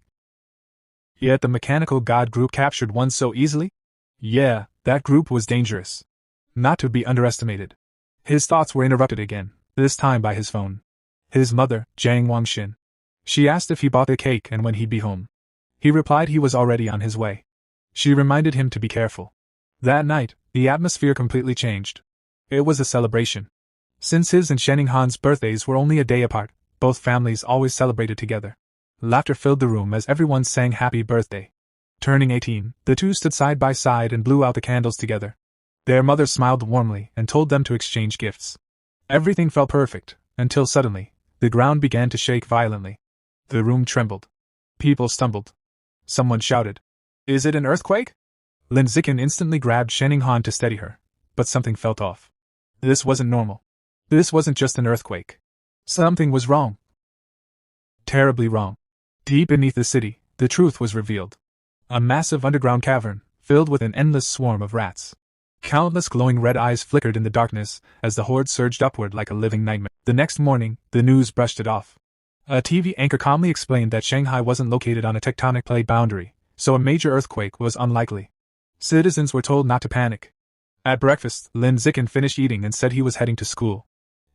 Yet the Mechanical God Group captured one so easily? Yeah, that group was dangerous. Not to be underestimated. His thoughts were interrupted again, this time by his phone. His mother, Jiang Wangxin. She asked if he bought the cake and when he'd be home. He replied he was already on his way. She reminded him to be careful. That night, the atmosphere completely changed. It was a celebration. Since his and Xinqinghan's birthdays were only a day apart, both families always celebrated together. Laughter filled the room as everyone sang happy birthday. Turning 18, the two stood side by side and blew out the candles together. Their mother smiled warmly and told them to exchange gifts. Everything felt perfect, until suddenly, the ground began to shake violently. The room trembled. People stumbled. Someone shouted, "Is it an earthquake?" Lin Zikin instantly grabbed Xinqinghan to steady her, but something felt off. This wasn't normal. This wasn't just an earthquake. Something was wrong. Terribly wrong. Deep beneath the city, the truth was revealed. A massive underground cavern, filled with an endless swarm of rats. Countless glowing red eyes flickered in the darkness as the horde surged upward like a living nightmare. The next morning, the news brushed it off. A TV anchor calmly explained that Shanghai wasn't located on a tectonic plate boundary, so a major earthquake was unlikely. Citizens were told not to panic. At breakfast, Lin Zikin finished eating and said he was heading to school.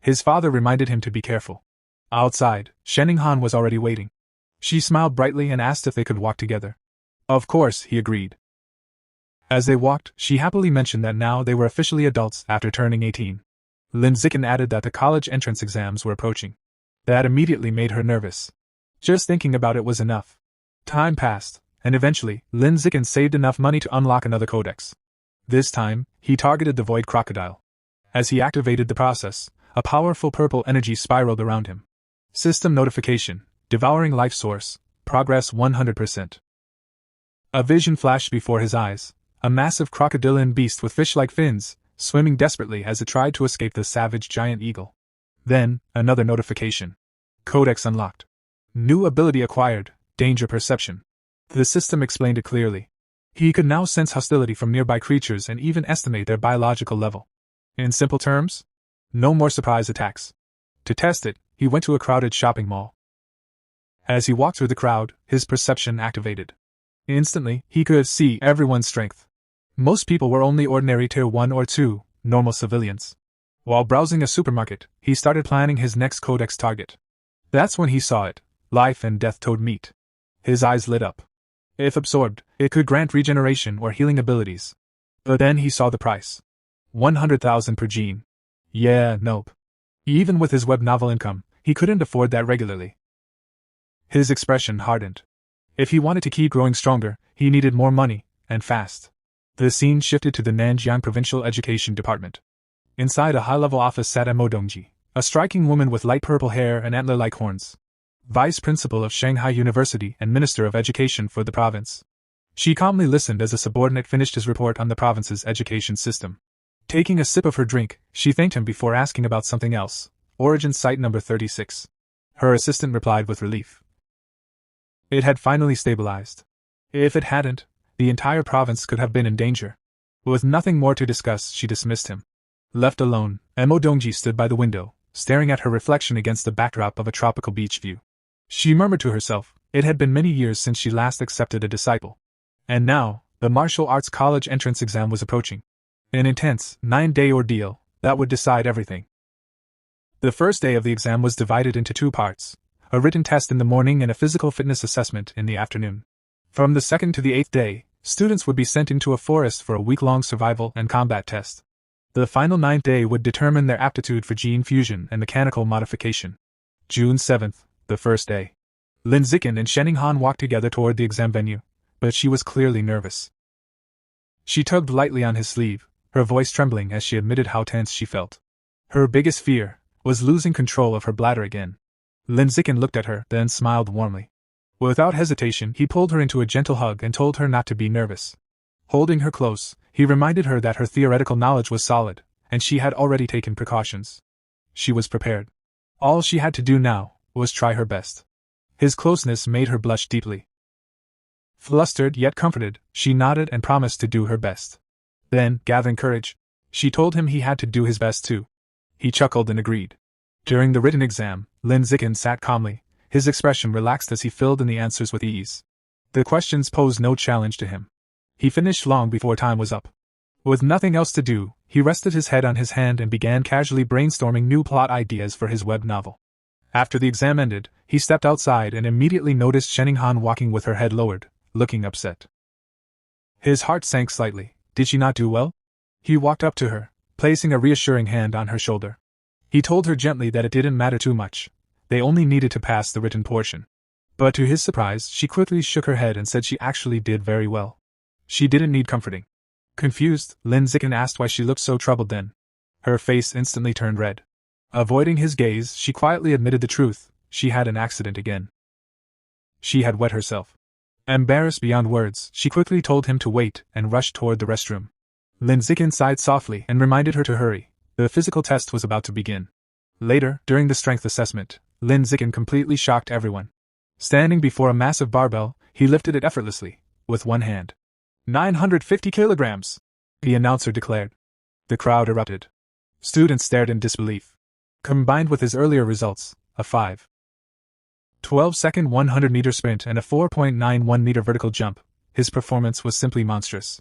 His father reminded him to be careful. Outside, Shenning-han was already waiting. She smiled brightly and asked if they could walk together. Of course, he agreed. As they walked, she happily mentioned that now they were officially adults after turning 18. Lin Zikin added that the college entrance exams were approaching. That immediately made her nervous. Just thinking about it was enough. Time passed, and eventually, Lin Zikin saved enough money to unlock another codex. This time, he targeted the Void Crocodile. As he activated the process, a powerful purple energy spiraled around him. System notification: devouring life source, progress 100%. A vision flashed before his eyes. A massive crocodilian beast with fish-like fins, swimming desperately as it tried to escape the savage giant eagle. Then, another notification. Codex unlocked. New ability acquired, danger perception. The system explained it clearly. He could now sense hostility from nearby creatures and even estimate their biological level. In simple terms, no more surprise attacks. To test it, he went to a crowded shopping mall. As he walked through the crowd, his perception activated. Instantly, he could see everyone's strength. Most people were only ordinary tier 1 or 2, normal civilians. While browsing a supermarket, he started planning his next codex target. That's when he saw it: life and death toad meat. His eyes lit up. If absorbed, it could grant regeneration or healing abilities. But then he saw the price. 100,000 per gene. Yeah, nope. Even with his web novel income, he couldn't afford that regularly. His expression hardened. If he wanted to keep growing stronger, he needed more money, and fast. The scene shifted to the Nanjiang Provincial Education Department. Inside a high-level office sat Mo Dongji, a striking woman with light purple hair and antler-like horns. Vice Principal of Shanghai University and Minister of Education for the province. She calmly listened as a subordinate finished his report on the province's education system. Taking a sip of her drink, she thanked him before asking about something else. Origin Site number 36. Her assistant replied with relief. It had finally stabilized. If it hadn't, the entire province could have been in danger. With nothing more to discuss, she dismissed him. Left alone, Mo Dongji stood by the window, staring at her reflection against the backdrop of a tropical beach view. She murmured to herself, it had been many years since she last accepted a disciple. And now, the martial arts college entrance exam was approaching. An intense, 9-day ordeal that would decide everything. The first day of the exam was divided into 2 parts, a written test in the morning and a physical fitness assessment in the afternoon. From the 2nd to the 8th day, students would be sent into a forest for a week-long survival and combat test. The final 9th day would determine their aptitude for gene fusion and mechanical modification. June 7th, the first day. Lin Zikin and Shenning-han walked together toward the exam venue, but she was clearly nervous. She tugged lightly on his sleeve, her voice trembling as she admitted how tense she felt. Her biggest fear was losing control of her bladder again. Lin Zikin looked at her, then smiled warmly. Without hesitation, he pulled her into a gentle hug and told her not to be nervous. Holding her close, he reminded her that her theoretical knowledge was solid, and she had already taken precautions. She was prepared. All she had to do now was try her best. His closeness made her blush deeply. Flustered yet comforted, she nodded and promised to do her best. Then, gathering courage, she told him he had to do his best too. He chuckled and agreed. During the written exam, Lin Zikin sat calmly, his expression relaxed as he filled in the answers with ease. The questions posed no challenge to him. He finished long before time was up. With nothing else to do, he rested his head on his hand and began casually brainstorming new plot ideas for his web novel. After the exam ended, he stepped outside and immediately noticed Shenning-han walking with her head lowered, looking upset. His heart sank slightly. Did she not do well? He walked up to her, placing a reassuring hand on her shoulder. He told her gently that it didn't matter too much. They only needed to pass the written portion. But to his surprise, she quickly shook her head and said she actually did very well. She didn't need comforting. Confused, Lin Zikin asked why she looked so troubled then. Her face instantly turned red. Avoiding his gaze, she quietly admitted the truth. She had an accident again. She had wet herself. Embarrassed beyond words, she quickly told him to wait and rushed toward the restroom. Lin Zikin sighed softly and reminded her to hurry. The physical test was about to begin. Later, during the strength assessment, Lin Zikin completely shocked everyone. Standing before a massive barbell, he lifted it effortlessly, with one hand. 950 kilograms, the announcer declared. The crowd erupted. Students stared in disbelief. Combined with his earlier results, a 5.12-second 100-meter sprint and a 4.91-meter vertical jump, his performance was simply monstrous.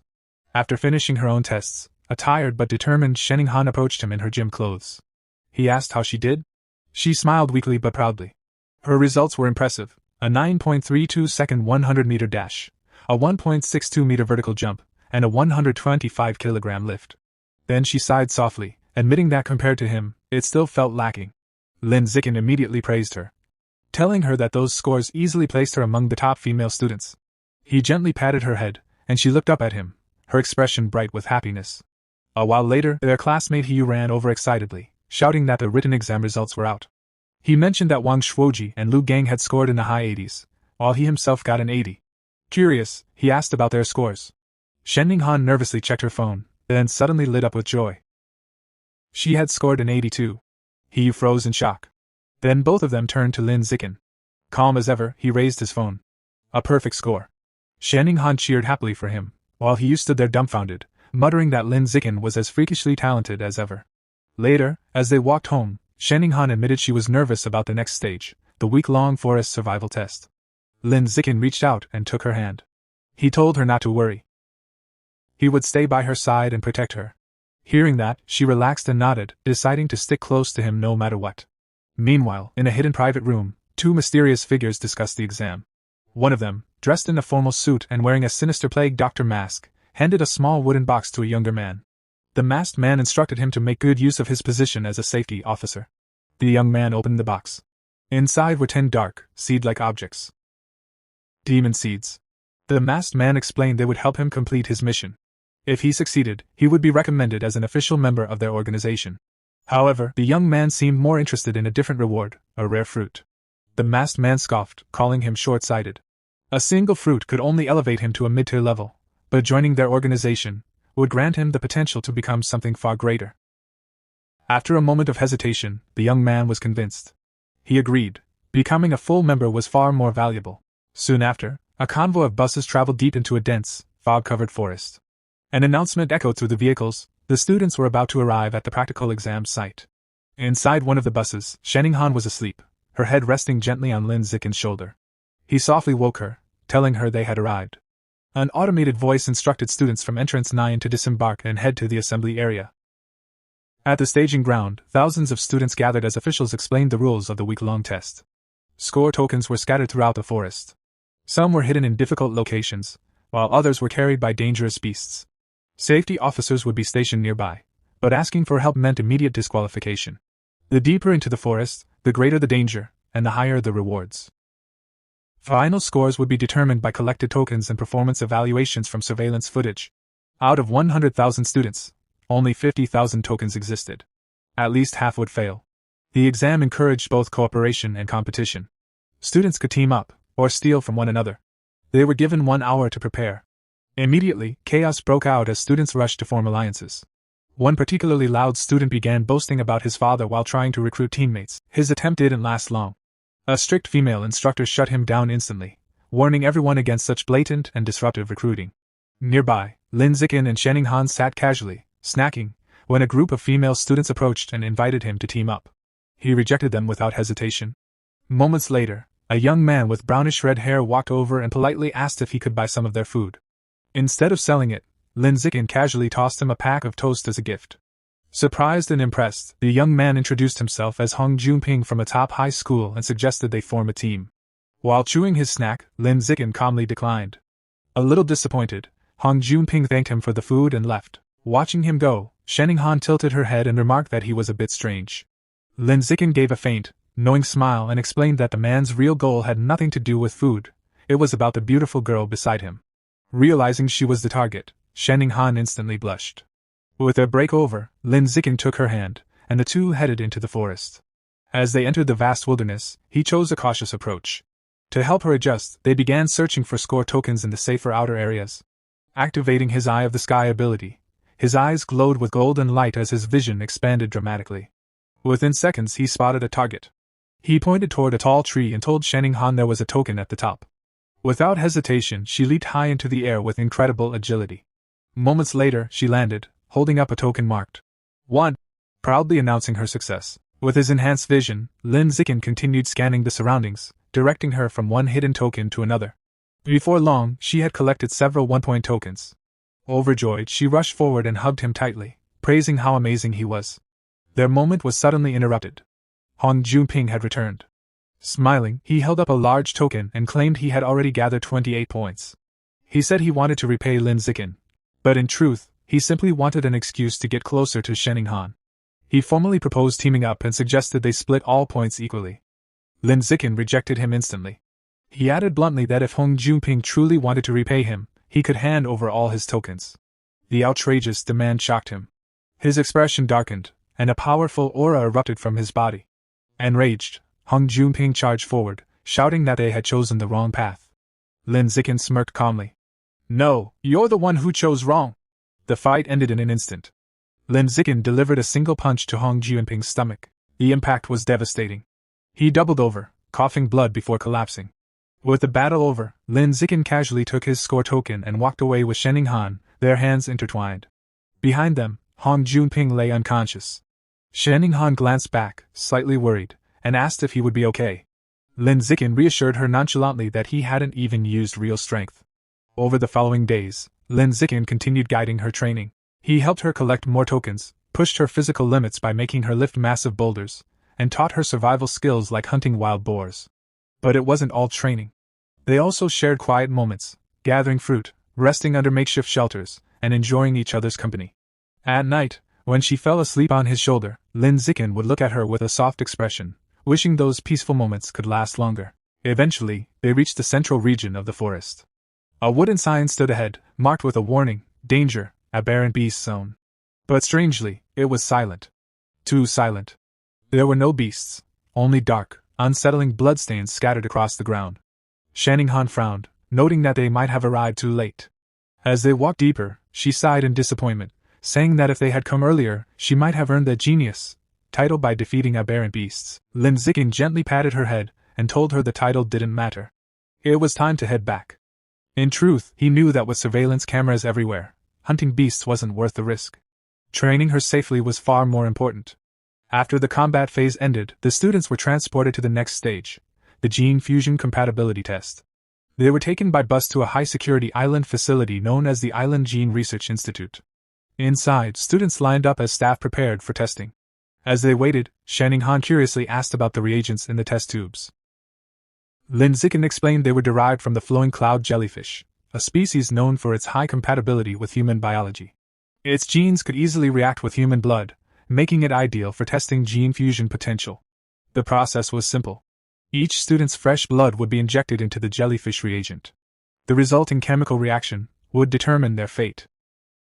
After finishing her own tests, a tired but determined Shening Han approached him in her gym clothes. He asked how she did. She smiled weakly but proudly. Her results were impressive: a 9.32-second 100-meter dash, a 1.62-meter vertical jump, and a 125-kilogram lift. Then she sighed softly, admitting that compared to him, it still felt lacking. Lin Zikin immediately praised her, telling her that those scores easily placed her among the top female students. He gently patted her head, and she looked up at him, her expression bright with happiness. A while later, their classmate Hiyu ran over excitedly, shouting that the written exam results were out. He mentioned that Wang Shuoji and Lu Gang had scored in the high 80s, while he himself got an 80. Curious, he asked about their scores. Shening Han nervously checked her phone, then suddenly lit up with joy. She had scored an 82. Hiyu froze in shock. Then both of them turned to Lin Zikin. Calm as ever, he raised his phone. A perfect score. Shening Han cheered happily for him, while Hiyu stood there dumbfounded, muttering that Lin Zikin was as freakishly talented as ever. Later, as they walked home, Shening Han admitted she was nervous about the next stage, the week-long forest survival test. Lin Zikin reached out and took her hand. He told her not to worry. He would stay by her side and protect her. Hearing that, she relaxed and nodded, deciding to stick close to him no matter what. Meanwhile, in a hidden private room, two mysterious figures discussed the exam. One of them, dressed in a formal suit and wearing a sinister plague doctor mask, handed a small wooden box to a younger man. The masked man instructed him to make good use of his position as a safety officer. The young man opened the box. Inside were 10 dark, seed-like objects. Demon seeds. The masked man explained they would help him complete his mission. If he succeeded, he would be recommended as an official member of their organization. However, the young man seemed more interested in a different reward, a rare fruit. The masked man scoffed, calling him short-sighted. A single fruit could only elevate him to a mid-tier level, but joining their organization would grant him the potential to become something far greater. After a moment of hesitation, the young man was convinced. He agreed. Becoming a full member was far more valuable. Soon after, a convoy of buses traveled deep into a dense, fog-covered forest. An announcement echoed through the vehicles. The students were about to arrive at the practical exam site. Inside one of the buses, Shening Han was asleep, her head resting gently on Lin Zikin's shoulder. He softly woke her, telling her they had arrived. An automated voice instructed students from Entrance 9 to disembark and head to the assembly area. At the staging ground, thousands of students gathered as officials explained the rules of the week-long test. Score tokens were scattered throughout the forest. Some were hidden in difficult locations, while others were carried by dangerous beasts. Safety officers would be stationed nearby, but asking for help meant immediate disqualification. The deeper into the forest, the greater the danger, and the higher the rewards. Final scores would be determined by collected tokens and performance evaluations from surveillance footage. Out of 100,000 students, only 50,000 tokens existed. At least half would fail. The exam encouraged both cooperation and competition. Students could team up, or steal from one another. They were given 1 hour to prepare. Immediately, chaos broke out as students rushed to form alliances. One particularly loud student began boasting about his father while trying to recruit teammates. His attempt didn't last long. A strict female instructor shut him down instantly, warning everyone against such blatant and disruptive recruiting. Nearby, Lin Zikin and Shening Han sat casually, snacking, when a group of female students approached and invited him to team up. He rejected them without hesitation. Moments later, a young man with brownish red hair walked over and politely asked if he could buy some of their food. Instead of selling it, Lin Zikin casually tossed him a pack of toast as a gift. Surprised and impressed, the young man introduced himself as Hong Junping from a top high school and suggested they form a team. While chewing his snack, Lin Zikin calmly declined. A little disappointed, Hong Junping thanked him for the food and left. Watching him go, Shening Han tilted her head and remarked that he was a bit strange. Lin Zikin gave a faint, knowing smile and explained that the man's real goal had nothing to do with food. It was about the beautiful girl beside him. Realizing she was the target, Shening Han instantly blushed. With their break over, Lin Zikin took her hand, and the two headed into the forest. As they entered the vast wilderness, he chose a cautious approach. To help her adjust, they began searching for score tokens in the safer outer areas. Activating his Eye of the Sky ability, his eyes glowed with golden light as his vision expanded dramatically. Within seconds he spotted a target. He pointed toward a tall tree and told Shening Han there was a token at the top. Without hesitation, she leaped high into the air with incredible agility. Moments later, she landed, holding up a token marked 1, proudly announcing her success. With his enhanced vision, Lin Zikin continued scanning the surroundings, directing her from one hidden token to another. Before long, she had collected several 1-point tokens. Overjoyed, she rushed forward and hugged him tightly, praising how amazing he was. Their moment was suddenly interrupted. Hong Junping had returned. Smiling, he held up a large token and claimed he had already gathered 28 points. He said he wanted to repay Lin Zikin, but in truth, he simply wanted an excuse to get closer to Shenning Han. He formally proposed teaming up and suggested they split all points equally. Lin Zikin rejected him instantly. He added bluntly that if Hong Junping truly wanted to repay him, he could hand over all his tokens. The outrageous demand shocked him. His expression darkened, and a powerful aura erupted from his body. Enraged, Hong Junping charged forward, shouting that they had chosen the wrong path. Lin Zikin smirked calmly. "No, you're the one who chose wrong." The fight ended in an instant. Lin Zikin delivered a single punch to Hong Junping's stomach. The impact was devastating. He doubled over, coughing blood before collapsing. With the battle over, Lin Zikin casually took his score token and walked away with Shenning Han, their hands intertwined. Behind them, Hong Junping lay unconscious. Shenning Han glanced back, slightly worried, and asked if he would be okay. Lin Zikin reassured her nonchalantly that he hadn't even used real strength. Over the following days, Lin Zikin continued guiding her training. He helped her collect more tokens, pushed her physical limits by making her lift massive boulders, and taught her survival skills like hunting wild boars. But it wasn't all training. They also shared quiet moments, gathering fruit, resting under makeshift shelters, and enjoying each other's company. At night, when she fell asleep on his shoulder, Lin Zikin would look at her with a soft expression, wishing those peaceful moments could last longer. Eventually, they reached the central region of the forest. A wooden sign stood ahead, marked with a warning, "Danger, aberrant beast zone." But strangely, it was silent. Too silent. There were no beasts, only dark, unsettling bloodstains scattered across the ground. Shenning Han frowned, noting that they might have arrived too late. As they walked deeper, she sighed in disappointment, saying that if they had come earlier, she might have earned the genius title by defeating aberrant beasts. Lin Zikin gently patted her head and told her the title didn't matter. It was time to head back. In truth, he knew that with surveillance cameras everywhere, hunting beasts wasn't worth the risk. Training her safely was far more important. After the combat phase ended, the students were transported to the next stage, the gene fusion compatibility test. They were taken by bus to a high-security island facility known as the Island Gene Research Institute. Inside, students lined up as staff prepared for testing. As they waited, Shenning Han curiously asked about the reagents in the test tubes. Lin Zikin explained they were derived from the flowing cloud jellyfish, a species known for its high compatibility with human biology. Its genes could easily react with human blood, making it ideal for testing gene fusion potential. The process was simple. Each student's fresh blood would be injected into the jellyfish reagent. The resulting chemical reaction would determine their fate.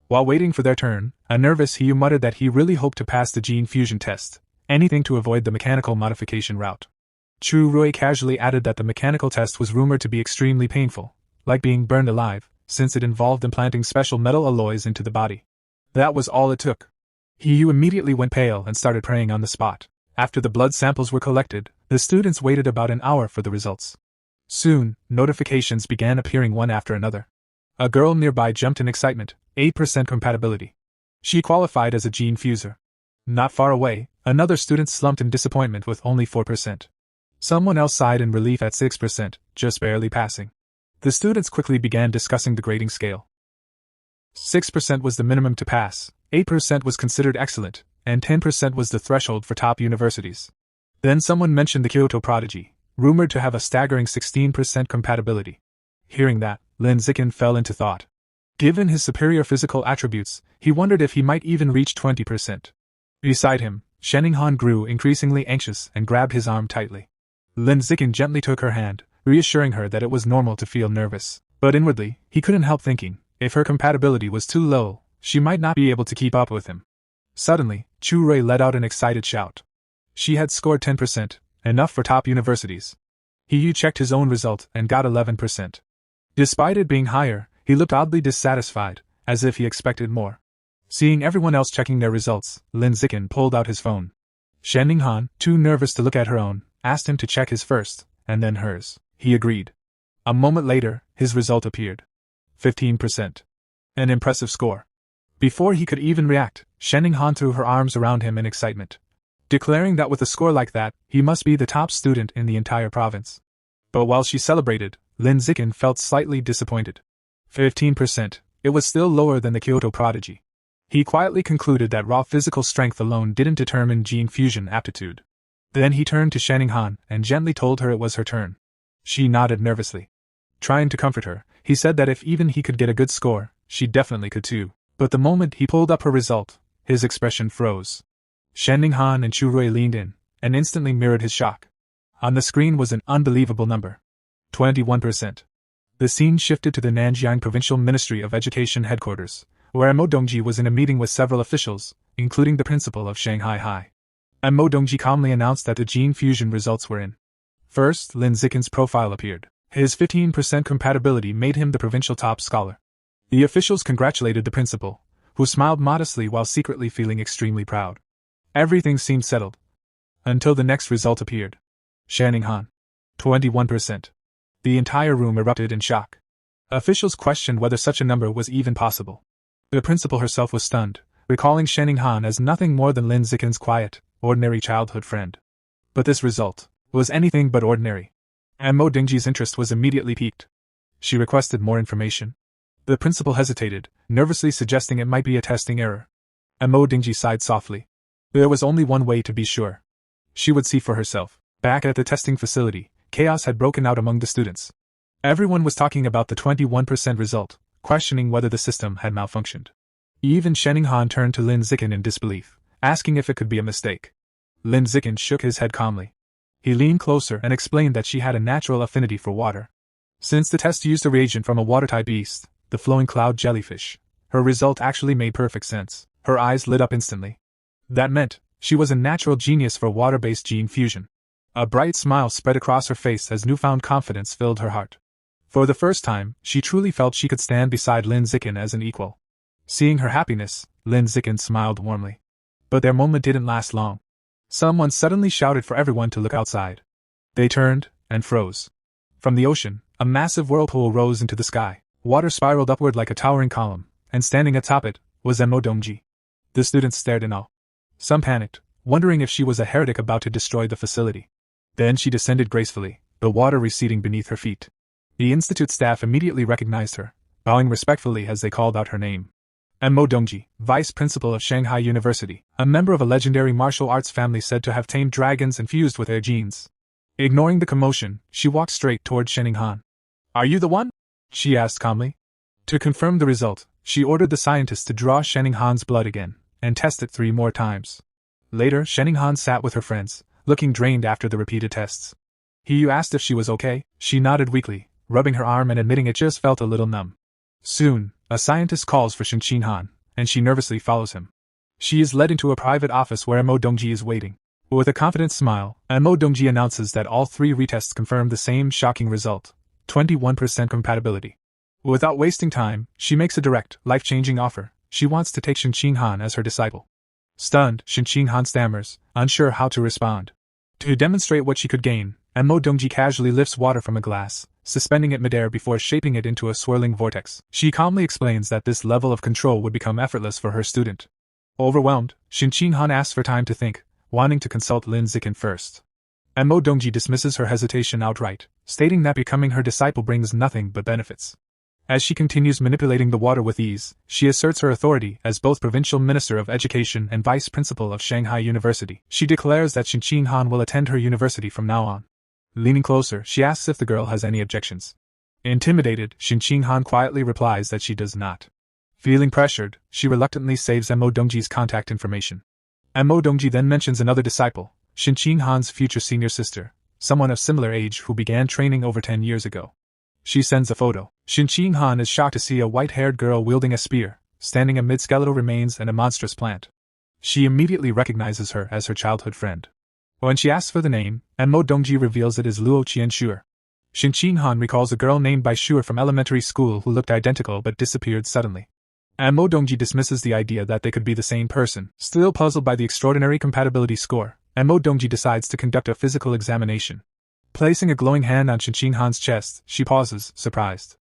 While waiting for their turn, a nervous Hiyu muttered that he really hoped to pass the gene fusion test, anything to avoid the mechanical modification route. Chu Rui casually added that the mechanical test was rumored to be extremely painful, like being burned alive, since it involved implanting special metal alloys into the body. That was all it took. Hiyu immediately went pale and started praying on the spot. After the blood samples were collected, the students waited about an hour for the results. Soon, notifications began appearing one after another. A girl nearby jumped in excitement, 8% compatibility. She qualified as a gene fuser. Not far away, another student slumped in disappointment with only 4%. Someone else sighed in relief at 6%, just barely passing. The students quickly began discussing the grading scale. 6% was the minimum to pass, 8% was considered excellent, and 10% was the threshold for top universities. Then someone mentioned the Kyoto prodigy, rumored to have a staggering 16% compatibility. Hearing that, Lin Zikin fell into thought. Given his superior physical attributes, he wondered if he might even reach 20%. Beside him, Shenning Han grew increasingly anxious and grabbed his arm tightly. Lin Zikin gently took her hand, reassuring her that it was normal to feel nervous. But inwardly, he couldn't help thinking, if her compatibility was too low, she might not be able to keep up with him. Suddenly, Chu Rui let out an excited shout. She had scored 10%, enough for top universities. Hiyu checked his own result and got 11%. Despite it being higher, he looked oddly dissatisfied, as if he expected more. Seeing everyone else checking their results, Lin Zikin pulled out his phone. Shenning Han, too nervous to look at her own, asked him to check his first, and then hers. He agreed. A moment later, his result appeared. 15%. An impressive score. Before he could even react, Shenning Han threw her arms around him in excitement, declaring that with a score like that, he must be the top student in the entire province. But while she celebrated, Lin Zikin felt slightly disappointed. 15%, it was still lower than the Kyoto prodigy. He quietly concluded that raw physical strength alone didn't determine gene fusion aptitude. Then he turned to Shenning Han and gently told her it was her turn. She nodded nervously. Trying to comfort her, he said that if even he could get a good score, she definitely could too. But the moment he pulled up her result, his expression froze. Shenning Han and Chu Rui leaned in, and instantly mirrored his shock. On the screen was an unbelievable number. 21%. The scene shifted to the Nanjiang Provincial Ministry of Education headquarters, where Mo Dongji was in a meeting with several officials, including the principal of Shanghai High. And Mo Dongji calmly announced that the gene fusion results were in. First, Lin Zikin's profile appeared. His 15% compatibility made him the provincial top scholar. The officials congratulated the principal, who smiled modestly while secretly feeling extremely proud. Everything seemed settled. Until the next result appeared. Shanning Han. 21%. The entire room erupted in shock. Officials questioned whether such a number was even possible. The principal herself was stunned, recalling Shenning Han as nothing more than Lin Zikin's quiet, ordinary childhood friend. But this result was anything but ordinary. And Mo Dongji's interest was immediately piqued. She requested more information. The principal hesitated, nervously suggesting it might be a testing error. And Mo Dongji sighed softly. There was only one way to be sure. She would see for herself. Back at the testing facility, chaos had broken out among the students. Everyone was talking about the 21% result, questioning whether the system had malfunctioned. Even Shenning Han turned to Lin Zikin in disbelief, asking if it could be a mistake. Lin Zikin shook his head calmly. He leaned closer and explained that she had a natural affinity for water. Since the test used a reagent from a water-type beast, the flowing cloud jellyfish, her result actually made perfect sense. Her eyes lit up instantly. That meant she was a natural genius for water-based gene fusion. A bright smile spread across her face as newfound confidence filled her heart. For the first time, she truly felt she could stand beside Lin Zikin as an equal. Seeing her happiness, Lin Zikin smiled warmly. But their moment didn't last long. Someone suddenly shouted for everyone to look outside. They turned and froze. From the ocean, a massive whirlpool rose into the sky. Water spiraled upward like a towering column, and standing atop it was Mo Dongji. The students stared in awe. Some panicked, wondering if she was a heretic about to destroy the facility. Then she descended gracefully, the water receding beneath her feet. The institute staff immediately recognized her, bowing respectfully as they called out her name. Mo Dongji, vice principal of Shanghai University, a member of a legendary martial arts family said to have tamed dragons and fused with their genes. Ignoring the commotion, she walked straight toward Shenning Han. "Are you the one?" she asked calmly. To confirm the result, she ordered the scientists to draw Shenning Han's blood again, and test it 3 more times. Later, Shenning Han sat with her friends, looking drained after the repeated tests. He asked if she was okay. She nodded weakly, rubbing her arm and admitting it just felt a little numb. Soon, a scientist calls for Shin Han, and she nervously follows him. She is led into a private office where Mo Dongji is waiting. With a confident smile, Mo Dongji announces that all 3 retests confirm the same shocking result, 21% compatibility. Without wasting time, she makes a direct, life-changing offer. She wants to take Shin Han as her disciple. Stunned, Shin Han stammers, unsure how to respond. To demonstrate what she could gain, Mo Dongji casually lifts water from a glass, suspending it midair before shaping it into a swirling vortex. She calmly explains that this level of control would become effortless for her student. Overwhelmed, Shin Han asks for time to think, wanting to consult Lin Zikin first. Mo Dongji dismisses her hesitation outright, stating that becoming her disciple brings nothing but benefits. As she continues manipulating the water with ease, she asserts her authority as both Provincial Minister of Education and Vice Principal of Shanghai University. She declares that Shin Han will attend her university from now on. Leaning closer, she asks if the girl has any objections. Intimidated, Shin Han quietly replies that she does not. Feeling pressured, she reluctantly saves Mo Dongji's contact information. Mo Dongji then mentions another disciple, Shin Han's future senior sister, someone of similar age who began training over 10 years ago. She sends a photo. Shin Han is shocked to see a white-haired girl wielding a spear, standing amid skeletal remains and a monstrous plant. She immediately recognizes her as her childhood friend. When she asks for the name, Mo Dongji reveals it is Luo Qian Shuer. Shin Han recalls a girl named by Shuer from elementary school who looked identical but disappeared suddenly. Mo Dongji dismisses the idea that they could be the same person. Still puzzled by the extraordinary compatibility score, Mo Dongji decides to conduct a physical examination. Placing a glowing hand on Shin Han's chest, she pauses, surprised.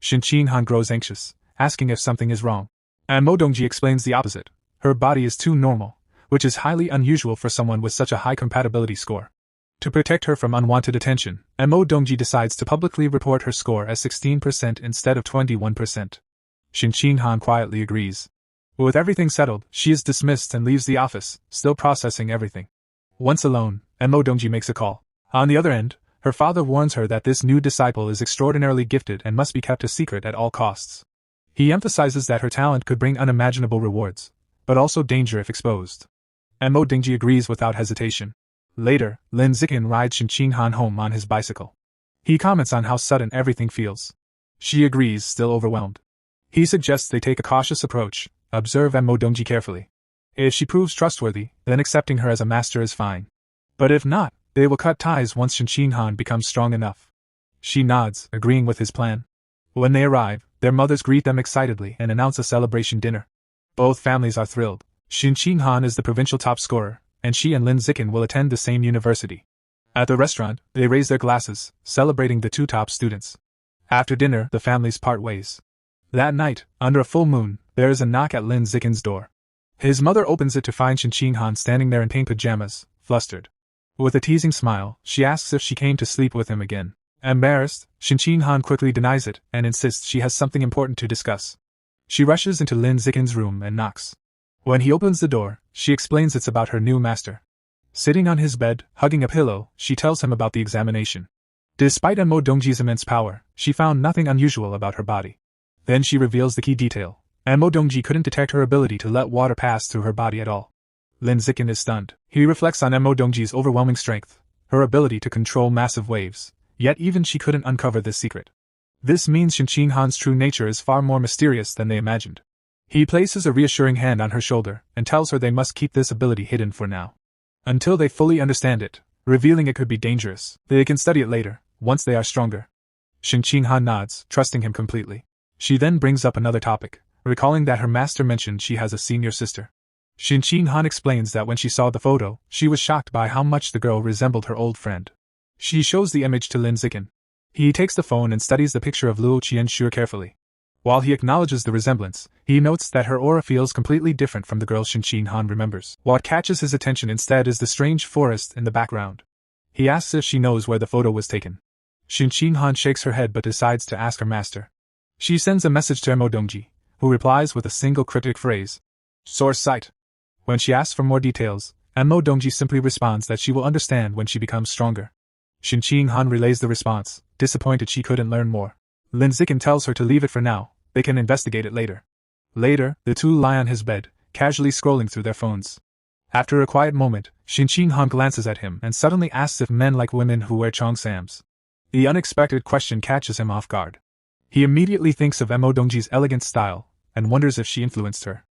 Shin Han grows anxious, asking if something is wrong. And Mo Dongji explains the opposite. Her body is too normal, which is highly unusual for someone with such a high compatibility score. To protect her from unwanted attention, Mo Dongji decides to publicly report her score as 16% instead of 21%. Shin Ching-han quietly agrees. With everything settled, she is dismissed and leaves the office, still processing everything. Once alone, Mo Dongji makes a call. On the other end, her father warns her that this new disciple is extraordinarily gifted and must be kept a secret at all costs. He emphasizes that her talent could bring unimaginable rewards, but also danger if exposed. Mo Dongji agrees without hesitation. Later, Lin Zikin rides Shin Ching-han home on his bicycle. He comments on how sudden everything feels. She agrees, still overwhelmed. He suggests they take a cautious approach, observe Mo Dongji carefully. If she proves trustworthy, then accepting her as a master is fine. But if not, they will cut ties once Shin Ching-han becomes strong enough. She nods, agreeing with his plan. When they arrive, their mothers greet them excitedly and announce a celebration dinner. Both families are thrilled. Shin Ching-han is the provincial top scorer, and she and Lin Zikin will attend the same university. At the restaurant, they raise their glasses, celebrating the two top students. After dinner, the families part ways. That night, under a full moon, there is a knock at Lin Zikin's door. His mother opens it to find Shin Ching-han standing there in pink pajamas, flustered. With a teasing smile, she asks if she came to sleep with him again. Embarrassed, Shin Ching-han quickly denies it and insists she has something important to discuss. She rushes into Lin Zikin's room and knocks. When he opens the door, she explains it's about her new master. Sitting on his bed, hugging a pillow, she tells him about the examination. Despite Mo Dongji's immense power, she found nothing unusual about her body. Then she reveals the key detail. Mo Dongji couldn't detect her ability to let water pass through her body at all. Lin Zikin is stunned. He reflects on Mo Dongji's overwhelming strength, her ability to control massive waves, yet even she couldn't uncover this secret. This means Shin Ching-han's true nature is far more mysterious than they imagined. He places a reassuring hand on her shoulder and tells her they must keep this ability hidden for now. Until they fully understand it, revealing it could be dangerous. They can study it later, once they are stronger. Shin Ching-han nods, trusting him completely. She then brings up another topic, recalling that her master mentioned she has a senior sister. Shin Ching-han explains that when she saw the photo, she was shocked by how much the girl resembled her old friend. She shows the image to Lin Zikin. He takes the phone and studies the picture of Luo Qianxue carefully. While he acknowledges the resemblance, he notes that her aura feels completely different from the girl Shin Ching-han remembers. What catches his attention instead is the strange forest in the background. He asks if she knows where the photo was taken. Shin Ching-han shakes her head but decides to ask her master. She sends a message to Mo Dongji, who replies with a single cryptic phrase. Source site. When she asks for more details, Mo Dongji simply responds that she will understand when she becomes stronger. Shin Ching-han relays the response, disappointed she couldn't learn more. Lin Zikin tells her to leave it for now, they can investigate it later. Later, the two lie on his bed, casually scrolling through their phones. After a quiet moment, Shin Ching-han glances at him and suddenly asks if men like women who wear cheongsams. The unexpected question catches him off guard. He immediately thinks of Mo Dongji's elegant style, and wonders if she influenced her.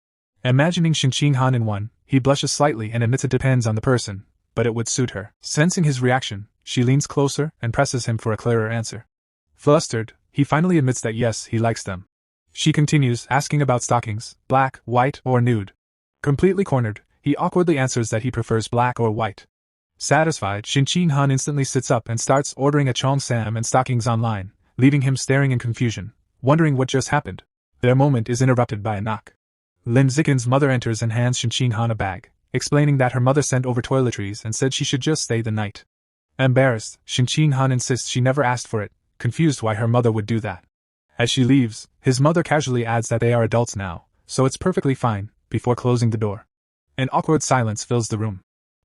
Imagining Shin Ching-han in one, he blushes slightly and admits it depends on the person, but it would suit her. Sensing his reaction, she leans closer and presses him for a clearer answer. Flustered, he finally admits that yes, he likes them. She continues, asking about stockings, black, white, or nude. Completely cornered, he awkwardly answers that he prefers black or white. Satisfied, Shin Ching-han instantly sits up and starts ordering a cheongsam and stockings online, leaving him staring in confusion, wondering what just happened. Their moment is interrupted by a knock. Lin Zikin's mother enters and hands Shin Ching-han a bag, explaining that her mother sent over toiletries and said she should just stay the night. Embarrassed, Shin Ching-han insists she never asked for it, confused why her mother would do that. As she leaves, his mother casually adds that they are adults now, so it's perfectly fine, before closing the door. An awkward silence fills the room.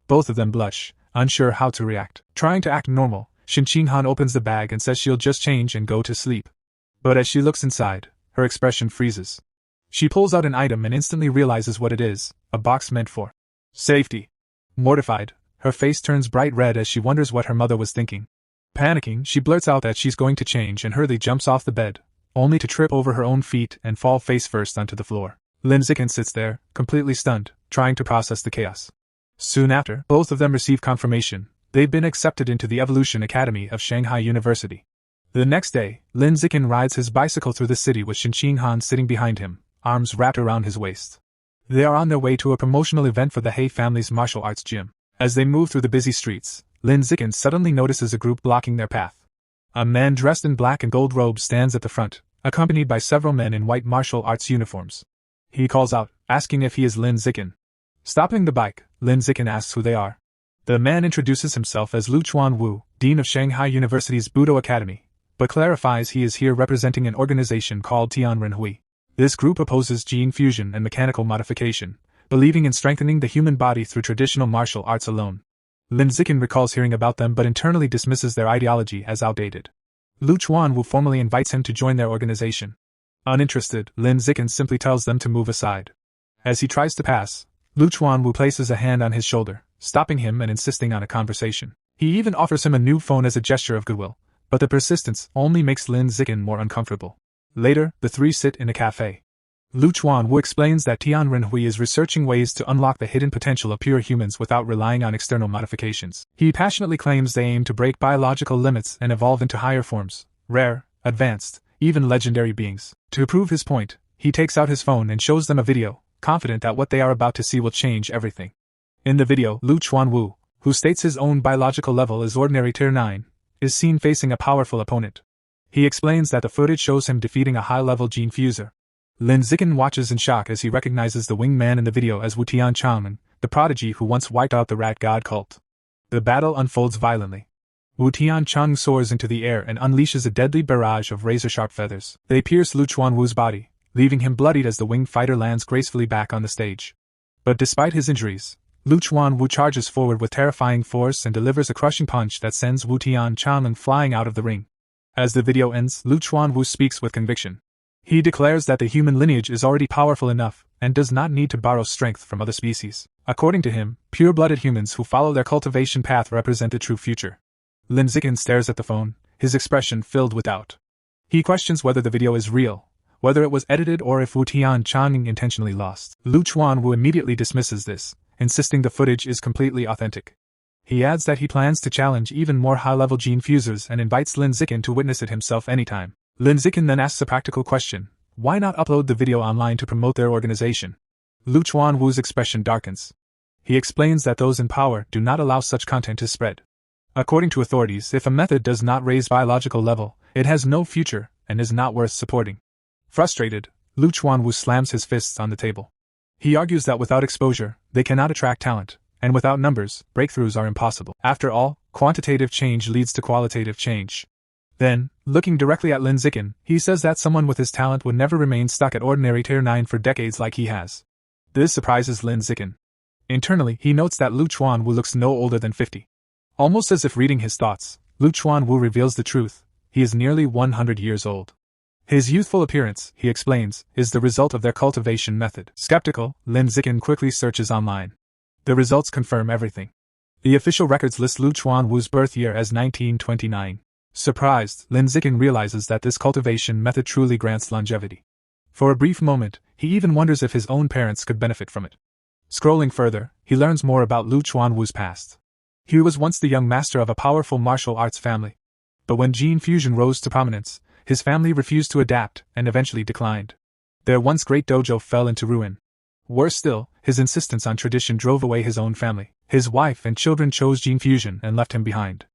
Both of them blush, unsure how to react. Trying to act normal, Shin Ching-han opens the bag and says she'll just change and go to sleep. But as she looks inside, her expression freezes. She pulls out an item and instantly realizes what it is, a box meant for safety. Mortified, her face turns bright red as she wonders what her mother was thinking. Panicking, she blurts out that she's going to change and hurriedly jumps off the bed, only to trip over her own feet and fall face first onto the floor. Lin Zikin sits there, completely stunned, trying to process the chaos. Soon after, both of them receive confirmation. They've been accepted into the Evolution Academy of Shanghai University. The next day, Lin Zikin rides his bicycle through the city with Shin Ching-han sitting behind him, arms wrapped around his waist. They are on their way to a promotional event for the He family's martial arts gym. As they move through the busy streets, Lin Zikin suddenly notices a group blocking their path. A man dressed in black and gold robes stands at the front, accompanied by several men in white martial arts uniforms. He calls out, asking if he is Lin Zikin. Stopping the bike, Lin Zikin asks who they are. The man introduces himself as Lu Chuan-Wu, Dean of Shanghai University's Budo Academy, but clarifies he is here representing an organization called Tianrenhui. This group opposes gene fusion and mechanical modification, believing in strengthening the human body through traditional martial arts alone. Lin Zikin recalls hearing about them but internally dismisses their ideology as outdated. Lu Chuan-Wu formally invites him to join their organization. Uninterested, Lin Zikin simply tells them to move aside. As he tries to pass, Lu Chuan-Wu places a hand on his shoulder, stopping him and insisting on a conversation. He even offers him a new phone as a gesture of goodwill, but the persistence only makes Lin Zikin more uncomfortable. Later, the three sit in a cafe. Lu Chuan-Wu explains that Tianrenhui is researching ways to unlock the hidden potential of pure humans without relying on external modifications. He passionately claims they aim to break biological limits and evolve into higher forms, rare, advanced, even legendary beings. To prove his point, he takes out his phone and shows them a video, confident that what they are about to see will change everything. In the video, Lu Chuan-Wu, who states his own biological level is ordinary tier 9, is seen facing a powerful opponent. He explains that the footage shows him defeating a high-level gene fuser. Lin Zikin watches in shock as he recognizes the winged man in the video as Wu Tian Changmen, the prodigy who once wiped out the rat god cult. The battle unfolds violently. Wu Tian Chang soars into the air and unleashes a deadly barrage of razor-sharp feathers. They pierce Lu Chuan-Wu's body, leaving him bloodied as the winged fighter lands gracefully back on the stage. But despite his injuries, Lu Chuan-Wu charges forward with terrifying force and delivers a crushing punch that sends Wu Tian Changmen flying out of the ring. As the video ends, Lu Chuan-Wu speaks with conviction. He declares that the human lineage is already powerful enough and does not need to borrow strength from other species. According to him, pure-blooded humans who follow their cultivation path represent the true future. Lin Zikin stares at the phone, his expression filled with doubt. He questions whether the video is real, whether it was edited or if Wu Tian Changmen intentionally lost. Lu Chuan-Wu immediately dismisses this, insisting the footage is completely authentic. He adds that he plans to challenge even more high-level gene fusers and invites Lin Zikin to witness it himself anytime. Lin Zikin then asks a practical question: why not upload the video online to promote their organization? Lu Chuan-Wu's expression darkens. He explains that those in power do not allow such content to spread. According to authorities, if a method does not raise biological level, it has no future and is not worth supporting. Frustrated, Lu Chuan-Wu slams his fists on the table. He argues that without exposure, they cannot attract talent, and without numbers, breakthroughs are impossible. After all, quantitative change leads to qualitative change. Then, looking directly at Lin Zikin, he says that someone with his talent would never remain stuck at ordinary tier 9 for decades like he has. This surprises Lin Zikin. Internally, he notes that Lu Chuan-Wu looks no older than 50. Almost as if reading his thoughts, Lu Chuan-Wu reveals the truth: he is nearly 100 years old. His youthful appearance, he explains, is the result of their cultivation method. Skeptical, Lin Zikin quickly searches online. The results confirm everything. The official records list Lu Chuan-Wu's birth year as 1929. Surprised, Lin Zikin realizes that this cultivation method truly grants longevity. For a brief moment, he even wonders if his own parents could benefit from it. Scrolling further, he learns more about Lu Chuan-Wu's past. He was once the young master of a powerful martial arts family. But when gene fusion rose to prominence, his family refused to adapt and eventually declined. Their once great dojo fell into ruin. Worse still, his insistence on tradition drove away his own family. His wife and children chose gene fusion and left him behind.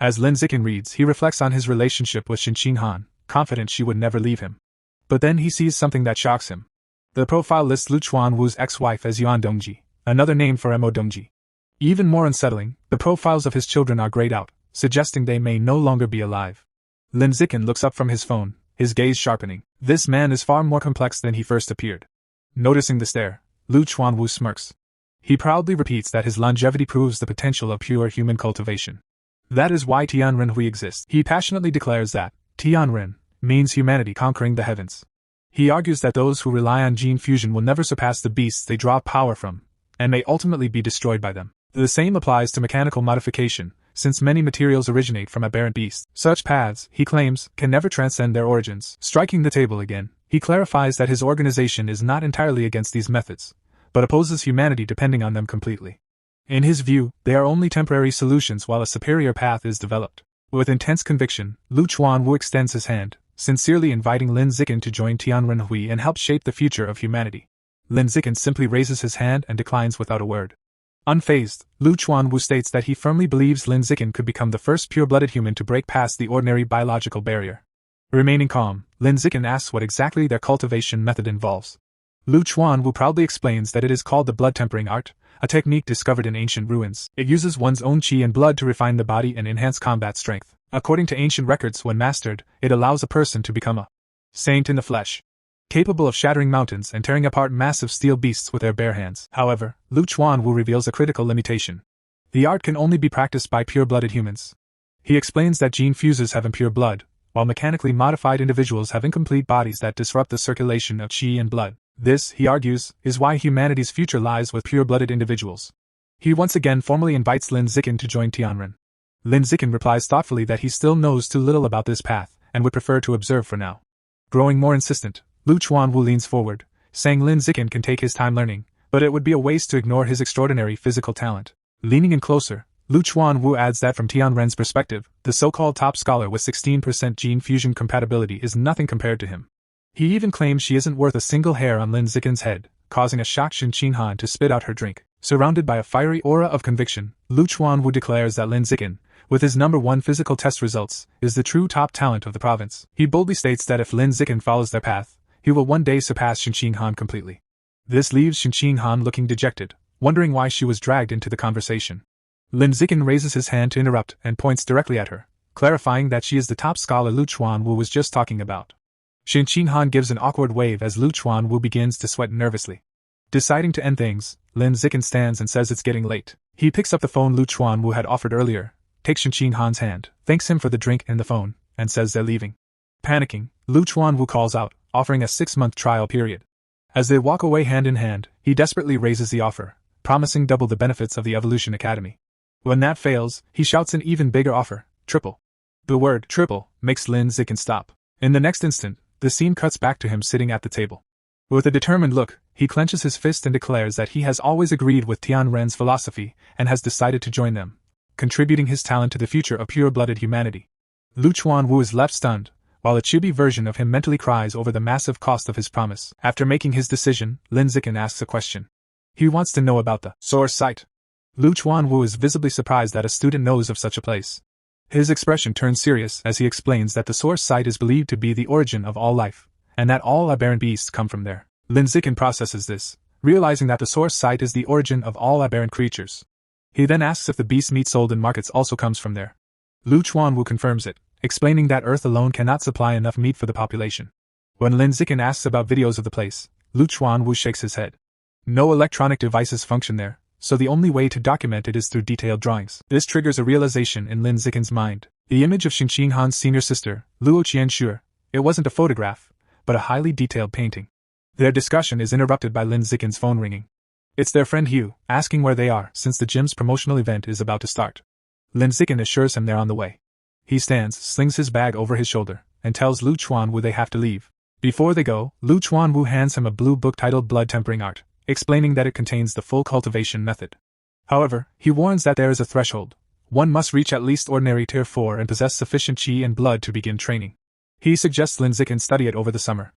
As Lin Zikin reads, he reflects on his relationship with Xin Han, confident she would never leave him. But then he sees something that shocks him. The profile lists Lu Chuan-Wu's ex-wife as Yuan Dongji, another name for Mo Dongji. Even more unsettling, the profiles of his children are grayed out, suggesting they may no longer be alive. Lin Zikin looks up from his phone, his gaze sharpening. This man is far more complex than he first appeared. Noticing the stare, Lu Chuan-Wu smirks. He proudly repeats that his longevity proves the potential of pure human cultivation. That is why Tianrenhui exists. He passionately declares that Tianren means humanity conquering the heavens. He argues that those who rely on gene fusion will never surpass the beasts they draw power from, and may ultimately be destroyed by them. The same applies to mechanical modification, since many materials originate from aberrant beasts. Such paths, he claims, can never transcend their origins. Striking the table again, he clarifies that his organization is not entirely against these methods, but opposes humanity depending on them completely. In his view, they are only temporary solutions while a superior path is developed. With intense conviction, Lu Chuan-Wu extends his hand, sincerely inviting Lin Zikin to join Tianrenhui and help shape the future of humanity. Lin Zikin simply raises his hand and declines without a word. Unfazed, Lu Chuan-Wu states that he firmly believes Lin Zikin could become the first pure-blooded human to break past the ordinary biological barrier. Remaining calm, Lin Zikin asks what exactly their cultivation method involves. Lu Chuanwu proudly explains that it is called the blood tempering art, a technique discovered in ancient ruins. It uses one's own qi and blood to refine the body and enhance combat strength. According to ancient records, when mastered, it allows a person to become a saint in the flesh, capable of shattering mountains and tearing apart massive steel beasts with their bare hands. However, Lu Chuanwu reveals a critical limitation. The art can only be practiced by pure-blooded humans. He explains that gene fusers have impure blood, while mechanically modified individuals have incomplete bodies that disrupt the circulation of qi and blood. This, he argues, is why humanity's future lies with pure-blooded individuals. He once again formally invites Lin Zikin to join Tianren. Lin Zikin replies thoughtfully that he still knows too little about this path, and would prefer to observe for now. Growing more insistent, Lu Chuanwu leans forward, saying Lin Zikin can take his time learning, but it would be a waste to ignore his extraordinary physical talent. Leaning in closer, Lu Chuanwu adds that from Tianren's perspective, the so-called top scholar with 16% gene fusion compatibility is nothing compared to him. He even claims she isn't worth a single hair on Lin Zikin's head, causing a shocked Shin Qinghan to spit out her drink. Surrounded by a fiery aura of conviction, Lu Chuanwu declares that Lin Zikin, with his #1 physical test results, is the true top talent of the province. He boldly states that if Lin Zikin follows their path, he will one day surpass Shin Qinghan completely. This leaves Shin Qinghan looking dejected, wondering why she was dragged into the conversation. Lin Zikin raises his hand to interrupt and points directly at her, clarifying that she is the top scholar Lu Chuanwu was just talking about. Shin Qinghan gives an awkward wave as Lu Chuanwu begins to sweat nervously. Deciding to end things, Lin Zikin stands and says it's getting late. He picks up the phone Lu Chuanwu had offered earlier, takes Shin Qinghan's hand, thanks him for the drink and the phone, and says they're leaving. Panicking, Lu Chuanwu calls out, offering a 6-month trial period. As they walk away hand in hand, he desperately raises the offer, promising double the benefits of the Evolution Academy. When that fails, he shouts an even bigger offer, triple. The word triple makes Lin Zikin stop. In the next instant, the scene cuts back to him sitting at the table. With a determined look, he clenches his fist and declares that he has always agreed with Tianren's philosophy and has decided to join them, contributing his talent to the future of pure-blooded humanity. Lu Chuanwu is left stunned, while a chibi version of him mentally cries over the massive cost of his promise. After making his decision, Lin Zikin asks a question. He wants to know about the source site. Lu Chuanwu is visibly surprised that a student knows of such a place. His expression turns serious as he explains that the source site is believed to be the origin of all life, and that all aberrant beasts come from there. Lin Zikin processes this, realizing that the source site is the origin of all aberrant creatures. He then asks if the beast meat sold in markets also comes from there. Lu Chuanwu confirms it, explaining that Earth alone cannot supply enough meat for the population. When Lin Zikin asks about videos of the place, Lu Chuanwu shakes his head. No electronic devices function there, so the only way to document it is through detailed drawings. This triggers a realization in Lin Zikin's mind. The image of Shin Qinghan's senior sister, Luo Qianshu, it wasn't a photograph, but a highly detailed painting. Their discussion is interrupted by Lin Zikin's phone ringing. It's their friend Hugh, asking where they are since the gym's promotional event is about to start. Lin Zikin assures him they're on the way. He stands, slings his bag over his shoulder, and tells Lu Chuanwu they have to leave. Before they go, Lu Chuanwu hands him a blue book titled Blood Tempering Art, explaining that it contains the full cultivation method. However, he warns that there is a threshold. One must reach at least ordinary tier 4 and possess sufficient qi and blood to begin training. He suggests Lin Zikin study it over the summer.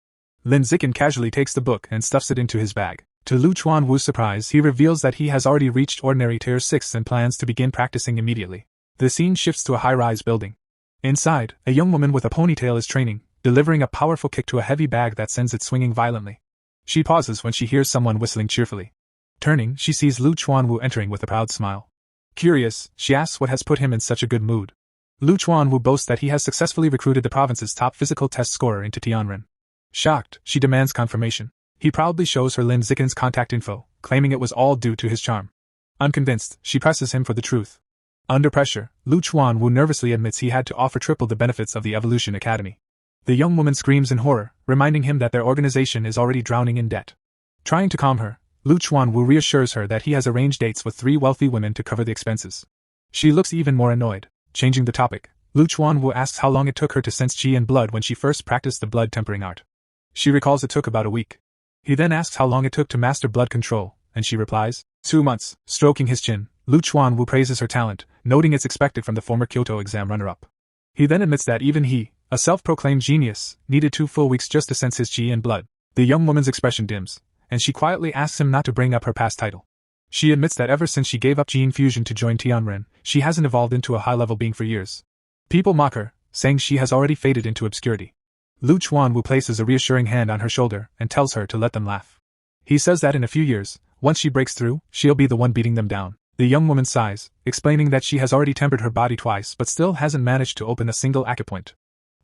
Lin Zikin casually takes the book and stuffs it into his bag. To Lu Chuanwu's surprise, he reveals that he has already reached ordinary tier 6 and plans to begin practicing immediately. The scene shifts to a high-rise building. Inside, a young woman with a ponytail is training, delivering a powerful kick to a heavy bag that sends it swinging violently. She pauses when she hears someone whistling cheerfully. Turning, she sees Lu Chuanwu entering with a proud smile. Curious, she asks what has put him in such a good mood. Lu Chuanwu boasts that he has successfully recruited the province's top physical test scorer into Tianren. Shocked, she demands confirmation. He proudly shows her Lin Zikin's contact info, claiming it was all due to his charm. Unconvinced, she presses him for the truth. Under pressure, Lu Chuanwu nervously admits he had to offer triple the benefits of the Evolution Academy. The young woman screams in horror, reminding him that their organization is already drowning in debt. Trying to calm her, Lu Chuanwu reassures her that he has arranged dates with 3 wealthy women to cover the expenses. She looks even more annoyed. Changing the topic, Lu Chuanwu asks how long it took her to sense qi and blood when she first practiced the blood tempering art. She recalls it took about a week. He then asks how long it took to master blood control, and she replies, 2 months. Stroking his chin, Lu Chuanwu praises her talent, noting it's expected from the former Kyoto exam runner-up. He then admits that even he, a self-proclaimed genius, needed 2 full weeks just to sense his qi and blood. The young woman's expression dims, and she quietly asks him not to bring up her past title. She admits that ever since she gave up gene fusion to join Tianren, she hasn't evolved into a high-level being for years. People mock her, saying she has already faded into obscurity. Lu Chuanwu places a reassuring hand on her shoulder and tells her to let them laugh. He says that in a few years, once she breaks through, she'll be the one beating them down. The young woman sighs, explaining that she has already tempered her body twice but still hasn't managed to open a single acupoint.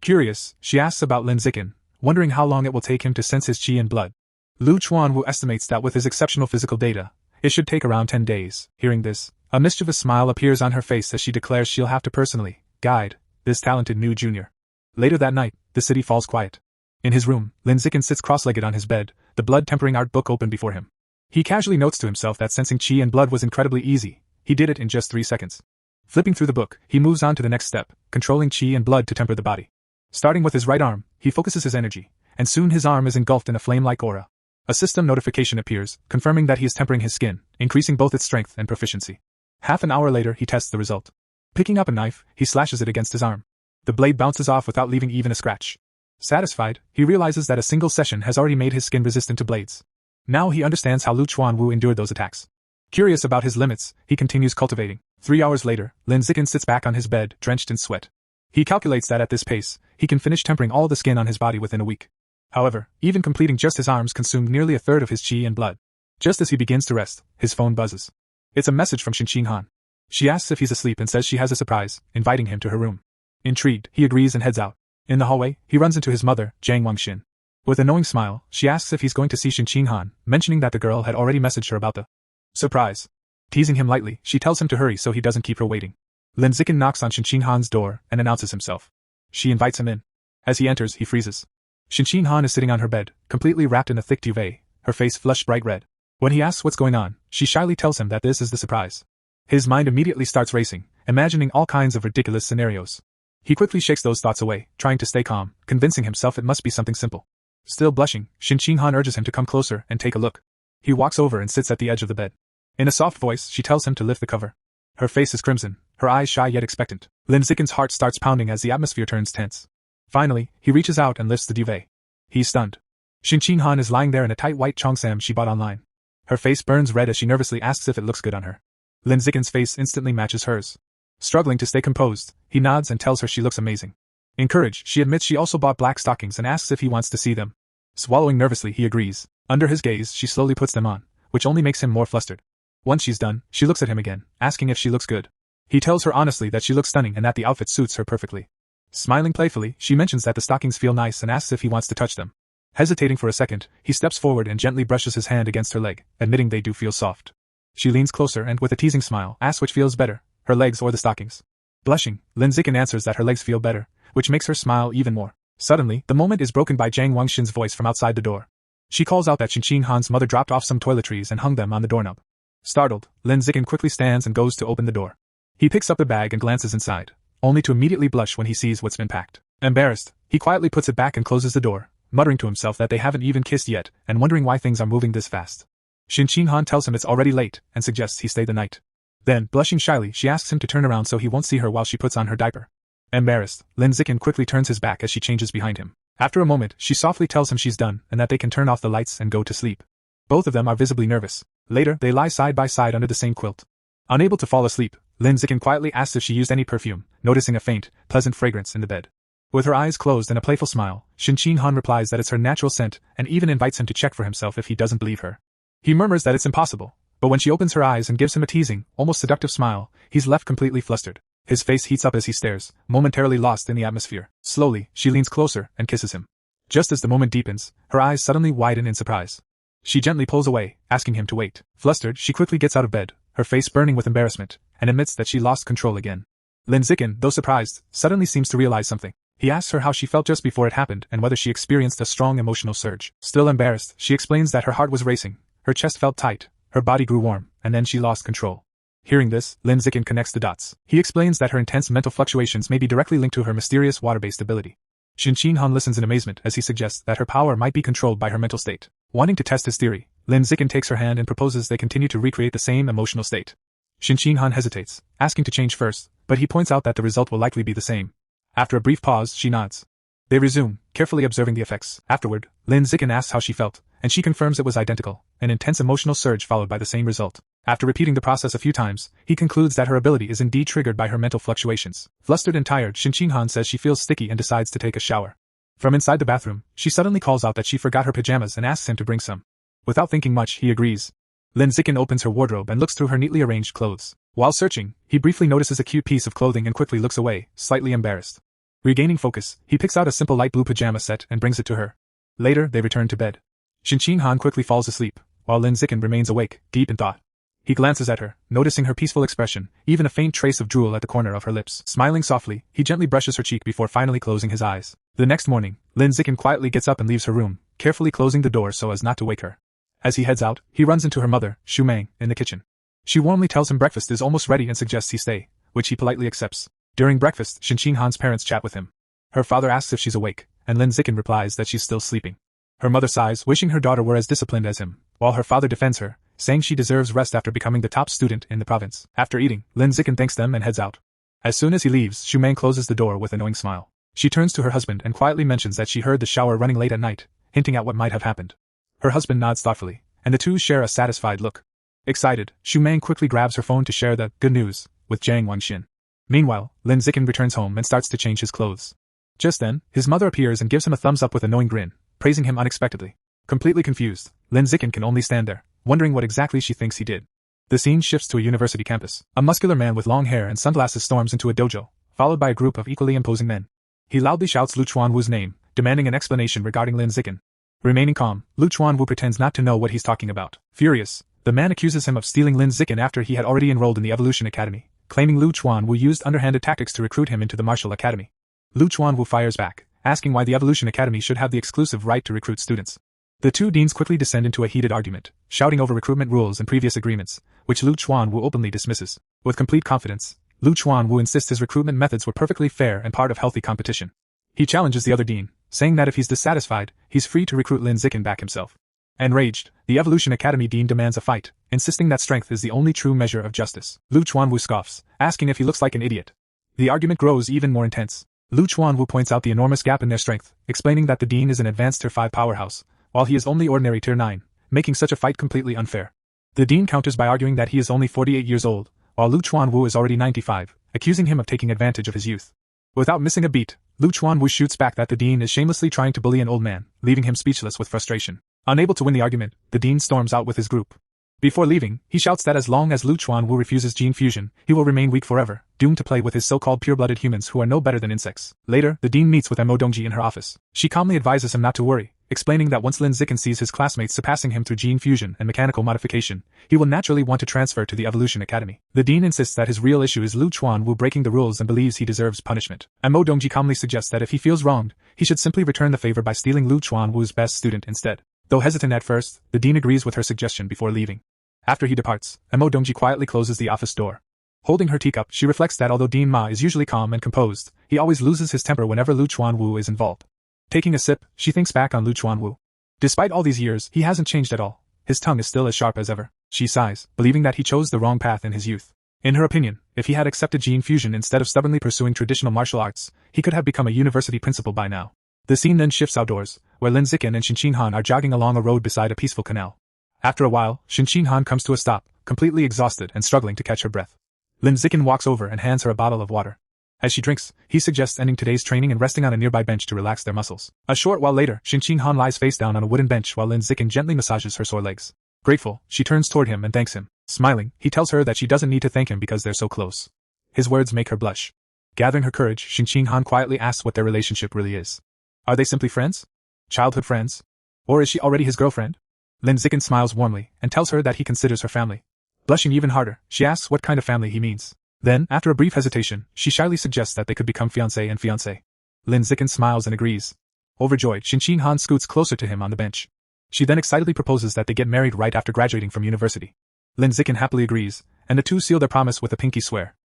Curious, she asks about Lin Zikin, wondering how long it will take him to sense his qi and blood. Lu Chuanwu estimates that with his exceptional physical data, it should take around 10 days. Hearing this, a mischievous smile appears on her face as she declares she'll have to personally guide this talented new junior. Later that night, the city falls quiet. In his room, Lin Zikin sits cross-legged on his bed, the blood-tempering art book open before him. He casually notes to himself that sensing qi and blood was incredibly easy. He did it in just 3 seconds. Flipping through the book, he moves on to the next step, controlling qi and blood to temper the body. Starting with his right arm, he focuses his energy, and soon his arm is engulfed in a flame-like aura. A system notification appears, confirming that he is tempering his skin, increasing both its strength and proficiency. Half an hour later, he tests the result. Picking up a knife, he slashes it against his arm. The blade bounces off without leaving even a scratch. Satisfied, he realizes that a single session has already made his skin resistant to blades. Now he understands how Lu Chuanwu endured those attacks. Curious about his limits, he continues cultivating. 3 hours later, Lin Zikin sits back on his bed, drenched in sweat. He calculates that at this pace, he can finish tempering all the skin on his body within a week. However, even completing just his arms consumed nearly a third of his qi and blood. Just as he begins to rest, his phone buzzes. It's a message from Xin Han. She asks if he's asleep and says she has a surprise, inviting him to her room. Intrigued, he agrees and heads out. In the hallway, he runs into his mother, Jiang Wangxin. With a knowing smile, she asks if he's going to see Xin Han, mentioning that the girl had already messaged her about the surprise. Teasing him lightly, she tells him to hurry so he doesn't keep her waiting. Lin Zikin knocks on Xin Han's door and announces himself. She invites him in. As he enters, he freezes. Xin Han is sitting on her bed, completely wrapped in a thick duvet, her face flushed bright red. When he asks what's going on, she shyly tells him that this is the surprise. His mind immediately starts racing, imagining all kinds of ridiculous scenarios. He quickly shakes those thoughts away, trying to stay calm, convincing himself it must be something simple. Still blushing, Xin Han urges him to come closer and take a look. He walks over and sits at the edge of the bed. In a soft voice, she tells him to lift the cover. Her face is crimson, her eyes shy yet expectant. Lin Zikin's heart starts pounding as the atmosphere turns tense. Finally, he reaches out and lifts the duvet. He's stunned. Xin Han is lying there in a tight white cheongsam she bought online. Her face burns red as she nervously asks if it looks good on her. Lin Zikin's face instantly matches hers. Struggling to stay composed, he nods and tells her she looks amazing. Encouraged, she admits she also bought black stockings and asks if he wants to see them. Swallowing nervously, he agrees. Under his gaze, she slowly puts them on, which only makes him more flustered. Once she's done, she looks at him again, asking if she looks good. He tells her honestly that she looks stunning and that the outfit suits her perfectly. Smiling playfully, she mentions that the stockings feel nice and asks if he wants to touch them. Hesitating for a second, he steps forward and gently brushes his hand against her leg, admitting they do feel soft. She leans closer and, with a teasing smile, asks which feels better, her legs or the stockings. Blushing, Lin Zikin answers that her legs feel better, which makes her smile even more. Suddenly, the moment is broken by Jiang Wangxin's voice from outside the door. She calls out that Xin Han's mother dropped off some toiletries and hung them on the doorknob. Startled, Lin Zikin quickly stands and goes to open the door. He picks up the bag and glances inside, only to immediately blush when he sees what's been packed. Embarrassed, he quietly puts it back and closes the door, muttering to himself that they haven't even kissed yet and wondering why things are moving this fast. Xin Han tells him it's already late and suggests he stay the night. Then, blushing shyly, she asks him to turn around so he won't see her while she puts on her diaper. Embarrassed, Lin Zikin quickly turns his back as she changes behind him. After a moment, she softly tells him she's done and that they can turn off the lights and go to sleep. Both of them are visibly nervous. Later, they lie side by side under the same quilt. Unable to fall asleep, Lin Zikin quietly asks if she used any perfume, noticing a faint, pleasant fragrance in the bed. With her eyes closed and a playful smile, Xin Han replies that it's her natural scent and even invites him to check for himself if he doesn't believe her. He murmurs that it's impossible, but when she opens her eyes and gives him a teasing, almost seductive smile, he's left completely flustered. His face heats up as he stares, momentarily lost in the atmosphere. Slowly, she leans closer and kisses him. Just as the moment deepens, her eyes suddenly widen in surprise. She gently pulls away, asking him to wait. Flustered, she quickly gets out of bed, her face burning with embarrassment, and admits that she lost control again. Lin Zikin, though surprised, suddenly seems to realize something. He asks her how she felt just before it happened and whether she experienced a strong emotional surge. Still embarrassed, she explains that her heart was racing, her chest felt tight, her body grew warm, and then she lost control. Hearing this, Lin Zikin connects the dots. He explains that her intense mental fluctuations may be directly linked to her mysterious water-based ability. Xin Han listens in amazement as he suggests that her power might be controlled by her mental state. Wanting to test his theory, Lin Zikin takes her hand and proposes they continue to recreate the same emotional state. Xin Han hesitates, asking to change first, but he points out that the result will likely be the same. After a brief pause, she nods. They resume, carefully observing the effects. Afterward, Lin Zikin asks how she felt, and she confirms it was identical, an intense emotional surge followed by the same result. After repeating the process a few times, he concludes that her ability is indeed triggered by her mental fluctuations. Flustered and tired, Xin Han says she feels sticky and decides to take a shower. From inside the bathroom, she suddenly calls out that she forgot her pajamas and asks him to bring some. Without thinking much, he agrees. Lin Zikin opens her wardrobe and looks through her neatly arranged clothes. While searching, he briefly notices a cute piece of clothing and quickly looks away, slightly embarrassed. Regaining focus, he picks out a simple light blue pajama set and brings it to her. Later, they return to bed. Shin Han quickly falls asleep, while Lin Zikin remains awake, deep in thought. He glances at her, noticing her peaceful expression, even a faint trace of drool at the corner of her lips. Smiling softly, he gently brushes her cheek before finally closing his eyes. The next morning, Lin Zikin quietly gets up and leaves her room, carefully closing the door so as not to wake her. As he heads out, he runs into her mother, Shu Meng, in the kitchen. She warmly tells him breakfast is almost ready and suggests he stay, which he politely accepts. During breakfast, Shin Han's parents chat with him. Her father asks if she's awake, and Lin Zikin replies that she's still sleeping. Her mother sighs, wishing her daughter were as disciplined as him, while her father defends her, saying she deserves rest after becoming the top student in the province. After eating, Lin Zikin thanks them and heads out. As soon as he leaves, Shu Meng closes the door with a knowing smile. She turns to her husband and quietly mentions that she heard the shower running late at night, hinting at what might have happened. Her husband nods thoughtfully, and the two share a satisfied look. Excited, Shu Meng quickly grabs her phone to share the good news with Jiang Wangxin. Meanwhile, Lin Zikin returns home and starts to change his clothes. Just then, his mother appears and gives him a thumbs up with a knowing grin, praising him unexpectedly. Completely confused, Lin Zikin can only stand there, wondering what exactly she thinks he did. The scene shifts to a university campus. A muscular man with long hair and sunglasses storms into a dojo, followed by a group of equally imposing men. He loudly shouts Lu Chuanwu's name, demanding an explanation regarding Lin Zikin. Remaining calm, Lu Chuanwu pretends not to know what he's talking about. Furious, the man accuses him of stealing Lin Zikin after he had already enrolled in the Evolution Academy, claiming Lu Chuanwu used underhanded tactics to recruit him into the Martial Academy. Lu Chuanwu fires back, asking why the Evolution Academy should have the exclusive right to recruit students. The two deans quickly descend into a heated argument, shouting over recruitment rules and previous agreements, which Lu Chuanwu openly dismisses. With complete confidence, Lu Chuanwu insists his recruitment methods were perfectly fair and part of healthy competition. He challenges the other dean, saying that if he's dissatisfied, he's free to recruit Lin Zikin back himself. Enraged, the Evolution Academy dean demands a fight, insisting that strength is the only true measure of justice. Lu Chuanwu scoffs, asking if he looks like an idiot. The argument grows even more intense. Lu Chuanwu points out the enormous gap in their strength, explaining that the dean is an advanced Tier 5 powerhouse, while he is only ordinary Tier 9, making such a fight completely unfair. The dean counters by arguing that he is only 48 years old, while Lu Chuanwu is already 95, accusing him of taking advantage of his youth. Without missing a beat, Lu Chuanwu shoots back that the dean is shamelessly trying to bully an old man, leaving him speechless with frustration. Unable to win the argument, the dean storms out with his group. Before leaving, he shouts that as long as Lu Chuanwu refuses gene fusion, he will remain weak forever, doomed to play with his so-called pure-blooded humans who are no better than insects. Later, the dean meets with Mo Dongji in her office. She calmly advises him not to worry, explaining that once Lin Zikin sees his classmates surpassing him through gene fusion and mechanical modification, he will naturally want to transfer to the Evolution Academy. The dean insists that his real issue is Lu Chuanwu breaking the rules and believes he deserves punishment. Mo Dongji calmly suggests that if he feels wronged, he should simply return the favor by stealing Lu Chuanwu's best student instead. Though hesitant at first, the dean agrees with her suggestion before leaving. After he departs, Mo Dongji quietly closes the office door. Holding her teacup, she reflects that although Dean Ma is usually calm and composed, he always loses his temper whenever Lu Chuanwu is involved. Taking a sip, she thinks back on Lu Chuanwu. Despite all these years, he hasn't changed at all. His tongue is still as sharp as ever. She sighs, believing that he chose the wrong path in his youth. In her opinion, if he had accepted gene fusion instead of stubbornly pursuing traditional martial arts, he could have become a university principal by now. The scene then shifts outdoors, where Lin Zikin and Shin Han are jogging along a road beside a peaceful canal. After a while, Shin Han comes to a stop, completely exhausted and struggling to catch her breath. Lin Zikin walks over and hands her a bottle of water. As she drinks, he suggests ending today's training and resting on a nearby bench to relax their muscles. A short while later, Shin Han lies face down on a wooden bench while Lin Zikin gently massages her sore legs. Grateful, she turns toward him and thanks him. Smiling, he tells her that she doesn't need to thank him because they're so close. His words make her blush. Gathering her courage, Shin Han quietly asks what their relationship really is. Are they simply friends? Childhood friends? Or is she already his girlfriend? Lin Zikin smiles warmly and tells her that he considers her family. Blushing even harder, she asks what kind of family he means. Then, after a brief hesitation, she shyly suggests that they could become fiancé and fiancée. Lin Zikin smiles and agrees. Overjoyed, Shin Han scoots closer to him on the bench. She then excitedly proposes that they get married right after graduating from university. Lin Zikin happily agrees, and the two seal their promise with a pinky swear.